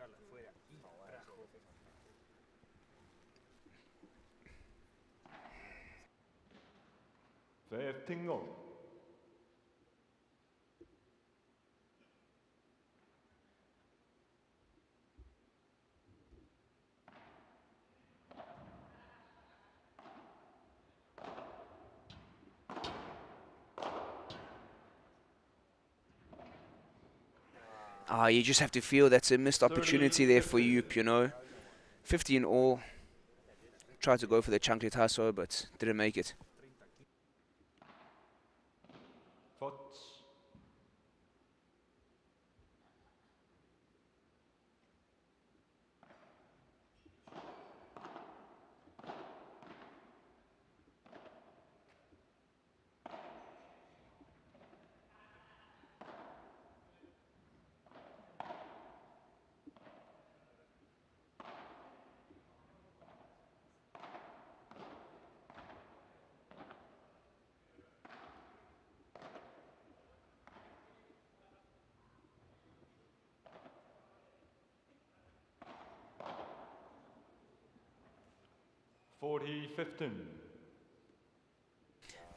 You just have to feel that's a missed opportunity there for Yup, you know. 15 all. Tried to go for the Chankli Tasso, but didn't make it.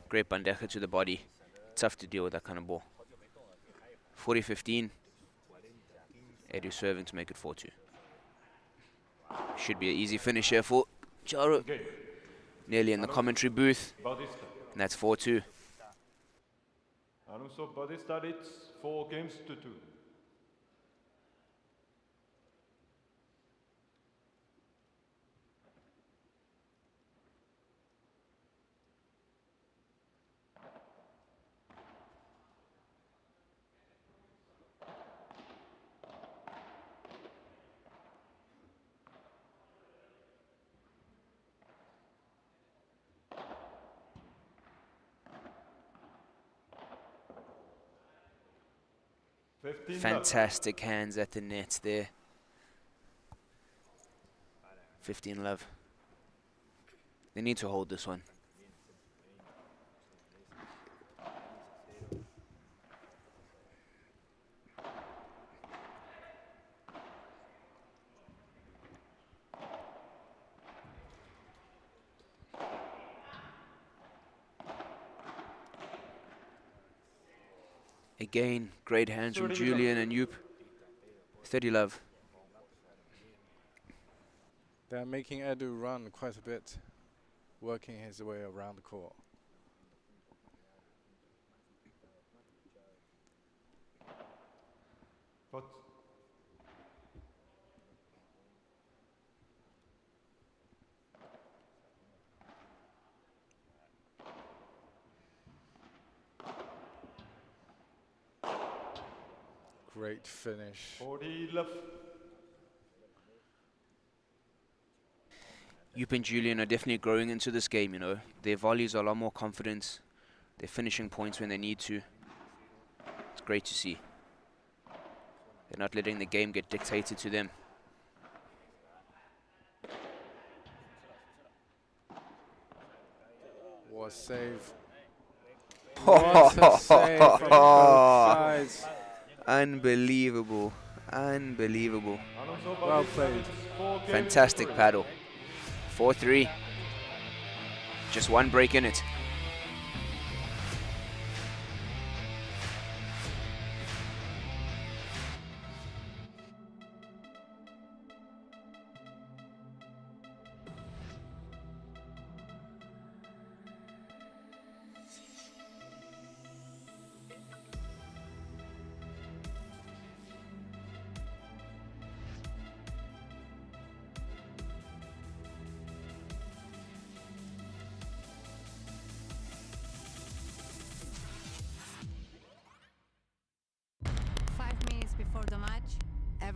Great bandeja to the body. Tough to deal with that kind of ball. 40-15. Edu serving to make it 4-2. Should be an easy finish here for Charo. Nearly in the commentary booth. And that's 4-2. Alonso Bautista leads 4-2. Fantastic hands at the net there. 15 love. They need to hold this one. Again, great hands from Julian and Yup. 30 love. They're making Edu run quite a bit, working his way around the court. Great finish. 40 love. Yup and Julian are definitely growing into this game, you know. Their volleys are a lot more confident. They're finishing points when they need to. It's great to see. They're not letting the game get dictated to them. What a save. What a save from both sides. Unbelievable. Unbelievable. Well played. Fantastic paddle. 4-3. Just one break in it.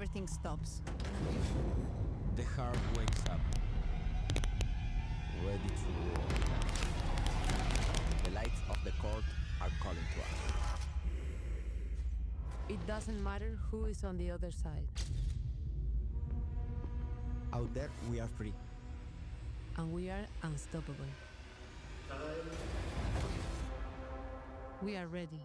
everything stops. The heart wakes up, ready to roar. The lights of the court are calling to us. It doesn't matter who is on the other side. Out there, we are free. And we are unstoppable. We are ready.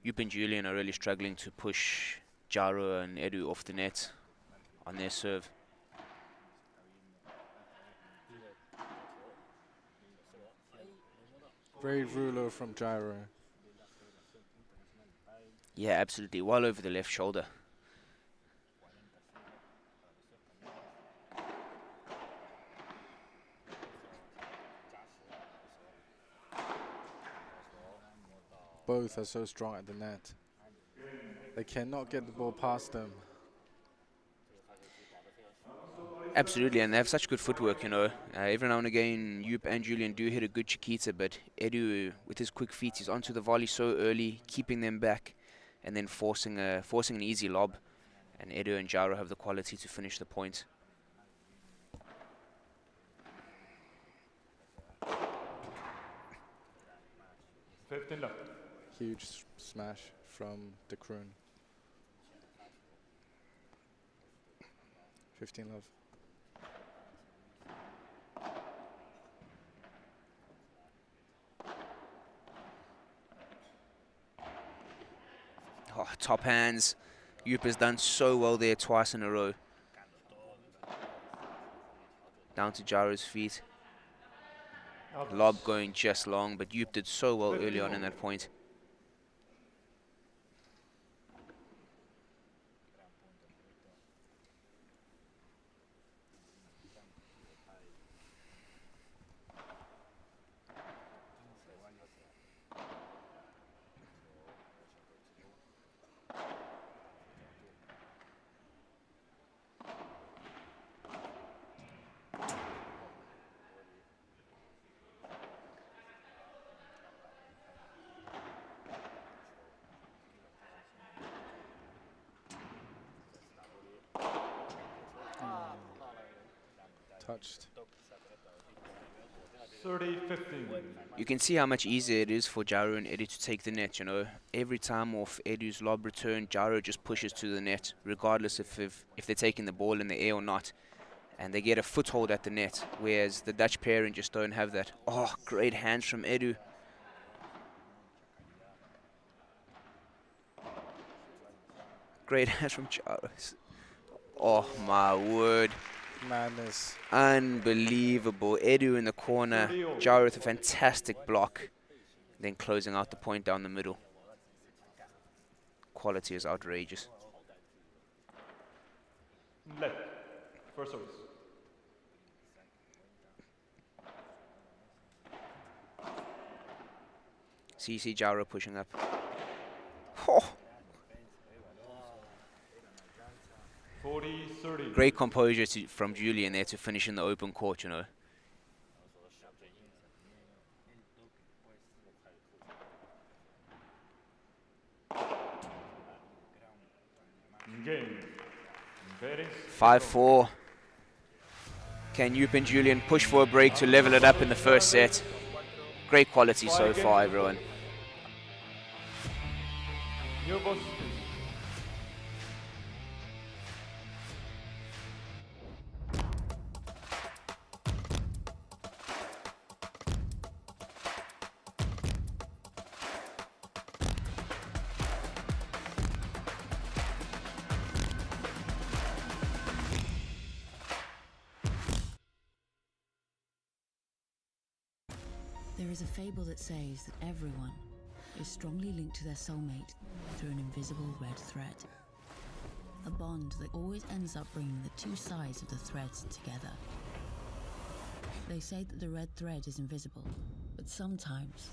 Yup and Julian are really struggling to push Jaro and Edu off the net on their serve. Very ruler from Gyro. Yeah, absolutely. Well over the left shoulder. Both are so strong at the net. They cannot get the ball past them. Absolutely, and they have such good footwork, you know. Every now and again, Yup and Julian do hit a good Chiquita, but Edu, with his quick feet, he's onto the volley so early, keeping them back, and then forcing an easy lob. And Edu and Jaro have the quality to finish the point. Huge smash from De Kroon. 15 love. Oh, top hands. Yup has done so well there twice in a row. Down to Jaro's feet. Lob going just long, but Yup did so well early on in that point. Touched. 30-15. You can see how much easier it is for Jaro and Edu to take the net, you know. Every time off Edu's lob return, Jaro just pushes to the net, regardless if they're taking the ball in the air or not. And they get a foothold at the net, whereas the Dutch pairing just don't have that. Oh, great hands from Edu. Great hands from Jaro. Oh, my word. Madness. Unbelievable. Edu in the corner. Jaro with a fantastic block. Then closing out the point down the middle. Quality is outrageous. Left. First service. See Jaro pushing up. Oh. 40-30. Great composure from Julian there to finish in the open court, you know. Game. 5-4. Can Yup and Julian push for a break to level it up in the first set? Great quality so far, everyone. There is a fable that says that everyone is strongly linked to their soulmate through an invisible red thread. A bond that always ends up bringing the two sides of the threads together. They say that the red thread is invisible, but sometimes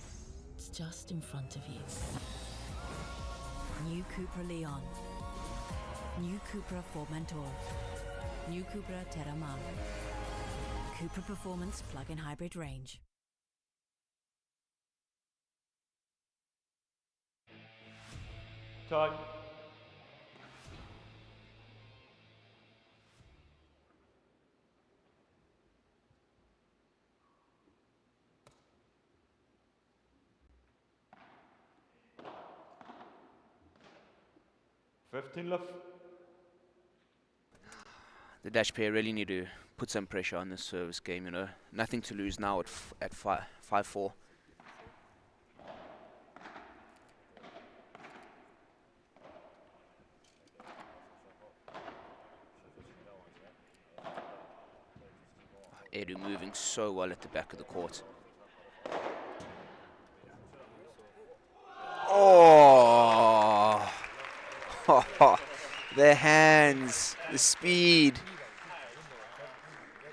it's just in front of you. New CUPRA Leon. New CUPRA Formentor. New CUPRA Terramar. CUPRA Performance Plug-in Hybrid Range. Time. Fifteen left. The Dutch pair really need to put some pressure on this service game, you know. Nothing to lose now at 5-4. Edu moving so well at the back of the court. Oh! The hands, the speed.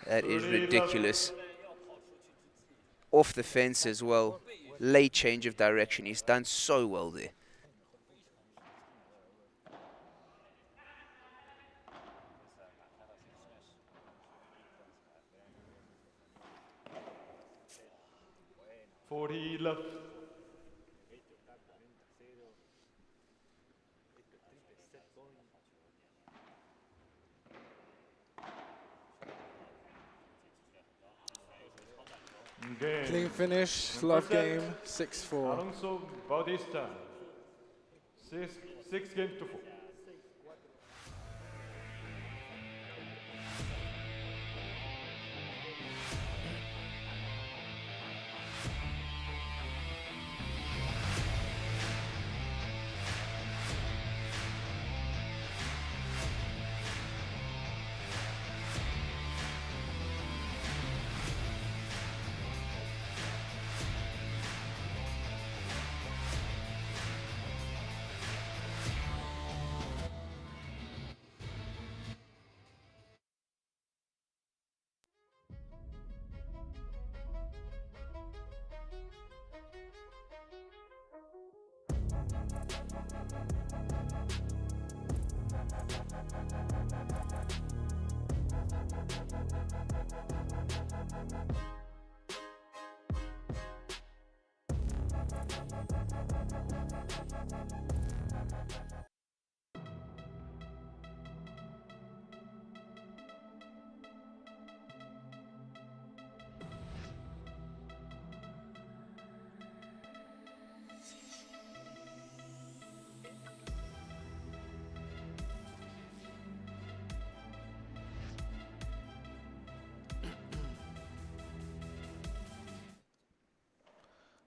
That is ridiculous. Off the fence as well. Late change of direction. He's done so well there. Left. Clean finish, love game, 6-4. Alonso Bautista. 6 games to 4.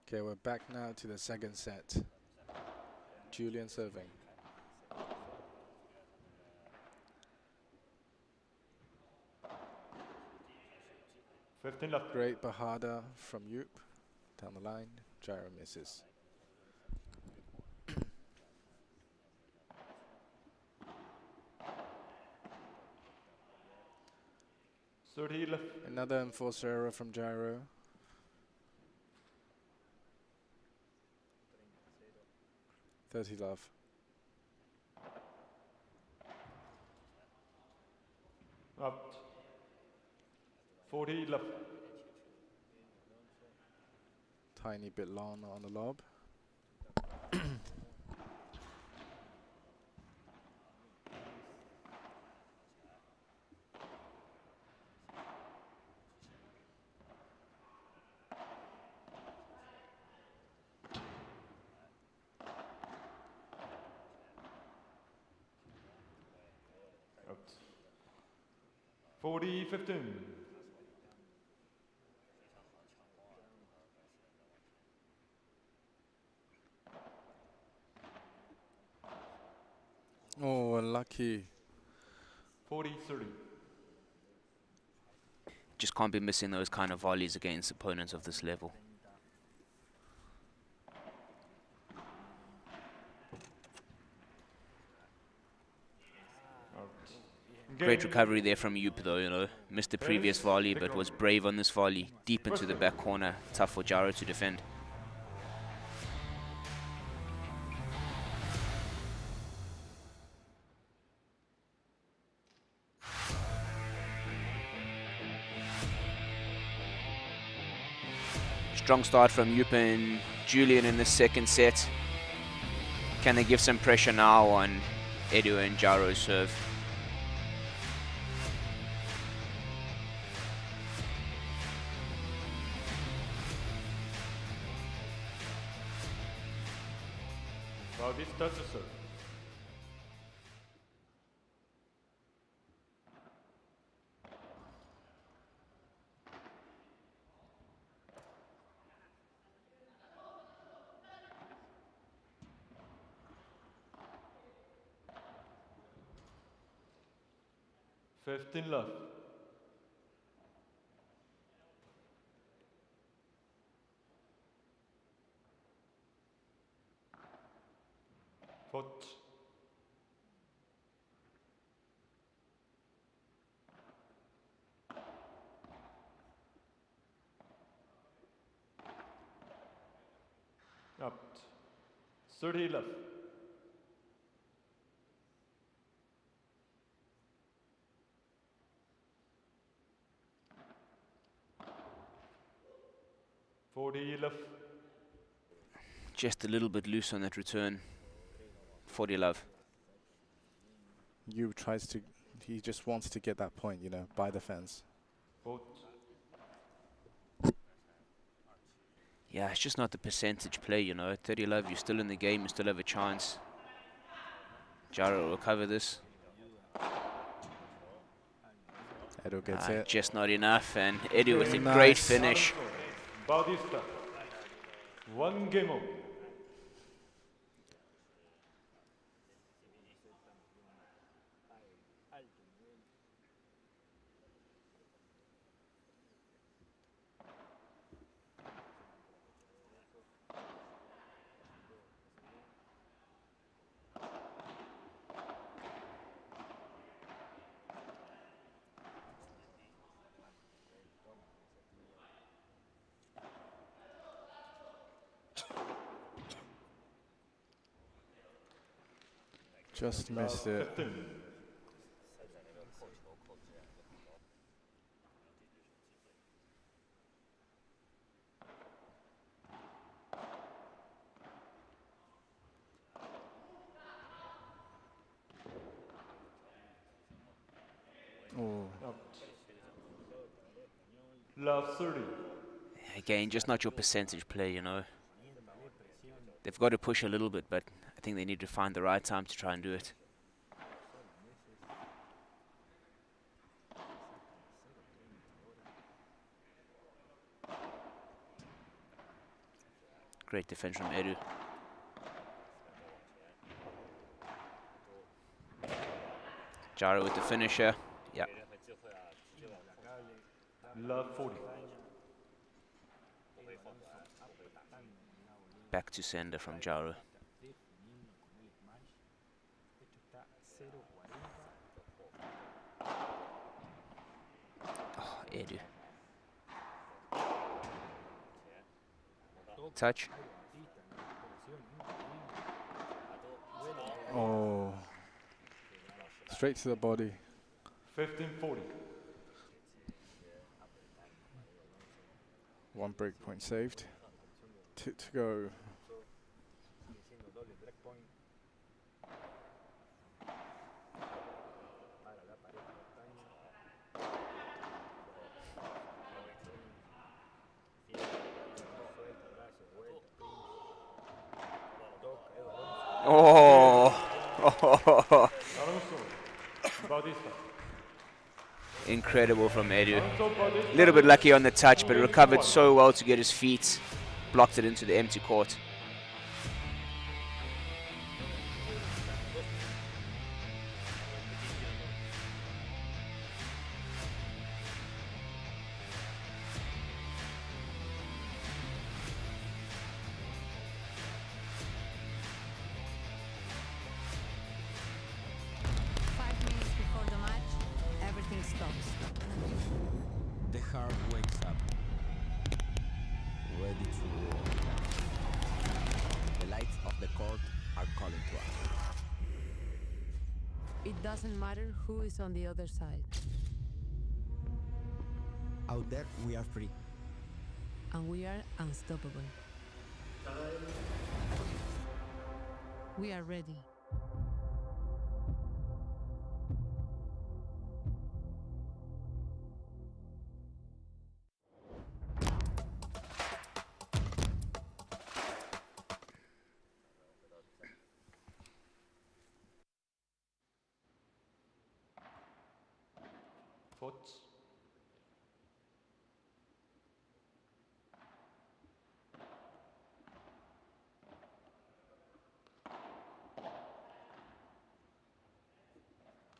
Okay, we're back now to the second set. Julian serving. Left. Great Bahada from Yup. Down the line, gyro misses. Another enforced error from gyro. Love. Out. 40 left. Tiny bit long on the lob. Out. 40-15. Oh, unlucky. 40-30. Just can't be missing those kind of volleys against opponents of this level. Great recovery there from Yup though, you know. Missed the previous volley but was brave on this volley. Deep into the back corner. Tough for Jaro to defend. Strong start from Yup and Julian in the second set. Can they give some pressure now on Edu and Jaro's serve? Bautista to serve. Fifteen love. Foot. Up. 30 left. left. Just a little bit loose on that return. 40 love. You tries to, he just wants to get that point, you know, by the fence. Yeah, it's just not the percentage play, you know. 30 love, you're still in the game, you still have a chance. Jaro will cover this. Edu gets it. Just not enough, and Edu with a great finish. Bautista. 1 game over. Just missed it. 15. Oh. Love 30. Again, just not your percentage play, you know. They've got to push a little bit, but I think they need to find the right time to try and do it. Great defense from Edu. Jaro with the finisher. Yeah. Love 40. Back to sender from Jaro. Oh, Edu. Touch. Oh. Straight to the body. 15-40. 1 break point saved. 2 to go. Oh. Incredible from Edu. A little bit lucky on the touch, but recovered so well to get his feet. Blocked it into the empty court. Five minutes before the match, It doesn't matter who is on the other side. Out there, we are free. And we are unstoppable. We are ready. Foot.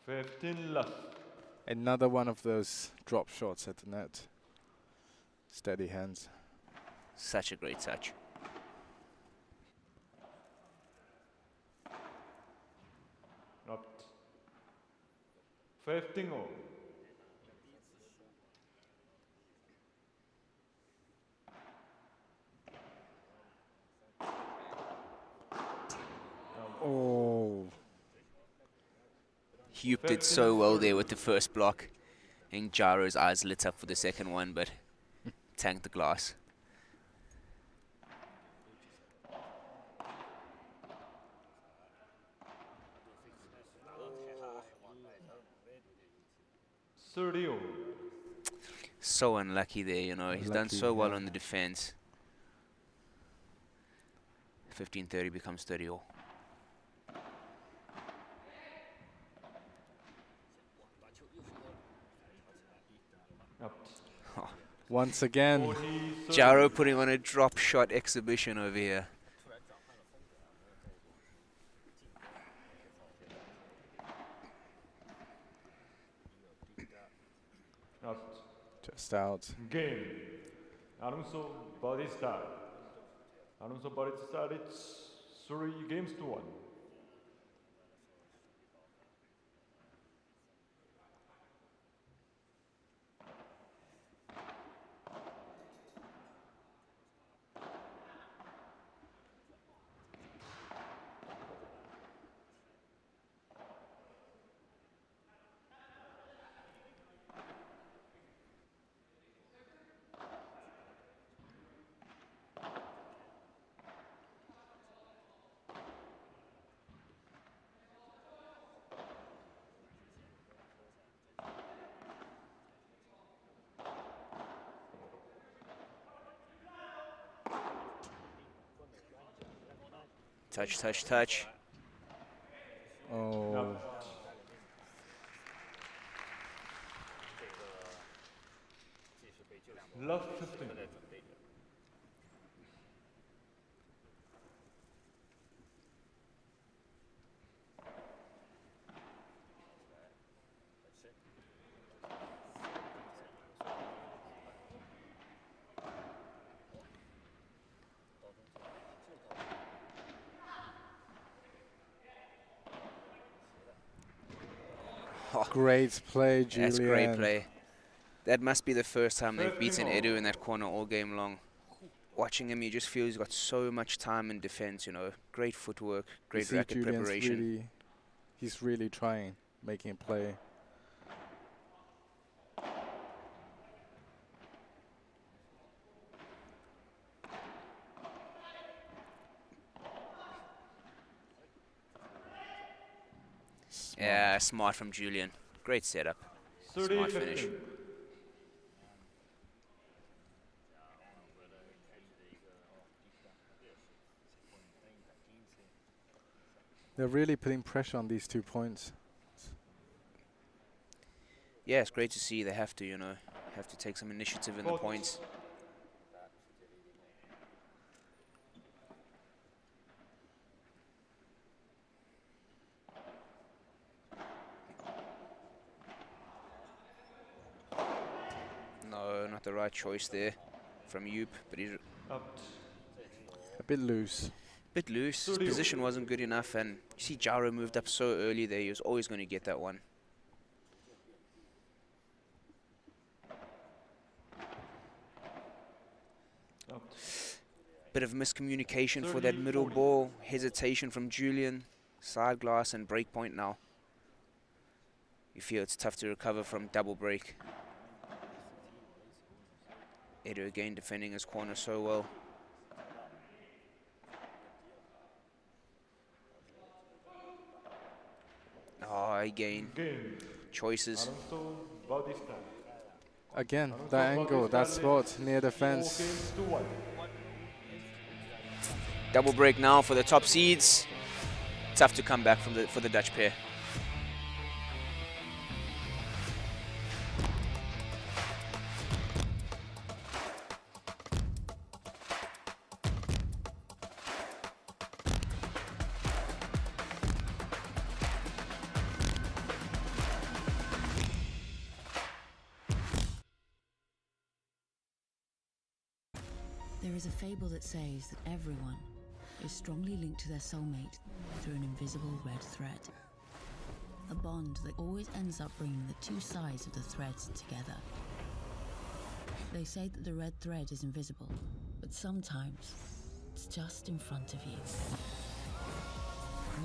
Fifteen left. Another one of those drop shots at the net. Steady hands. Such a great touch. Up. 15 all. Oh. Hupe did so well there with the first block. I think Jaro's eyes lit up for the second one, but tanked the glass. So unlucky there, you know. He's done so well on the defense. 15-30 becomes 30 all. Once again. Jaro putting on a drop shot exhibition over here. Just out. Game. Alonso Bautista. Alonso Bautista, it's 3 games to 1. Touch, touch, touch. Oh. No. Love 15. Great play, Julian. That's great play. That must be the first time they've beaten Edu in that corner all game long. Watching him, you just feel he's got so much time in defense, you know. Great footwork, great racket preparation. He's really trying, making a play. Yeah, smart from Julian. Great setup. Smart finish. They're really putting pressure on these 2 points. Yeah, it's great to see. They have to, you know, have to take some initiative in the points. No, not the right choice there from Yup, but he's a bit loose. Bit loose. His position wasn't good enough, and you see Jaro moved up so early there. He was always going to get that one. Bit of miscommunication for that middle ball. Hesitation from Julian. Side glass and break point now. you feel it's tough to recover from double break. Edu again defending his corner so well. Oh, again, choices. Again, that angle, that spot near the fence. Double break now for the top seeds. Tough to come back for the Dutch pair. There is a fable that says that everyone is strongly linked to their soulmate through an invisible red thread. A bond that always ends up bringing the two sides of the threads together. They say that the red thread is invisible, but sometimes it's just in front of you.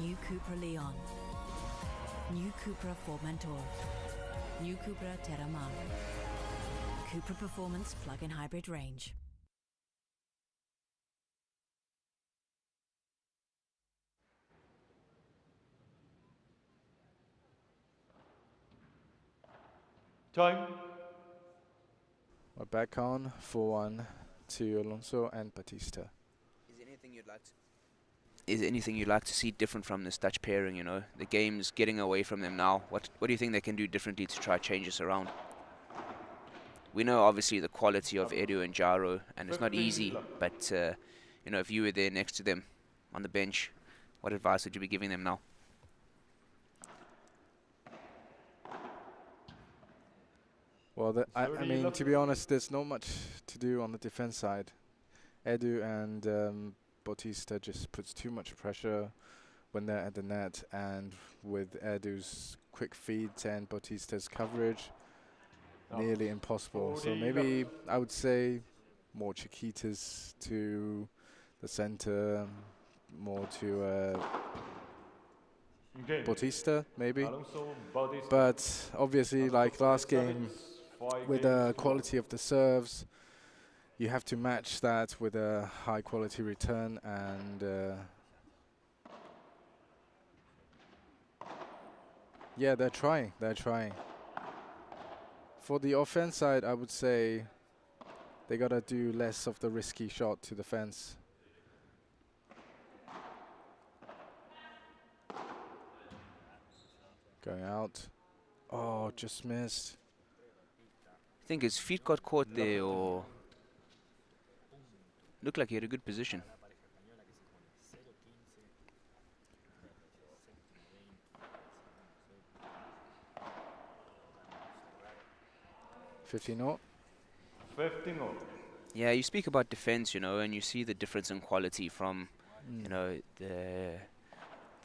New CUPRA Leon. New CUPRA Formentor. New CUPRA Terramar. CUPRA Performance Plug-in Hybrid Range. Time. We're back on 4-1 to Alonso and Batista. Is there anything you'd like to see different from this Dutch pairing? You know, the game's getting away from them now. What do you think they can do differently to try to change this around? We know obviously the quality of Edu and Jaro, and it's not easy. But you know, if you were there next to them on the bench, what advice would you be giving them now? Well, I mean, to be honest, there's not much to do on the defense side. Edu and Bautista just puts too much pressure when they're at the net, and with Edu's quick feeds and Bautista's coverage, nearly impossible. So maybe I would say more Chiquitas to the center, more to Bautista, maybe. But obviously, like last game, with the quality of the serves, you have to match that with a high quality return, and yeah, they're trying. For the offense side, I would say they gotta do less of the risky shot to the fence. Going out. Oh, just missed. I think his feet got caught there, or looked like he had a good position. $15-0. Yeah, you speak about defense, you know, and you see the difference in quality from, you know, the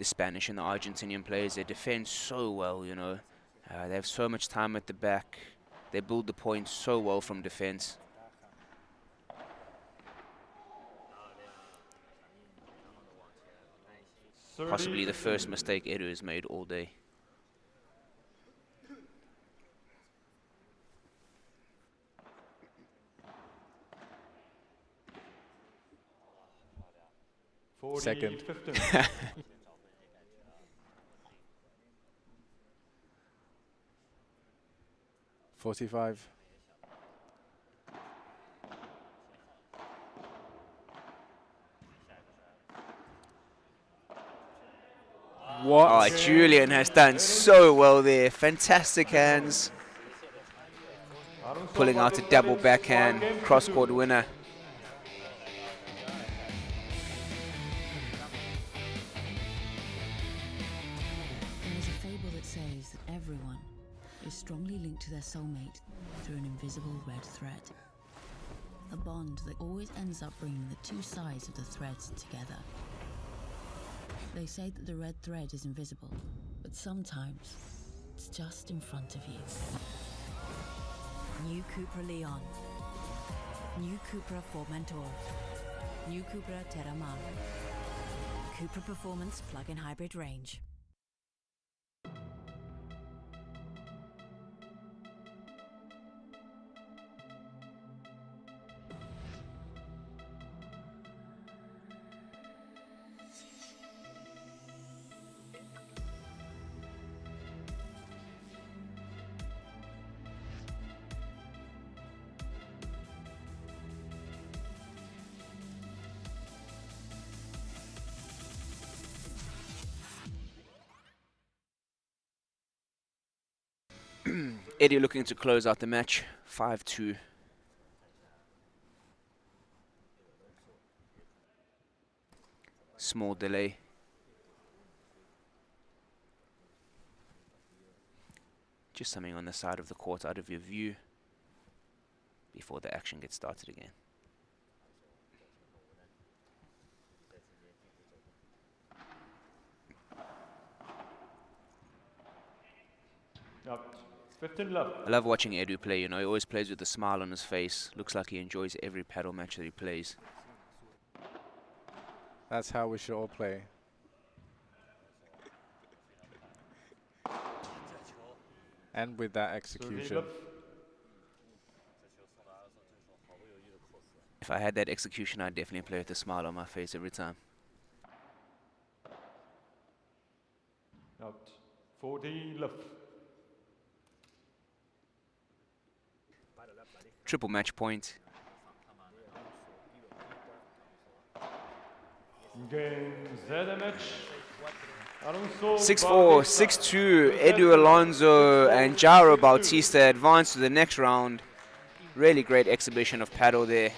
Spanish and the Argentinian players. They defend so well, you know. They have so much time at the back. They build the point so well from defense. Possibly the first mistake Edu has made all day. Second. 45. What? Oh, Julian has done so well there. Fantastic hands. Pulling out a double backhand, cross-court winner. There is a fable that says that everyone is strongly linked to their soulmate through an invisible red thread. A bond that always ends up bringing the two sides of the threads together. They say that the red thread is invisible, but sometimes it's just in front of you. New CUPRA Leon. New CUPRA Formentor. New CUPRA Terramar. CUPRA Performance Plug-in Hybrid Range. Eddie looking to close out the match, 5-2. Small delay. Just something on the side of the court out of your view before the action gets started again. Yep. 15 love. I love watching Edu play, you know, he always plays with a smile on his face. Looks like he enjoys every paddle match that he plays. That's how we should all play. And with that execution. If I had that execution, I'd definitely play with a smile on my face every time. Out. 40 love. Triple match point. Game Z match. 6-4, 6-2. Edu Alonso and Jairo Bautista advance to the next round. Really great exhibition of paddle there.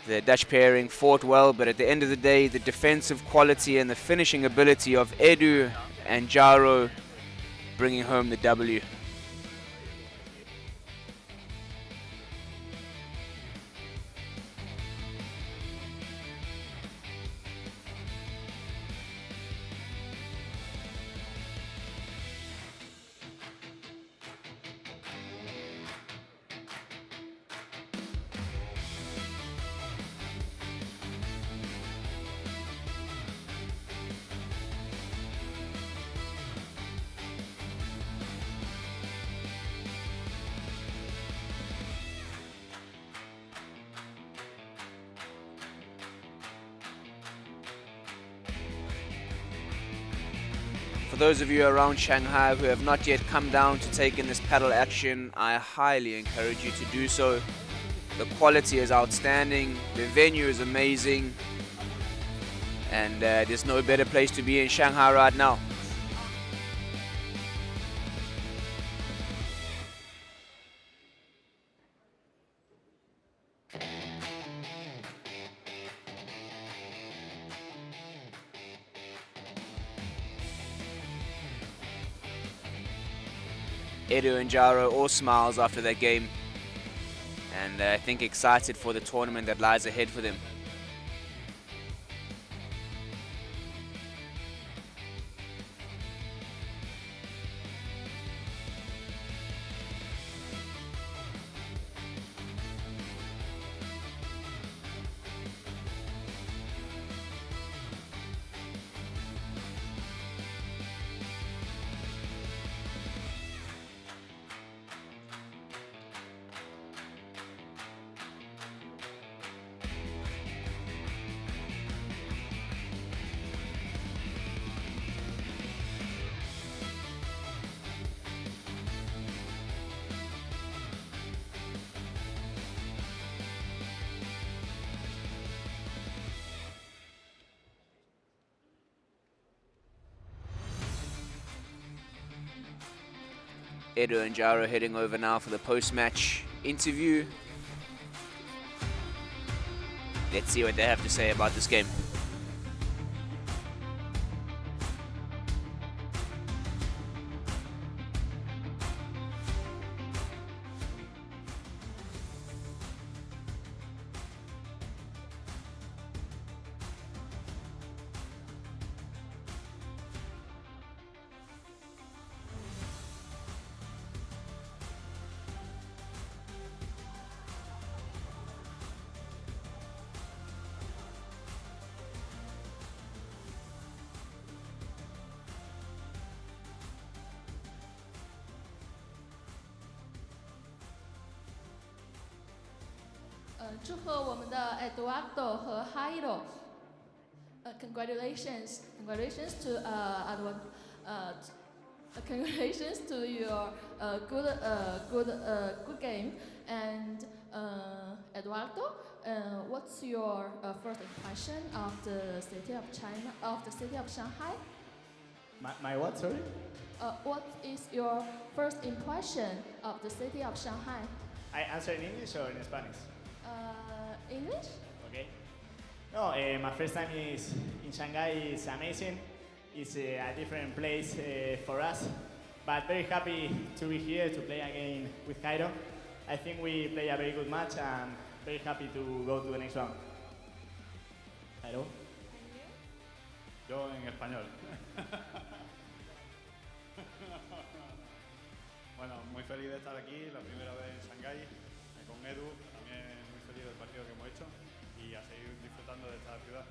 The Dutch pairing fought well, but at the end of the day, the defensive quality and the finishing ability of Edu and Jairo bringing home the W. For those of you around Shanghai who have not yet come down to take in this paddle action, I highly encourage you to do so. The quality is outstanding, the venue is amazing, and there's no better place to be in Shanghai right now. Edu and Jairo all smiles after that game, and I think excited for the tournament that lies ahead for them. Edu and Jairo heading over now for the post-match interview. Let's see what they have to say about this game.祝贺我们的 Eduardo 和 Jairo。Congratulations to congratulations to your good game. And Eduardo, what's your first impression of the city of China, of the city of Shanghai? My what, sorry? What is your first impression of the city of Shanghai? I answer in English or in Spanish? English? Okay. No, my first time is in Shanghai is amazing. It's a different place for us, but very happy to be here to play again with Cairo. I think we play a very good match and very happy to go to the next round. Cairo? Yo en español. Bueno, muy feliz de estar aquí, la primera vez en Shanghái, con Edu, también muy feliz del partido que hemos hecho y a seguir disfrutando de esta ciudad.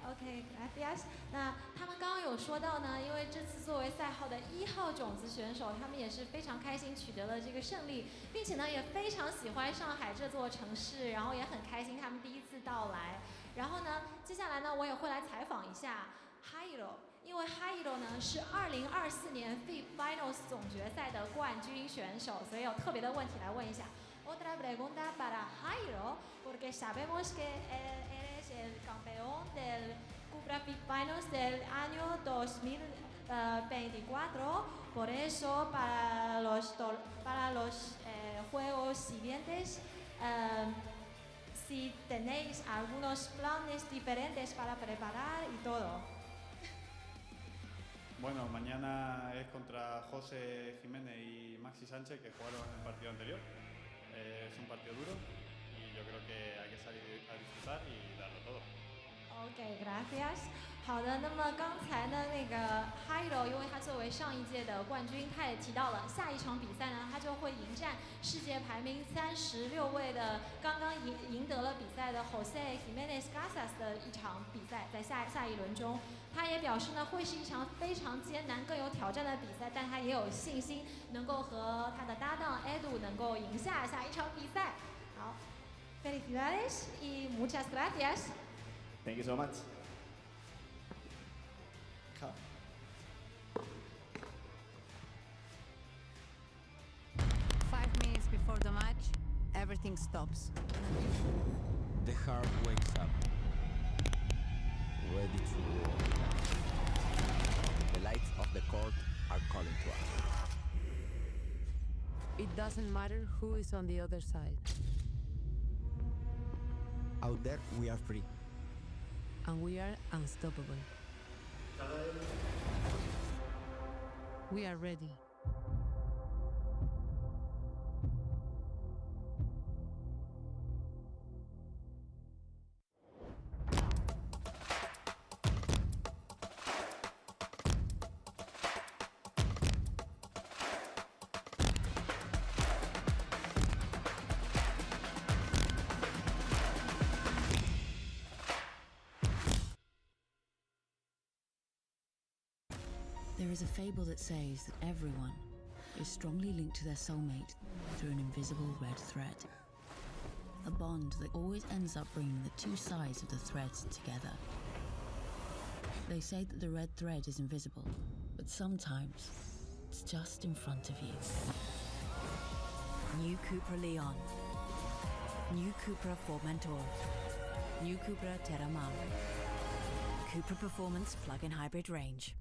OK, gracias。那他们刚刚有说到呢，因为这次作为赛后的1号种子选手，他们也是非常开心取得了这个胜利，并且呢也非常喜欢上海这座城市，然后也很开心他们第一次到来。然后呢，接下来呢我也会来采访一下 Hiro， 因为 Hiro 呢是2024年 FIP Finals 总决赛的冠军选手，所以有特别的问题来问一下。Otra pregunta para Jairo, porque sabemos que eres el campeón del CUPRA FIP Finals del año 2024, por eso para los juegos siguientes, si tenéis algunos planes diferentes para preparar y todo. Bueno, mañana es contra José Jiménez y Maxi Sánchez, que jugaron en el partido anterior. Es un partido duro y yo creo que hay que salir a disfrutar y darlo todo. OK, gracias。好的，那么刚才呢，那个 Hiro， 因为他作为上一届的冠军，他也提到了下一场比赛呢，他就会迎战世界排名36位的刚刚赢得了比赛的 José Jiménez Casas 的一场比赛，在下一轮中，他也表示呢，会是一场非常艰难、更有挑战的比赛，但他也有信心能够和他的搭档 Edu 能够赢下一场比赛。好 ，felicidades y muchas gracias。Thank you so much. 5 minutes before the match, everything stops. The heart wakes up, ready to roar. The lights of the court are calling to us. It doesn't matter who is on the other side. Out there, we are free. And we are unstoppable. We are ready. There is a fable that says that everyone is strongly linked to their soulmate through an invisible red thread. A bond that always ends up bringing the two sides of the threads together. They say that the red thread is invisible, but sometimes it's just in front of you. New CUPRA Leon. New CUPRA Formentor. New CUPRA Terramar. CUPRA Performance Plug-in Hybrid Range.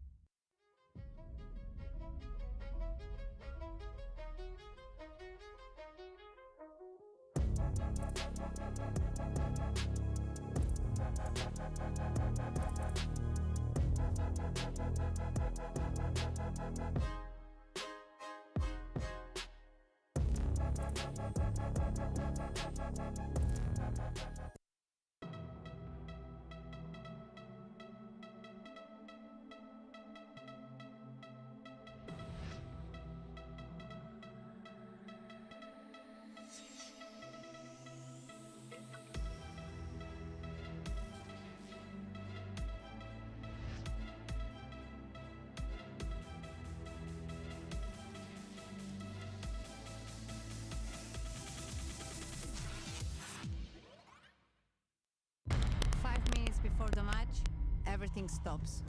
Before the match, everything stops.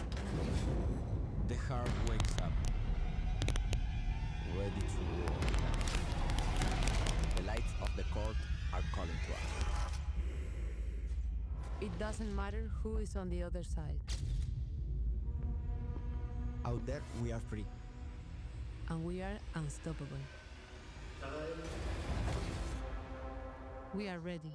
The heart wakes up, ready to roar. The lights of the court are calling to us. It doesn't matter who is on the other side. out there, we are free. And we are unstoppable. We are ready.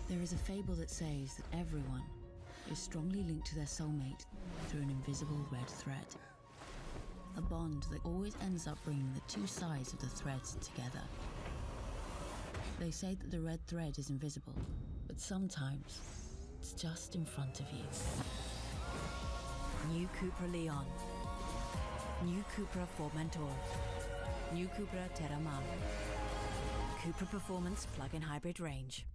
There is a fable that says that everyone is strongly linked to their soulmate through an invisible red thread. A bond that always ends up bringing the two sides of the threads together. They say that the red thread is invisible, but sometimes it's just in front of you. New CUPRA Leon. New CUPRA Formentor. New CUPRA Terramar. CUPRA Performance Plug-in Hybrid Range.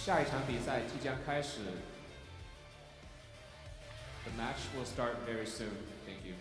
下一场比赛即将开始。The match will start very soon. Thank you.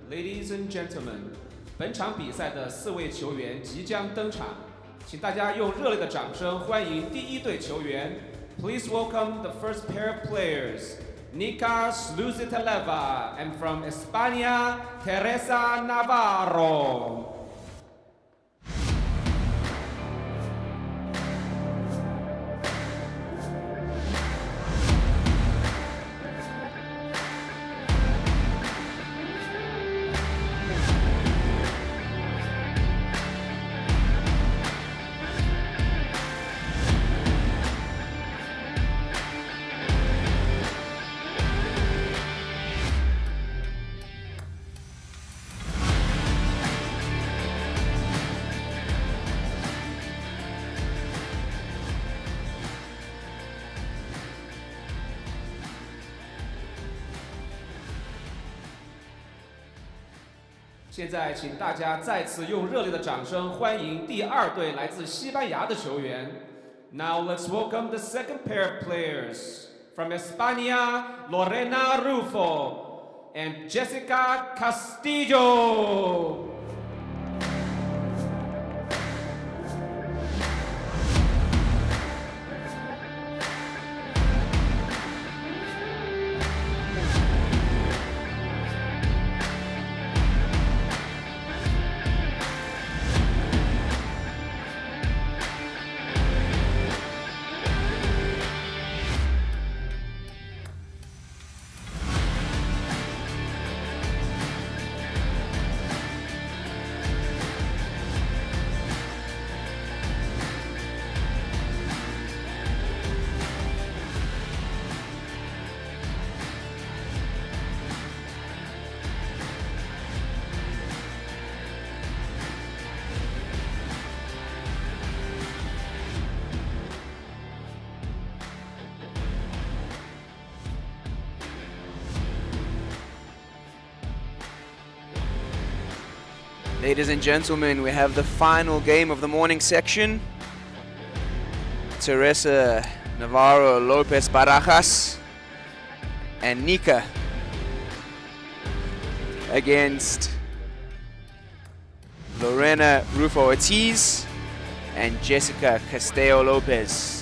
Ladies and gentlemen， 本场比赛的4位球员即将登场，请大家用热烈的掌声欢迎第一队球员。Please welcome the first pair of players, Nika Sluziteleva and from España, Teresa Navarro. Now 现在，请大家再次用热烈的掌声欢迎第二队来自西班牙的球员。Now let's welcome the second pair of players from España, Lorena Rufo and Jessica Castillo. Ladies and gentlemen, we have the final game of the morning section. Teresa Navarro Lopez Barajas and Nika against Lorena Rufo Ortiz and Jessica Castillo Lopez.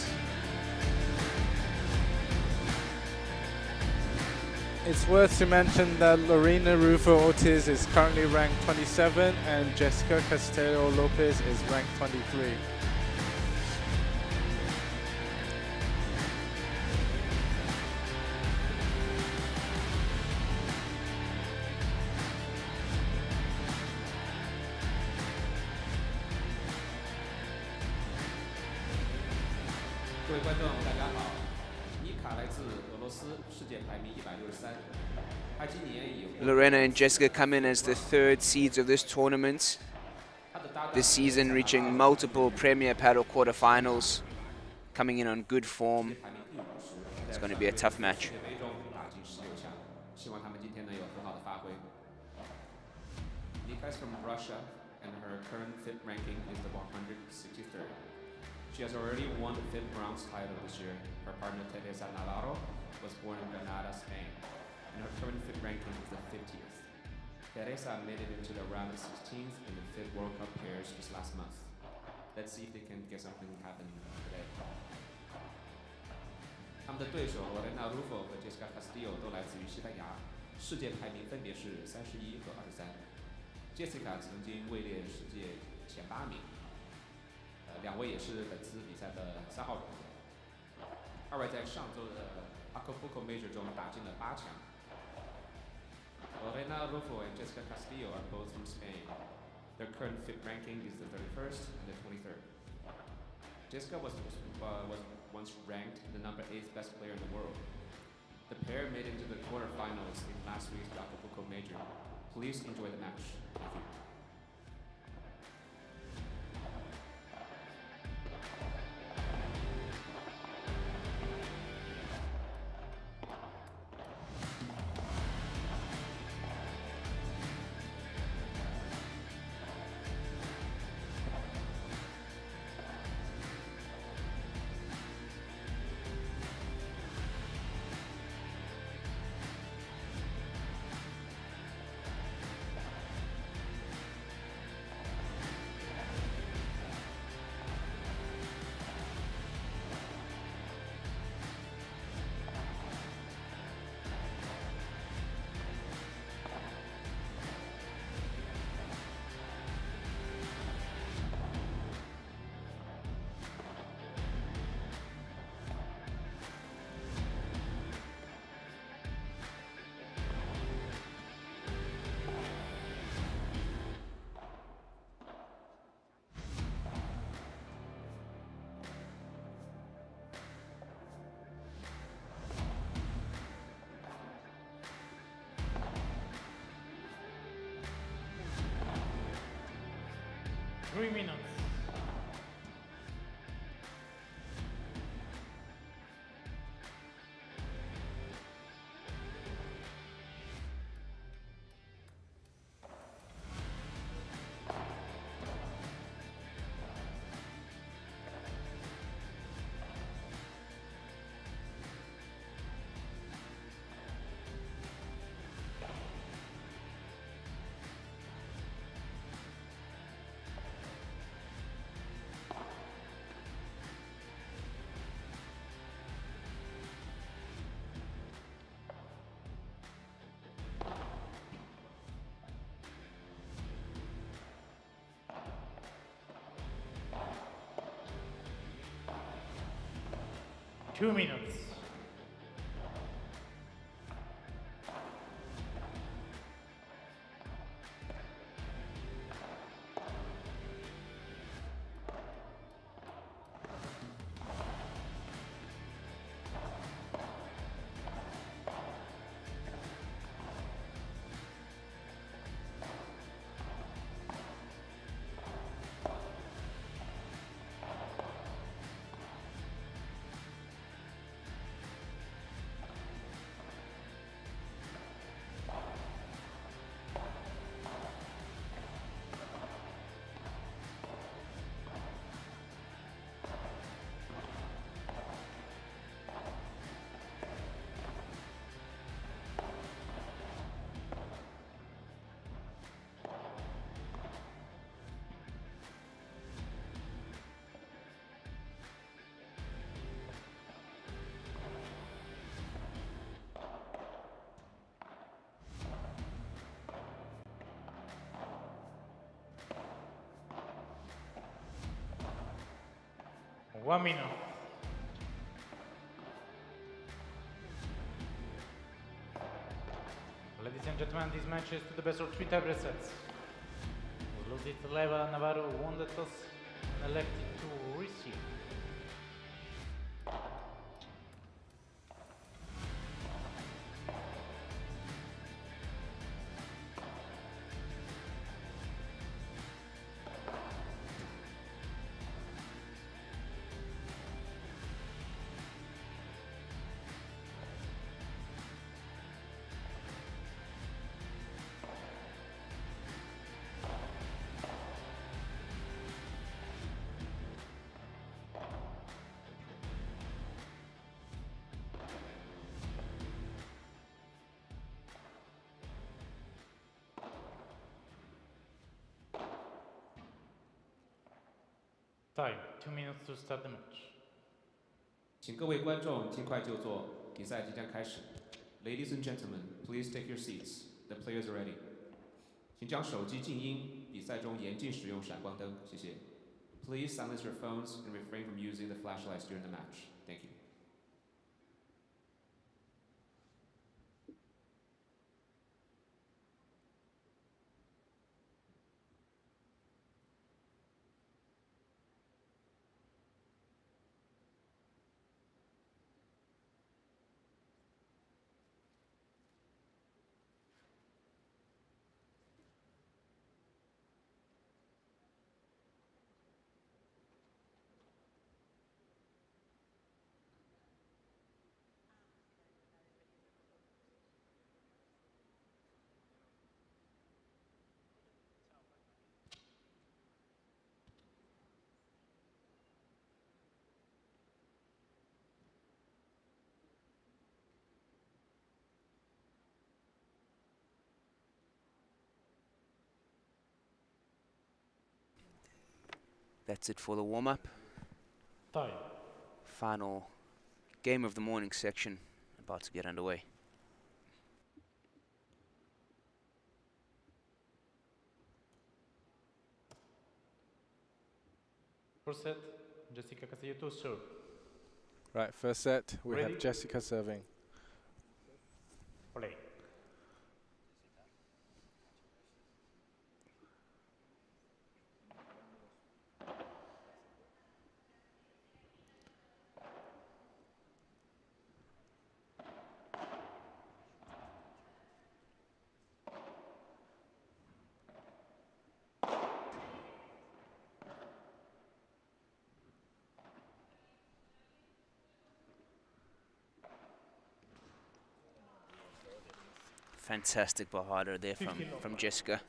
It's worth to mention that Lorena Rufo Ortiz is currently ranked 27 and Jessica Castillo Lopez is ranked 23. Lorena and Jessica come in as the third seeds of this tournament. This season reaching multiple Premier Paddle quarterfinals, coming in on good form. It's going to be a tough match. Nika is from Russia, and her current FIP ranking is the 163rd. She has already won the FIP bronze title this year. Her partner Teresa Navarro was born in Granada, Spain, and her current FIP ranking is the 50th. Teresa made it into the round of 16th in the FIP World Cup pairs just last month. Let's see if they can get something happening today. 他们的对手 Lorena Rufo 和 Jessica Castillo 都来自于西班牙，世界排名分别是31和23。Jessica 曾经位列世界前8名，两位也是本次比赛的3号人。二位在上周的 Acapulco Major 中打进了8强。Lorena Rufo and Jessica Castillo are both from Spain. Their current FIP ranking is the 31st and the 23rd. Jessica was once ranked the number 8th best player in the world. The pair made it to the quarterfinals in last week's Acapulco Major. Please enjoy the match. Thank you. Three minutes. Two minutes. 1 minute. Ladies and gentlemen, this match is to the best of 3 tiebreak sets. Ludwig Leva Navarro won the toss and elected to receive. Time, 2 minutes to start the match. 请各位观众尽快就座，比赛即将开始。Ladies and gentlemen, please take your seats. The players are ready. 请将手机静音，比赛中严禁使用闪光灯，谢谢。Please silence your phones and refrain from using the flashlights during the match. Thank you. That's it for the warm-up. Time. Final game of the morning section about to get underway. First set, Jessica Casillo to serve. Right, first set, we Ready? have Jessica serving. Play. Fantastic Bahadur there from Jessica.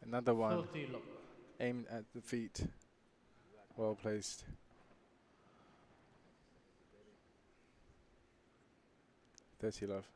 Another one 30 love. aimed at the feet. Well placed. Dirty love.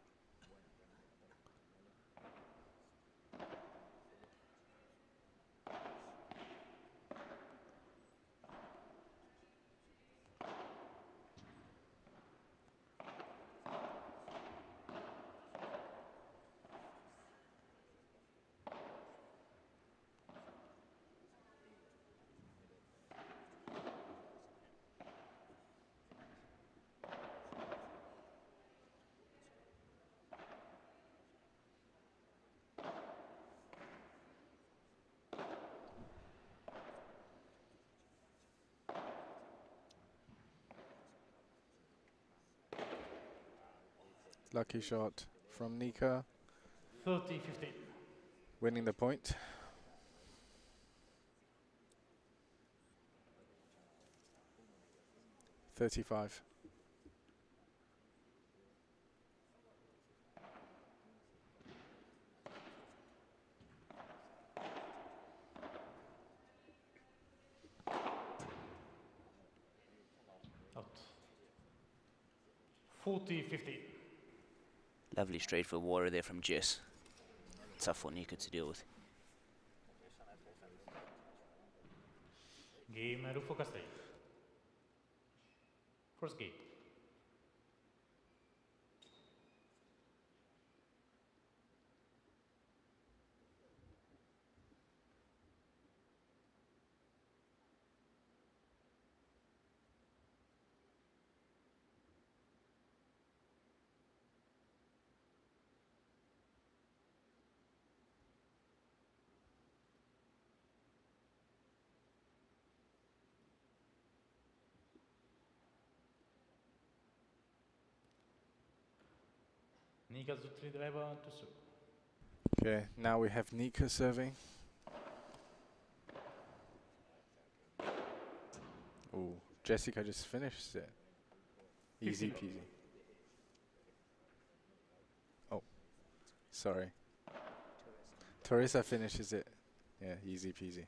Lucky shot from Nika. 30-15. Winning the point. $35. Out. 40-15. Lovely straightforward water there from Jess. Tough for Nika to deal with. Game Rufo Castelli. First game. Nika Zutri driver to serve. Okay, now we have Nika serving. Oh, Jessica just finished it. Easy 15. peasy. Oh, sorry. Teresa finishes it. Yeah, easy peasy.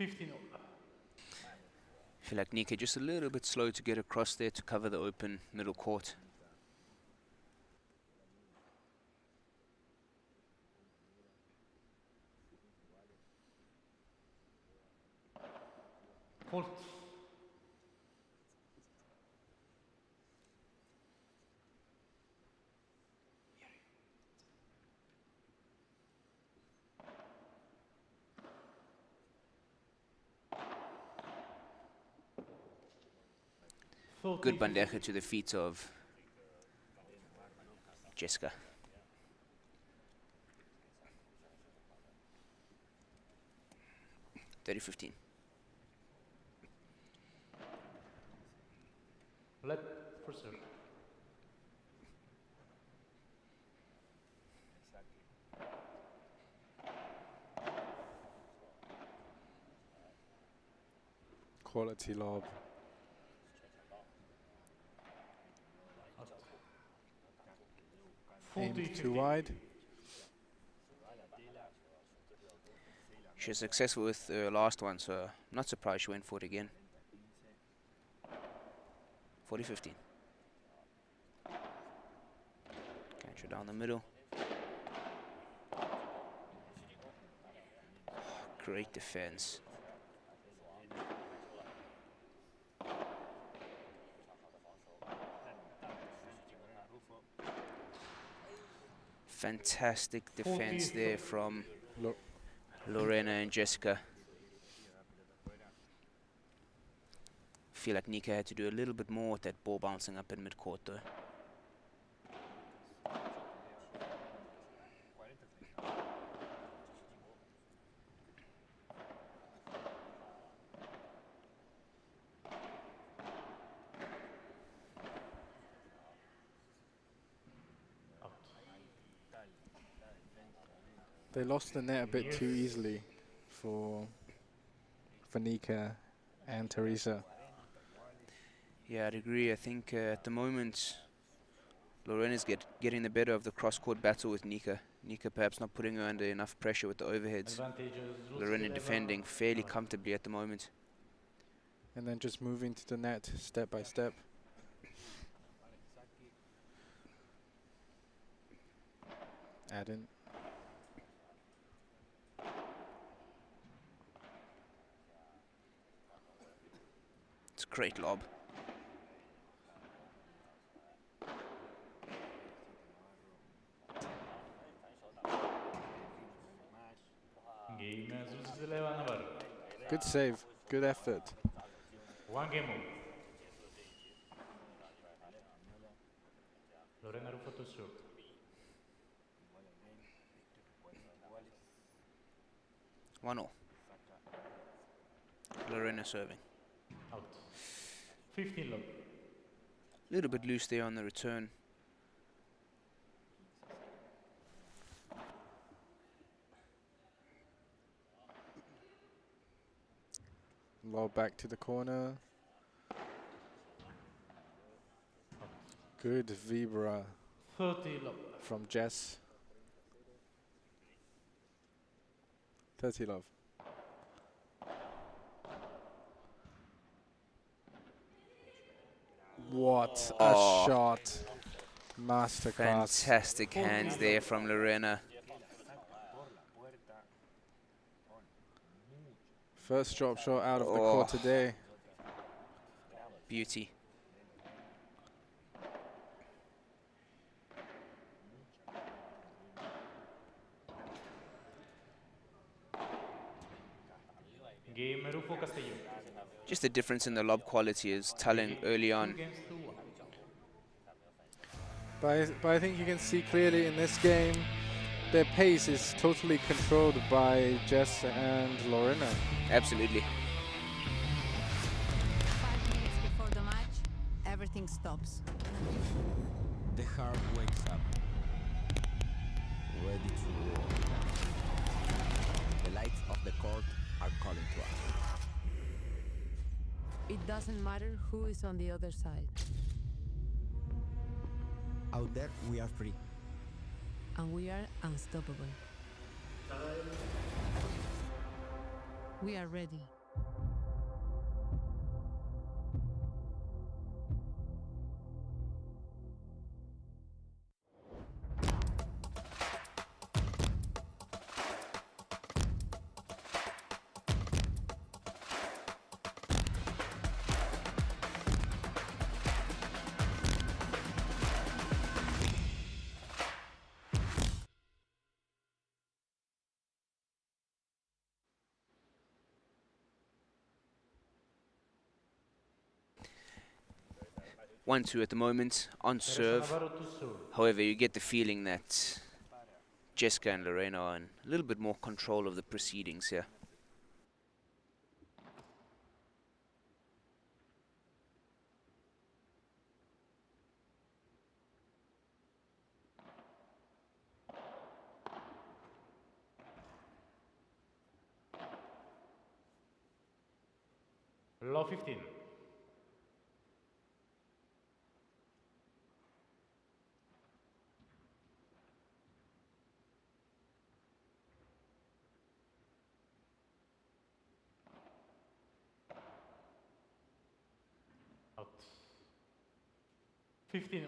I feel like Nika just a little bit slow to get across there to cover the open middle court. Fault. Good bandeja to the feet of Jessica. (30-15). Let for serve. Quality lob. Aimed too wide. She was successful with the last one, so I'm not surprised she went for it again. 40-15. Catch her down the middle. Great defense. Fantastic defense there from Lorena and Jessica. Feel like Nika had to do a little bit more with that ball bouncing up in mid-court though. They lost the net a bit too easily for Nika and Teresa. Yeah, I'd agree. I think at the moment, Lorena's getting the better of the cross-court battle with Nika. Nika perhaps not putting her under enough pressure with the overheads. Lorena defending fairly comfortably at the moment. And then just moving to the net step by step. Add in. It's a great lob. Good save, good effort. One game move. Lorena Rufo to serve. One all. Lorena serving. Out. 15 lob. Little bit loose there on the return. Lob back to the corner. Good vibra 30 love. from Jess. 30 love. What a Oh. shot. Masterclass. Fantastic hands there from Lorena. First drop shot out of the court today. Beauty. Game Rufo Castillo. Just the difference in the lob quality is telling early on. But I think you can see clearly in this game, their pace is totally controlled by Jess and Lorena. Absolutely. 5 minutes before the match, everything stops. The heart wakes up, ready to roar. The lights of the court are calling to us. It doesn't matter who is on the other side. Out there, we are free. And we are unstoppable. We are ready. One, two at the moment, on serve. However, you get the feeling that Jessica and Lorena are in a little bit more control of the proceedings here. Low 15. Out. 15.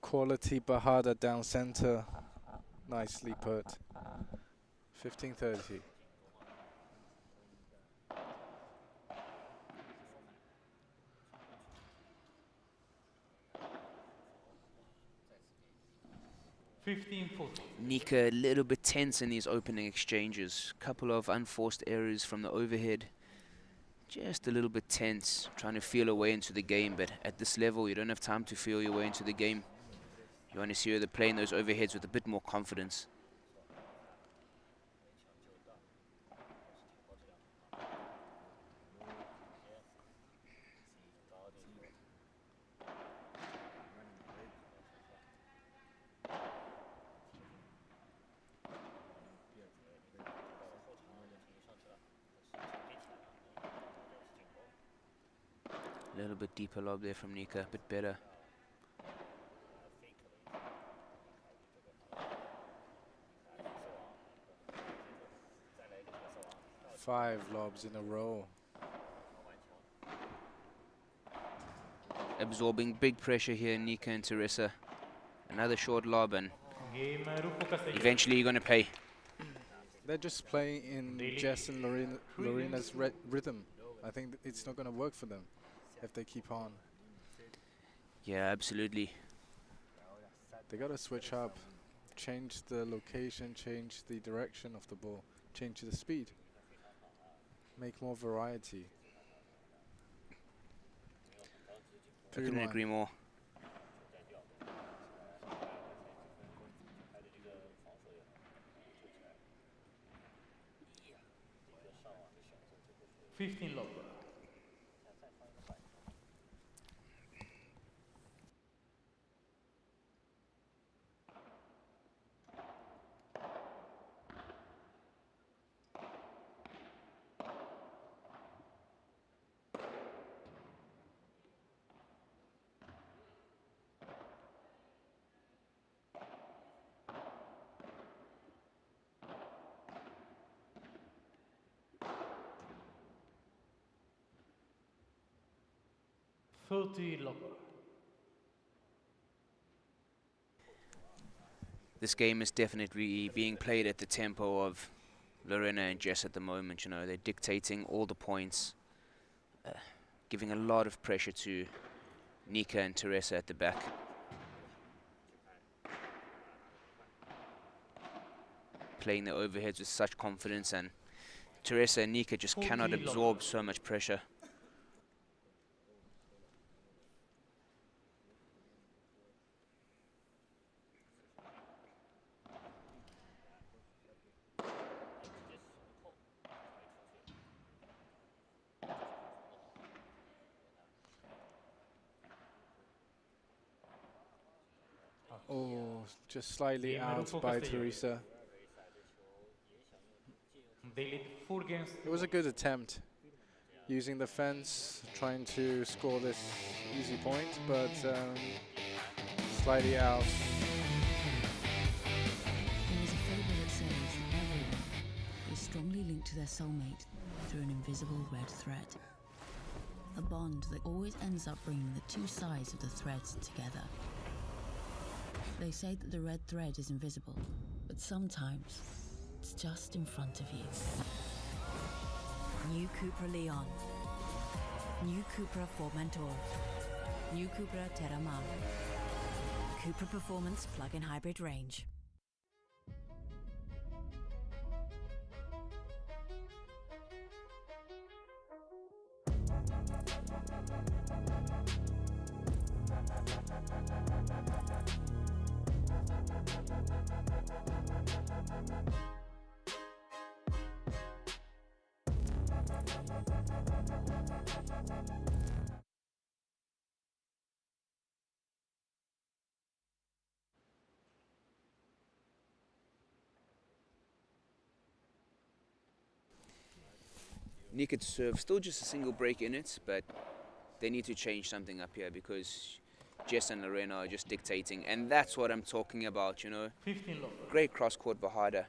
Quality Bahada down center. Nicely put. 15-30. Nika a little bit tense in these opening exchanges. Couple of unforced errors from the overhead. Just a little bit tense, trying to feel a way into the game, but at this level you don't have time to feel your way into the game. You want to see her playing those overheads with a bit more confidence. A little bit deeper lob there from Nika, a bit better. Five lobs in a row. Absorbing big pressure here, Nika and Teresa. Another short lob and eventually you're going to pay. They're just playing in Jess and Lorena's rhythm. I think it's not going to work for them if they keep on. Yeah, absolutely. They got to switch up, change the location, change the direction of the ball, change the speed, make more variety. I couldn't agree more. 15 love. Love. This game is definitely being played at the tempo of Lorena and Jess at the moment. You know, they're dictating all the points, giving a lot of pressure to Nika and Teresa at the back. Playing the overheads with such confidence, and Teresa and Nika just cannot absorb so much pressure. Oh, just slightly out by Teresa. They lead 4 games. It was a good attempt, using the fence, trying to score this easy point, but slightly out. There is a fable that says that everyone is strongly linked to their soulmate through an invisible red thread. A bond that always ends up bringing the two sides of the threads together. They say that the red thread is invisible, but sometimes it's just in front of you. New CUPRA Leon. New CUPRA Formentor. New CUPRA Terramar. CUPRA Performance Plug-in Hybrid Range. Nika to serve, still just a single break in it, but they need to change something up here because Jess and Lorena are just dictating, and that's what I'm talking about, you know. 15 love. Great cross-court Bahada.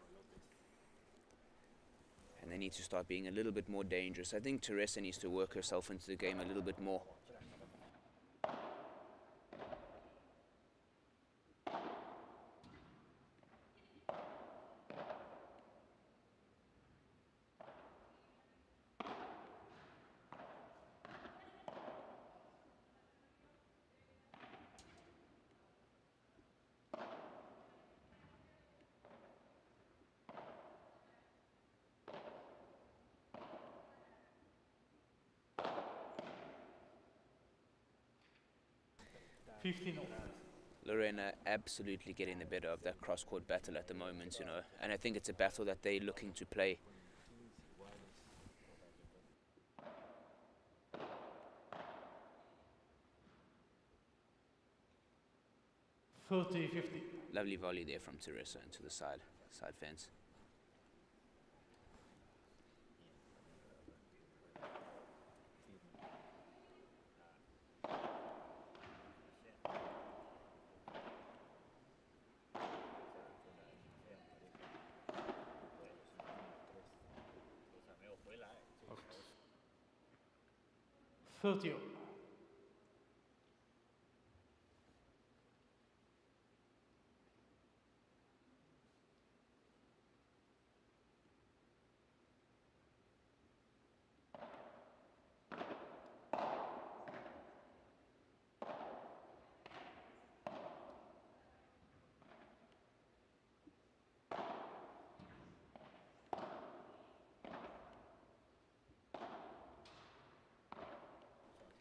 And they need to start being a little bit more dangerous. I think Teresa needs to work herself into the game a little bit more. Lorena absolutely getting the better of that cross-court battle at the moment, you know, and I think it's a battle that they're looking to play. Lovely volley there from Teresa into the side fence.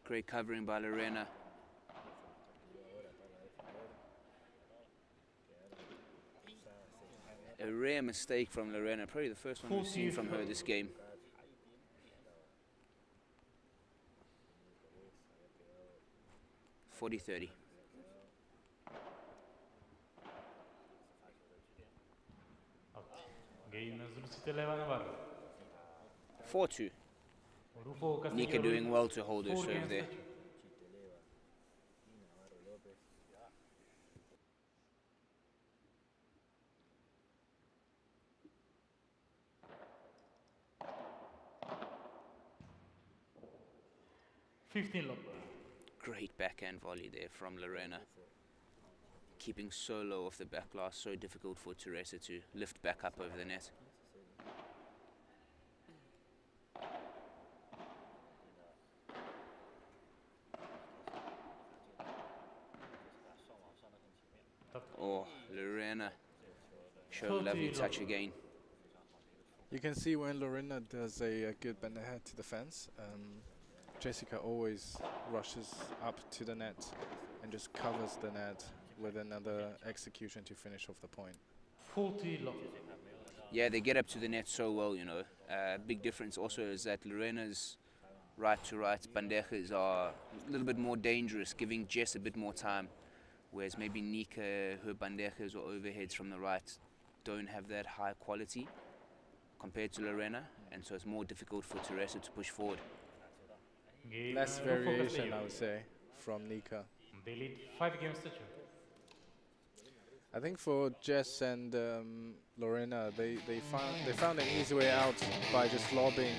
Great covering by Lorena. A rare mistake from Lorena, probably the first one we've seen from her this game. 40-30. Game zrucite leva Navarro. 4-2. Nika doing well to hold her serve there. Great backhand volley there from Lorena. Keeping so low off the back glass, so difficult for Teresa to lift back up over the net. Oh, Lorena showing lovely touch again. You can see when Lorena does a good bend ahead to the fence, Jessica always rushes up to the net and just covers the net with another execution to finish off the point. 40 low. Yeah, they get up to the net so well, you know. Big difference also is that Lorena's right to right bandejas are a little bit more dangerous, giving Jess a bit more time. Whereas maybe Nika, her bandejas or overheads from the right don't have that high quality compared to Lorena, and so it's more difficult for Teresa to push forward. Less variation, I would say, from Nika. They lead 5 games to 2. I think for Jess and Lorena, they found an easy way out by just lobbing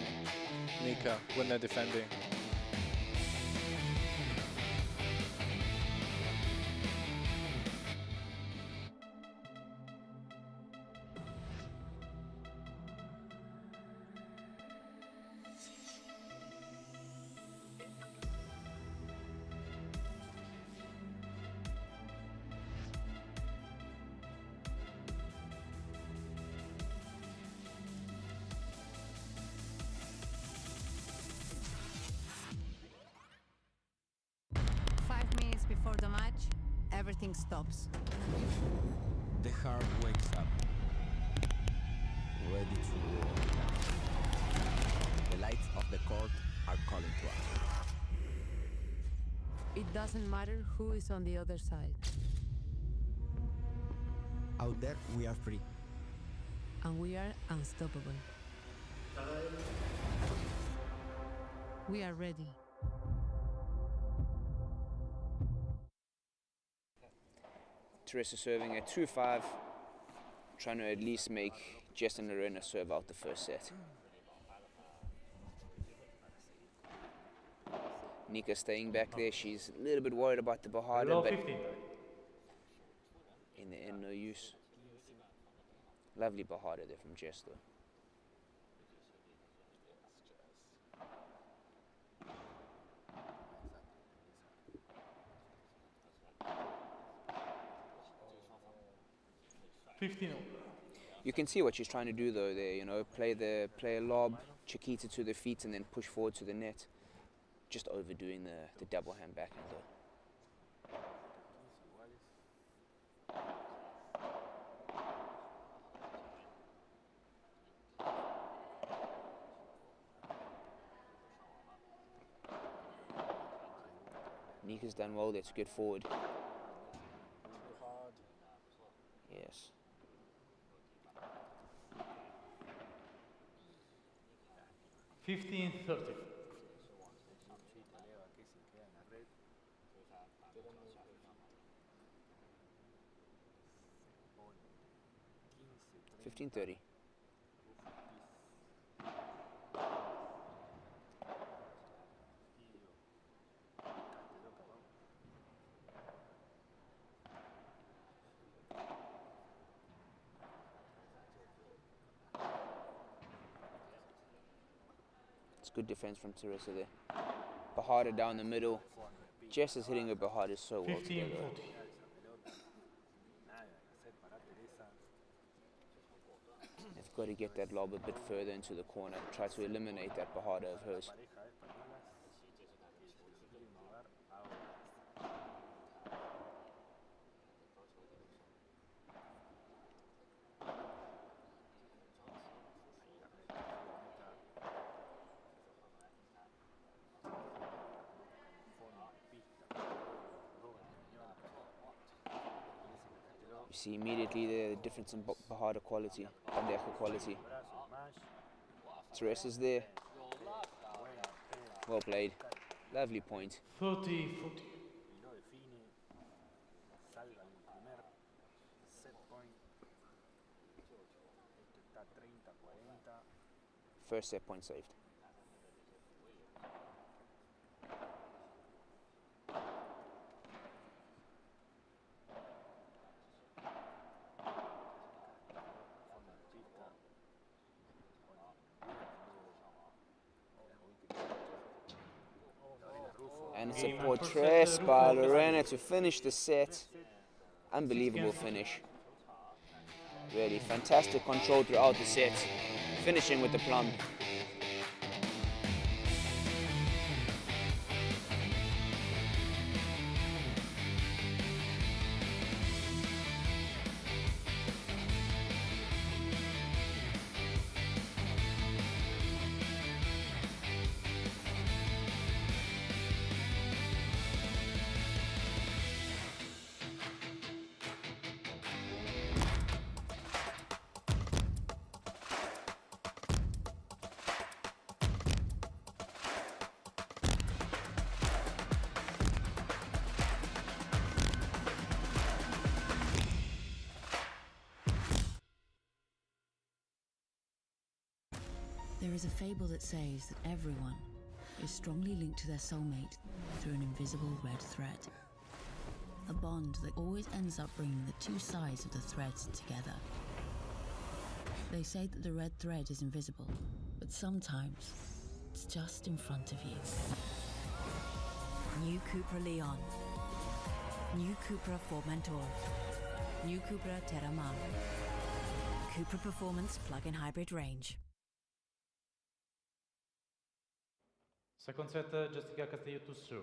Nika when they're defending. Before the match, everything stops. The heart wakes up, ready to roar. The lights of the court are calling to us. It doesn't matter who is on the other side. Out there, we are free. And we are unstoppable. We are ready. Teresa serving at 2-5, trying to at least make Jess and Lorena serve out the first set. Nika staying back there, she's a little bit worried about the Bahada, but in the end, no use. Lovely Bahada there from Jess though. You can see what she's trying to do though there, you know, play a lob, Chiquita to the feet and then push forward to the net. Just overdoing the double hand backhand though. Nika's done well there to get forward. Yes. $15-30. $15-30. Good defense from Teresa there. Bahada down the middle. Jess is hitting her Bahada so well together. They've got to get that lob a bit further into the corner. Try to eliminate that Bahada of hers. You see immediately the difference in Bahada quality, Bandeja quality. Teresa's there. Well played. Lovely point. 40-40. First set point saved. And it's a portrait by Lorena to finish the set. Unbelievable finish. Really fantastic control throughout the set. Finishing with the plum. There is a fable that says that everyone is strongly linked to their soulmate through an invisible red thread. A bond that always ends up bringing the two sides of the threads together. They say that the red thread is invisible, but sometimes it's just in front of you. New CUPRA Leon. New CUPRA Formentor. New CUPRA Terramar. CUPRA Performance Plug-in Hybrid Range. Second set, Jessica Castillo to serve.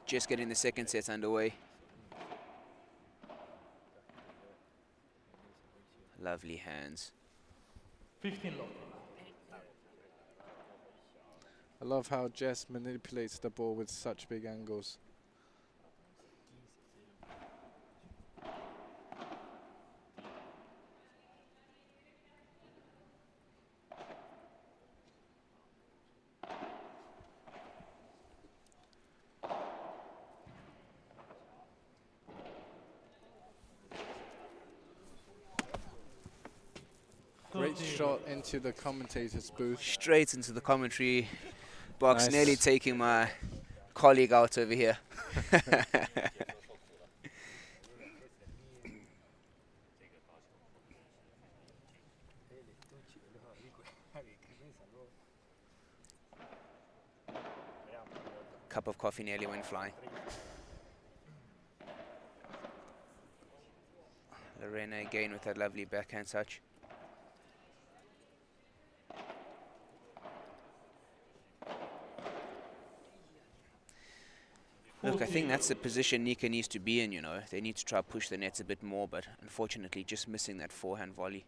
Just getting the second set underway. Lovely hands. 15 love. I love how Jess manipulates the ball with such big angles. Great shot into the commentator's booth. Straight into the commentary box, Nice. nearly taking my colleague out over here. Cup of coffee nearly went flying. Lorena again with that lovely backhand touch. Look, I think that's the position Nika needs to be in, you know. They need to try to push the nets a bit more, but unfortunately just missing that forehand volley.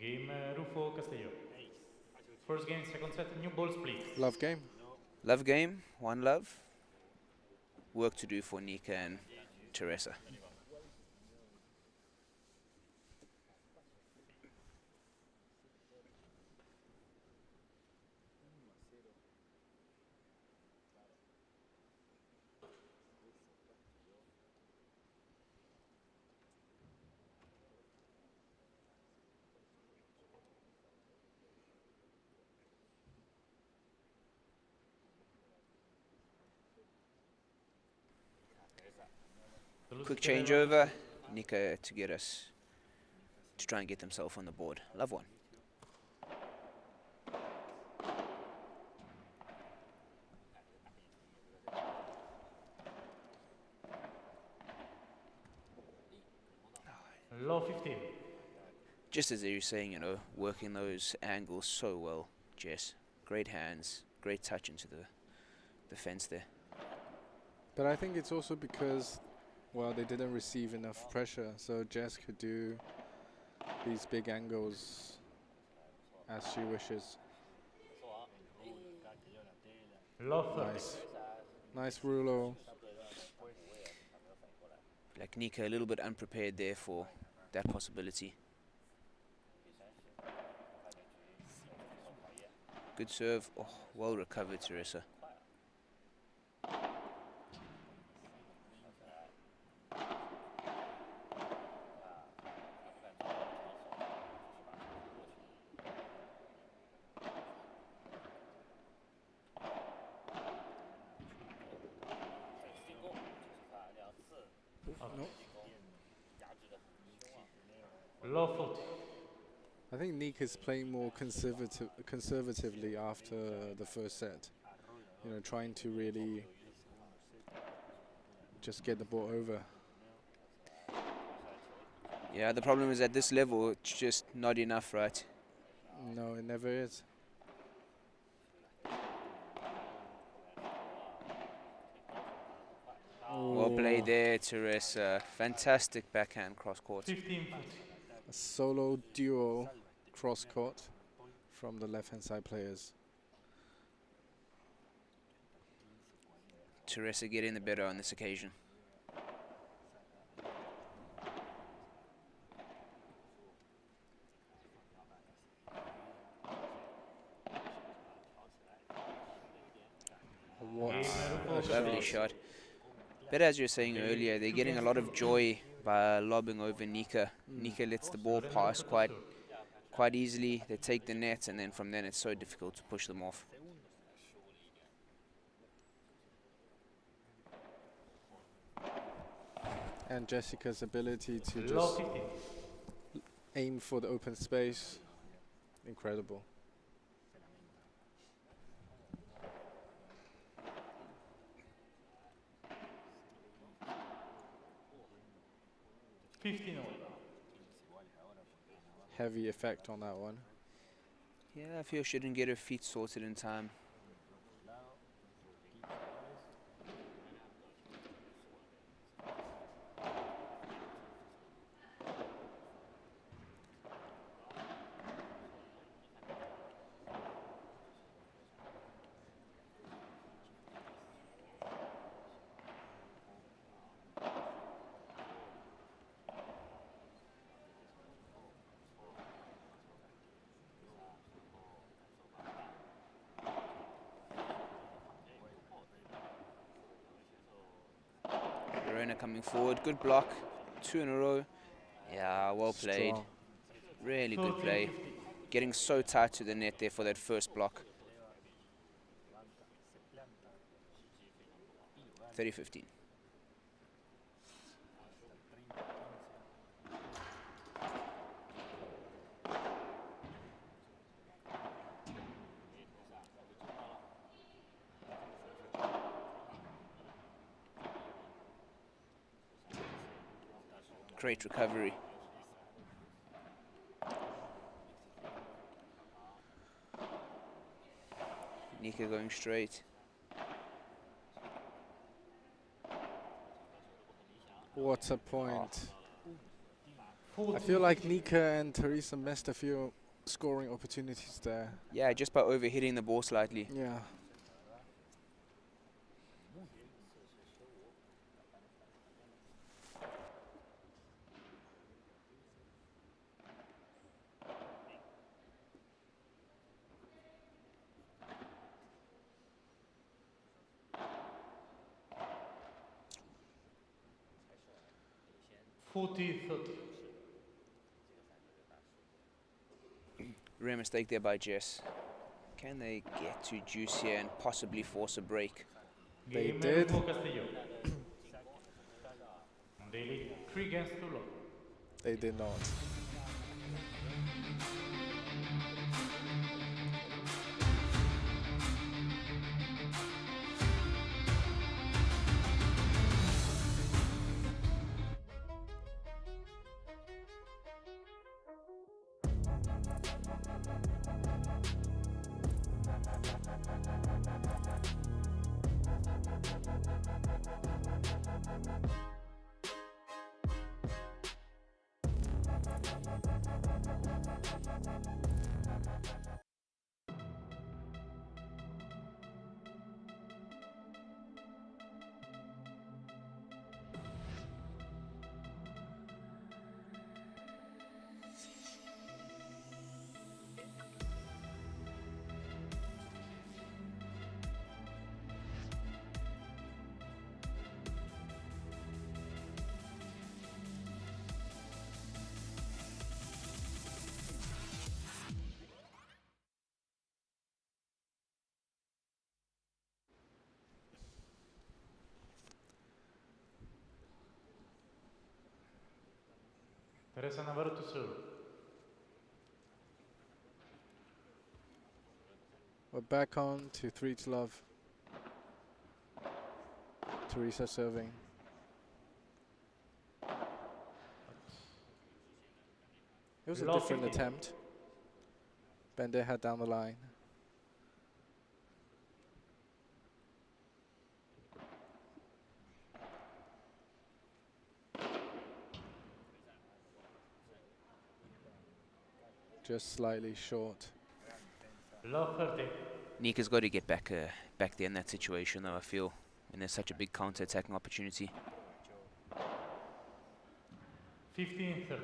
Game Rufo Castillo. First game, second set, new balls please. Love game. Love game, one love. Work to do for Nika and Teresa. Quick changeover, Nika to get us to try and get themselves on the board. Love one. Low 15. Just as you were saying, you know, working those angles so well, Jess. Great hands, great touch into the fence there. But I think it's also because, well, they didn't receive enough pressure, so Jess could do these big angles as she wishes. Nice. Nice rulo. Like Nika, a little bit unprepared there for that possibility. Good serve. Oh, well recovered, Teresa. Low 40. I think Nick is playing more conservatively after the first set. You know, trying to really just get the ball over. Yeah, the problem is at this level, it's just not enough, right? No, it never is. Well played there, Teresa. Fantastic backhand cross court. 15. A solo duo cross court from the left-hand side players. Teresa getting the better on this occasion. What a Lovely shot. But as you were saying earlier, they're getting a lot of joy by lobbing over Nika. Nika lets the ball pass quite easily. They take the net, and then from then it's so difficult to push them off. And Jessica's ability to just aim for the open space, incredible. Heavy effect on that one. Yeah, I feel she didn't get her feet sorted in time. Coming forward, good block, 2 in a row. Yeah, well played. Strong. Really good play. Getting so tight to the net there for that first block. 30-15. Great recovery. Nika going straight. What a point. I feel like Nika and Teresa missed a few scoring opportunities there. Yeah, just by overhitting the ball slightly. Yeah. Rare mistake there by Jess. Can they get to juice here and possibly force a break? They did. They did not. Teresa Navarro to serve. We're back on to 3-love. Teresa serving. It was a different attempt. Bend their head down the line. Just slightly short. Nika's got to get back there in that situation, though, I feel. And there's such a big counter-attacking opportunity. 15-30.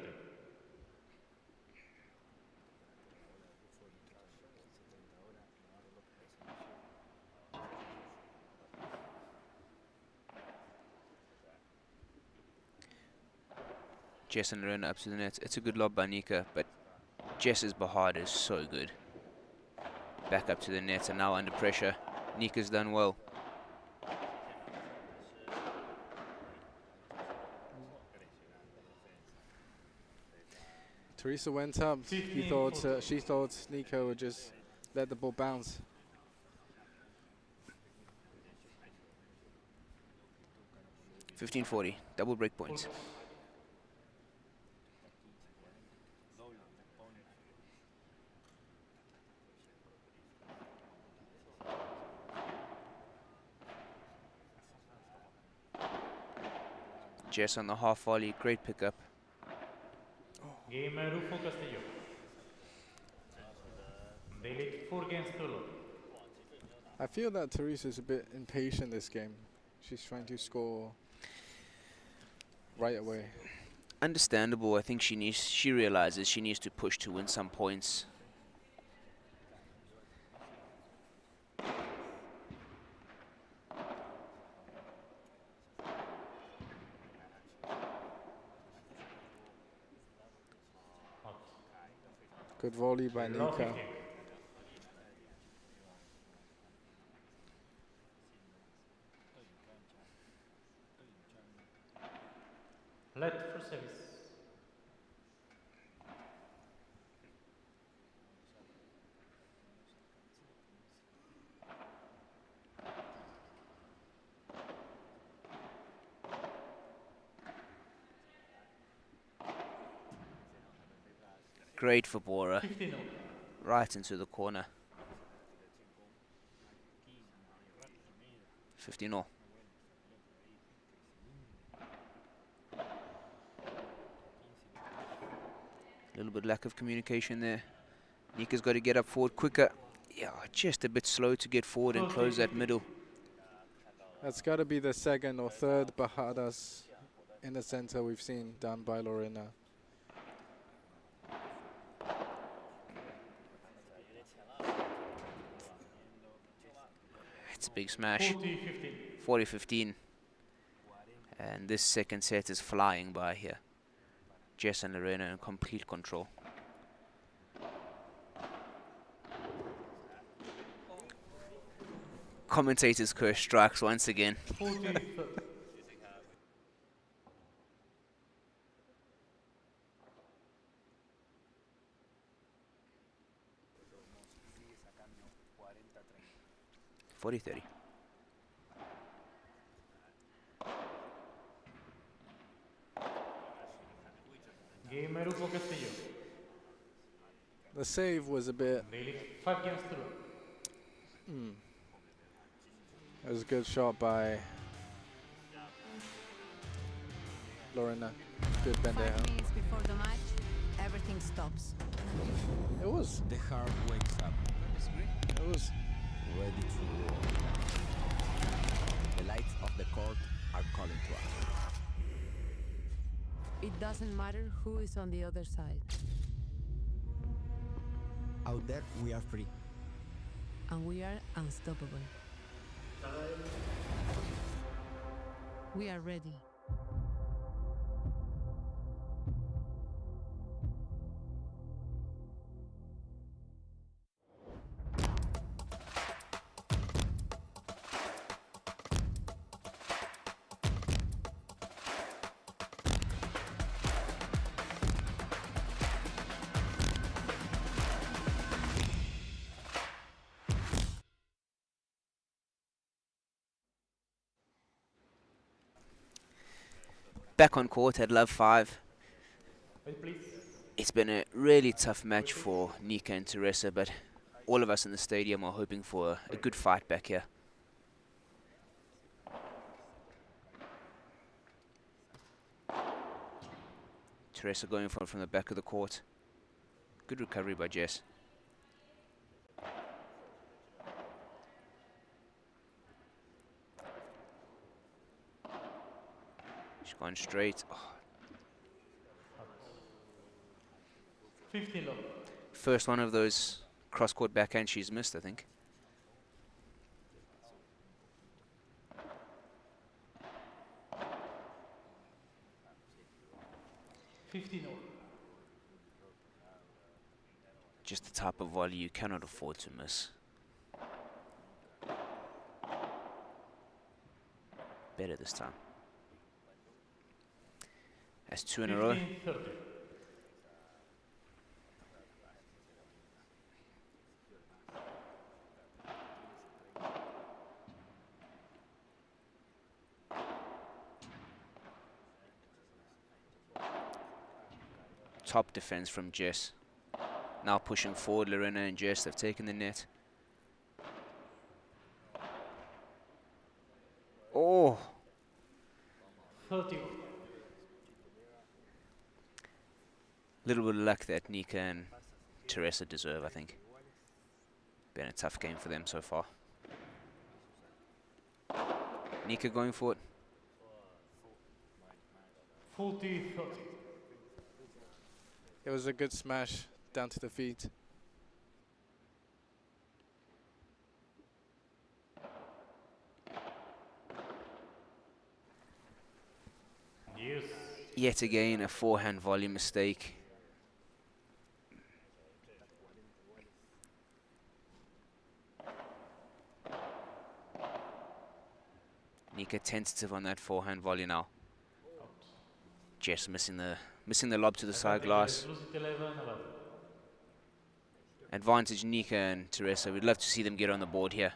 Jess and Lorena up to the net. It's a good lob by Nika, but Jess's Bahad is so good. Back up to the net and now under pressure. Nika's done well. Teresa went up. She thought Nika would just let the ball bounce. $15-40, double break points. Jess on the half volley, great pickup. Game Rufo Castillo. They lead 4 games to love. I feel that Teresa's a bit impatient this game. She's trying to score right away. Understandable. I think she realizes she needs to push to win some points. Good volley by Nika. Let for service. Great for Bora. Right into the corner. 15-0. A little bit lack of communication there. Nika's got to get up forward quicker. Yeah, just a bit slow to get forward and close that middle. That's got to be the second or third bajadas in the center we've seen done by Lorena. It's a big smash. 40-15. And this second set is flying by here. Jess and Lorena in complete control. Commentator's curse strikes once again. 40-30. Game Rufo Castillo. The save was a bit. 5 games through. It was a good shot by Lorena. Good bandeja. 5 minutes before the match, everything stops. It was. The heart wakes up. It was. Ready to roar. The lights of the court are calling to us. It doesn't matter who is on the other side. Out there, we are free. And we are unstoppable. We are ready. Back on court at Love 5. Wait, please. It's been a really tough match for Nika and Teresa, but all of us in the stadium are hoping for a good fight back here. Teresa going for it from the back of the court. Good recovery by Jess. She's gone straight. Oh. 15 love. First one of those cross-court backhands she's missed, I think. Just the type of volley you cannot afford to miss. Better this time. That's 2 in a row. 15-30. Top defense from Jess. Now pushing forward, Lorena and Jess have taken the net. Oh! 30. Little bit of luck that Nika and Teresa deserve, I think. Been a tough game for them so far. Nika going for it. 40-30. It was a good smash down to the feet. Yes. Yet again, a forehand volley mistake. Nika tentative on that forehand volley now. Jess missing the lob to the side glass. Advantage Nika and Teresa. We'd love to see them get on the board here.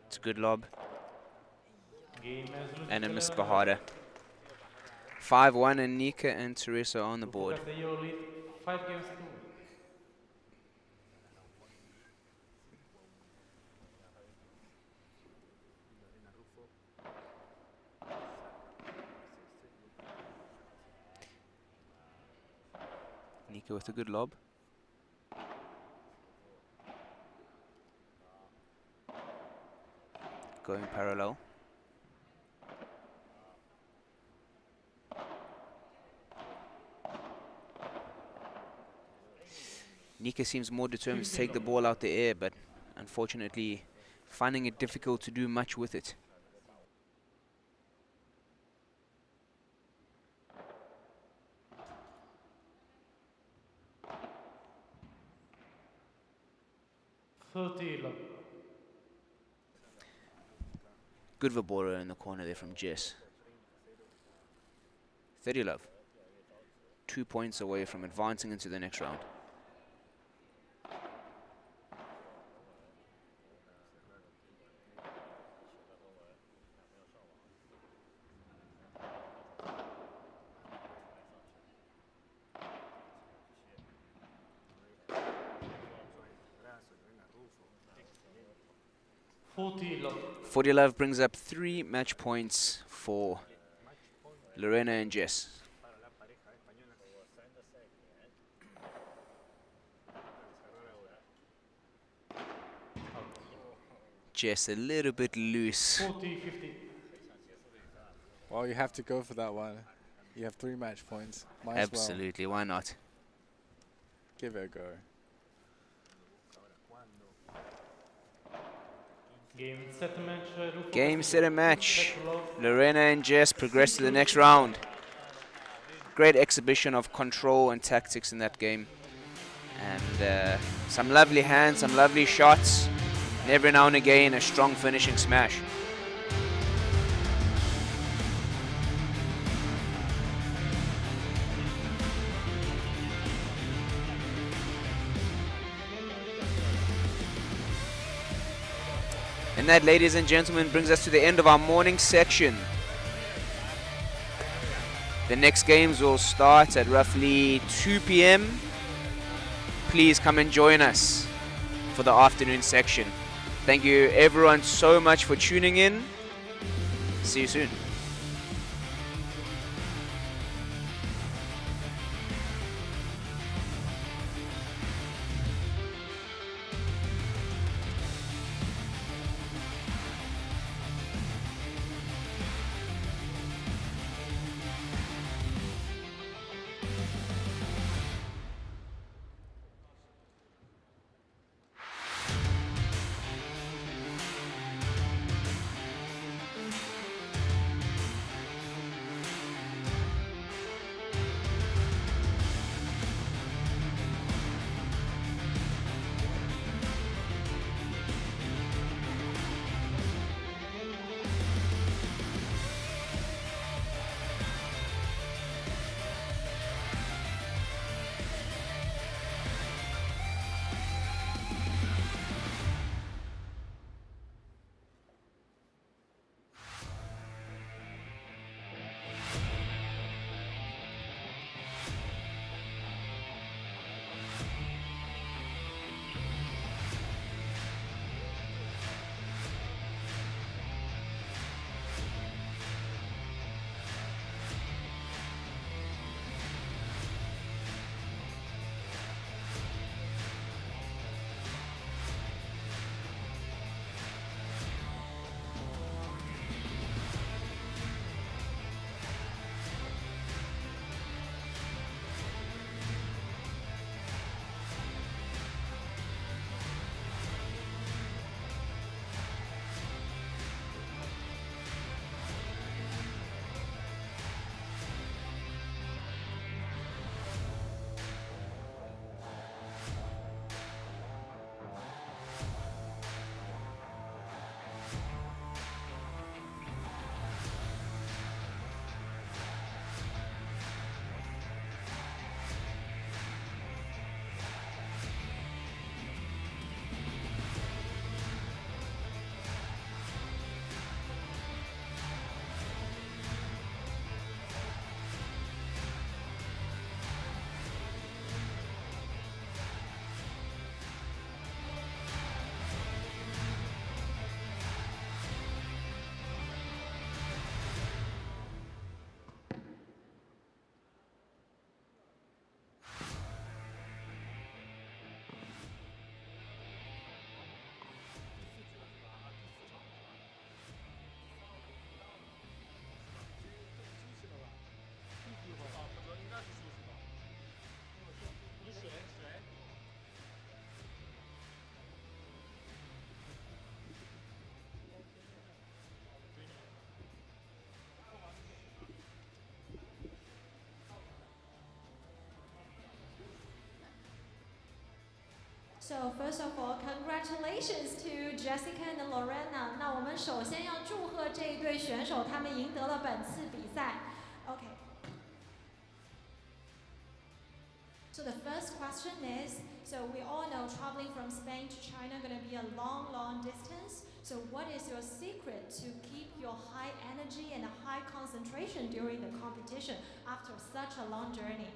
It's a good lob. And a miss Bahada. 5-1 and Nika and Teresa on the board. 5 games to. Nika with a good lob. Going parallel. Nika seems more determined to take the ball out the air, but unfortunately finding it difficult to do much with it. Good Vibora in the corner there from Jess. 30 love. 2 points away from advancing into the next round. love. 40 love brings up 3 match points for Lorena and Jess. Jess a little bit loose. 40-50. Well, you have to go for that one. You have 3 match points. Might Absolutely, as well. Why not? Give it a go. Game, set, match. Game, set, and match. Lorena and Jess progress to the next round. Great exhibition of control and tactics in that game. And some lovely hands, some lovely shots. And every now and again, a strong finishing smash. And that, ladies and gentlemen, brings us to the end of our morning section. The next games will start at roughly 2 p.m. Please come and join us for the afternoon section. Thank you everyone so much for tuning in. See you soon. So first of all, congratulations to Jessica and Lorena. 那我们首先要祝贺这一对选手，他们赢得了本次比赛。Okay. So the first question is, so we all know traveling from Spain to China going to be a long, long distance. So what is your secret to keep your high energy and high concentration during the competition after such a long journey?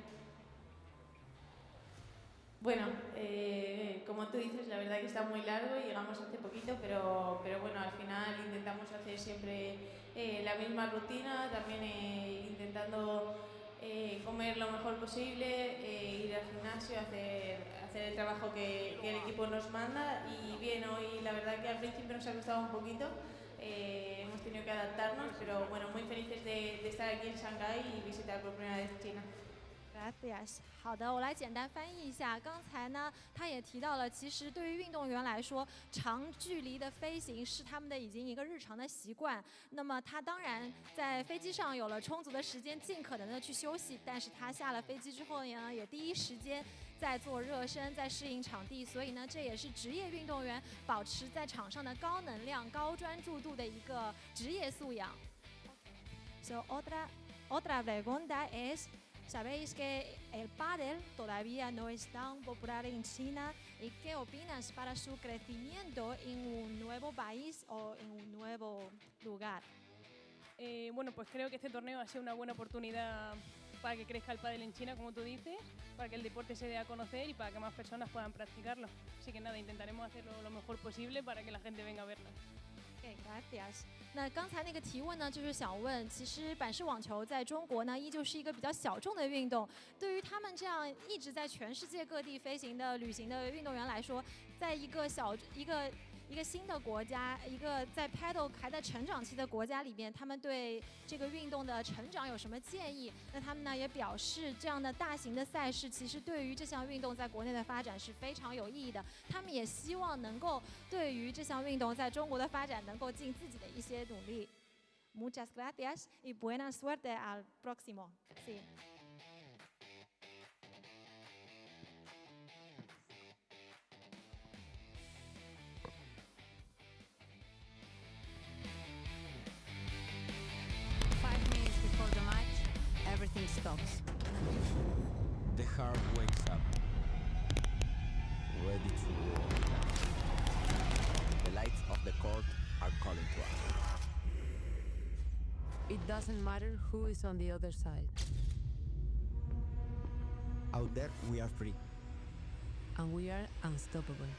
Bueno, como tú dices, la verdad que está muy largo y llegamos hace poquito, pero bueno, al final intentamos hacer siempre la misma rutina, también intentando comer lo mejor posible, ir al gimnasio, hacer el trabajo que el equipo nos manda. Y bien, hoy la verdad que al principio nos ha costado un poquito, hemos tenido que adaptarnos, pero bueno, muy felices de estar aquí en Shanghái y visitar por primera vez China. Gracias. 好的，我来简单翻译一下。刚才呢，他也提到了，其实对于运动员来说，长距离的飞行是他们的已经一个日常的习惯。那么他当然在飞机上有了充足的时间，尽可能的去休息。但是他下了飞机之后呢，也第一时间在做热身，在适应场地。所以呢，这也是职业运动员保持在场上的高能量、高专注度的一个职业素养。So otra pregunta es. Sabéis que el pádel todavía no es tan popular en China y qué opinas para su crecimiento en un nuevo país o en un nuevo lugar? Bueno, pues creo que este torneo ha sido una buena oportunidad para que crezca el pádel en China, como tú dices, para que el deporte se dé a conocer y para que más personas puedan practicarlo. Así que nada, intentaremos hacerlo lo mejor posible para que la gente venga a verlo. Okay, gracias. 那刚才那个提问呢，就是想问，其实板式网球在中国呢，依旧是一个比较小众的运动。对于他们这样一直在全世界各地飞行的旅行的运动员来说，在一个新的国家，一个在 paddle 还在成长期的国家里面，他们对这个运动的成长有什么建议？那他们呢也表示，这样的大型的赛事其实对于这项运动在国内的发展是非常有意义的。他们也希望能够对于这项运动在中国的发展能够尽自己的一些努力。Muchas gracias y buena suerte al próximo. Sí. Everything stops. The heart wakes up, ready to war. The lights of the court are calling to us. It doesn't matter who is on the other side. Out there, we are free. And we are unstoppable.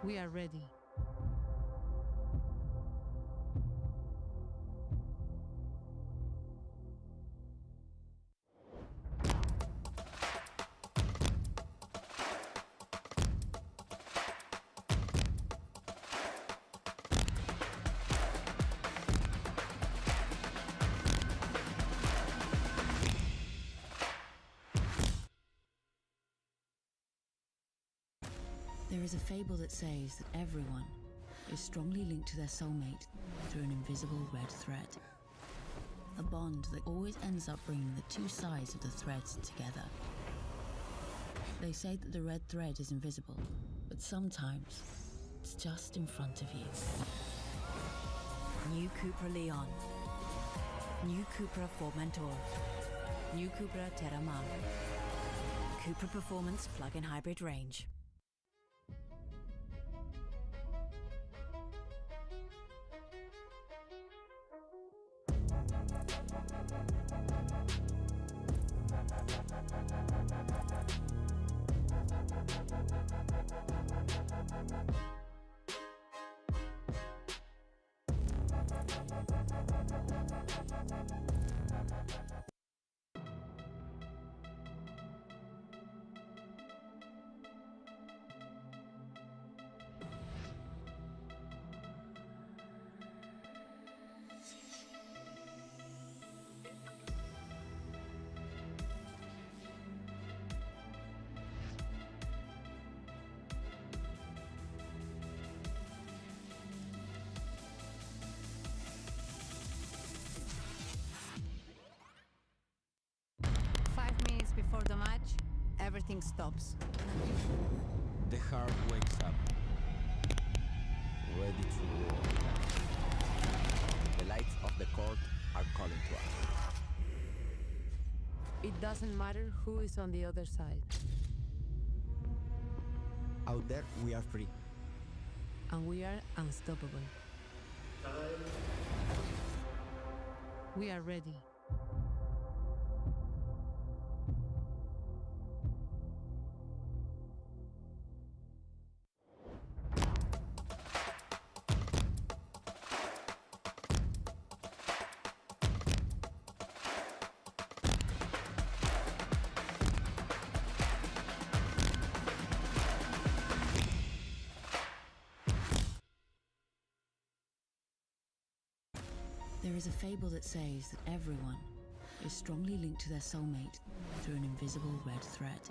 We are ready. There is a fable that says that everyone is strongly linked to their soulmate through an invisible red thread. A bond that always ends up bringing the two sides of the threads together. They say that the red thread is invisible, but sometimes it's just in front of you. New CUPRA Leon. New CUPRA Formentor. New CUPRA Terramar. CUPRA Performance Plug-in Hybrid Range. Before the match, everything stops. The heart wakes up, ready to war. The lights of the court are calling to us. It doesn't matter who is on the other side. Out there, we are free. And we are unstoppable. We are ready. There is a fable that says that everyone is strongly linked to their soulmate through an invisible red thread.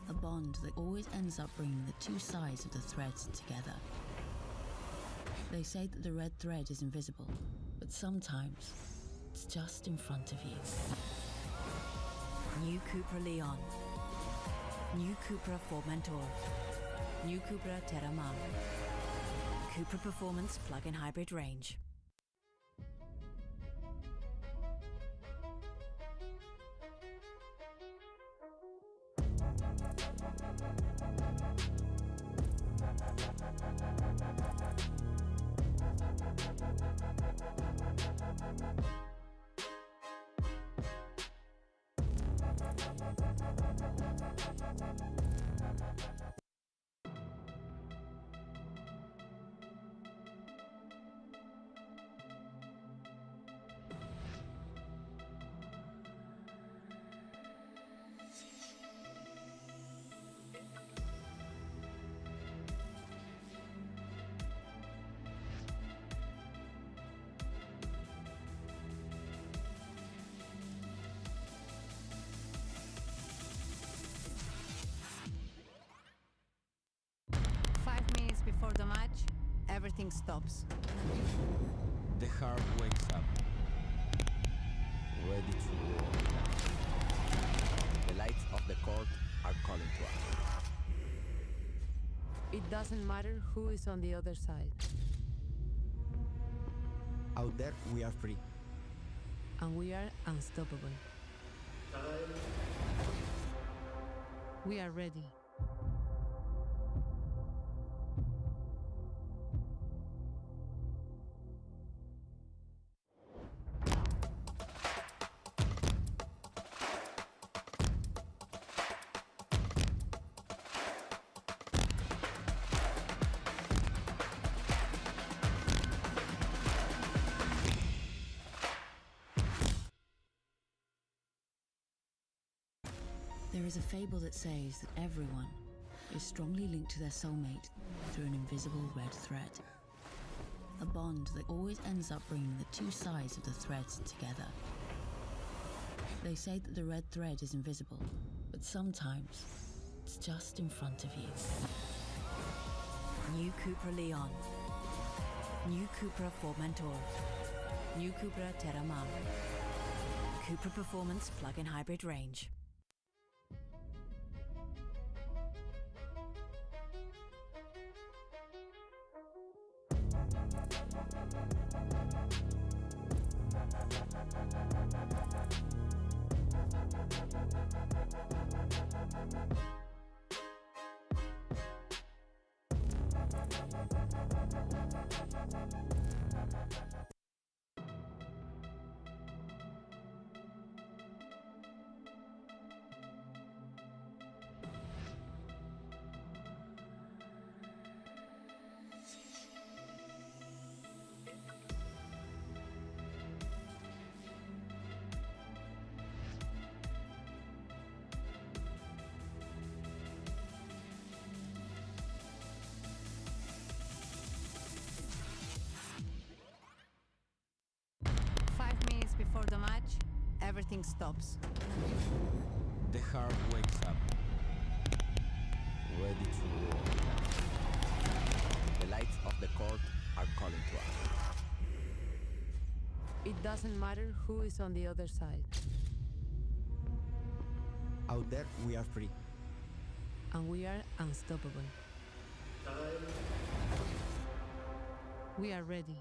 A bond that always ends up bringing the two sides of the threads together. They say that the red thread is invisible, but sometimes it's just in front of you. New CUPRA Leon. New CUPRA Formentor. New CUPRA Terramar. CUPRA Performance, plug-in hybrid range. everything stops. The heart wakes up, ready to war. The lights of the court are calling to us. It doesn't matter who is on the other side. Out there, we are free. And we are unstoppable. We are ready. There is a fable that says that everyone is strongly linked to their soulmate through an invisible red thread. A bond that always ends up bringing the two sides of the threads together. They say that the red thread is invisible, but sometimes it's just in front of you. New CUPRA Leon. New CUPRA Formentor. New CUPRA Terramar. CUPRA Performance Plug-in Hybrid Range. Before the match, everything stops. The heart wakes up, ready to war. The lights of the court are calling to us. It doesn't matter who is on the other side. Out there, we are free. And we are unstoppable. We are ready.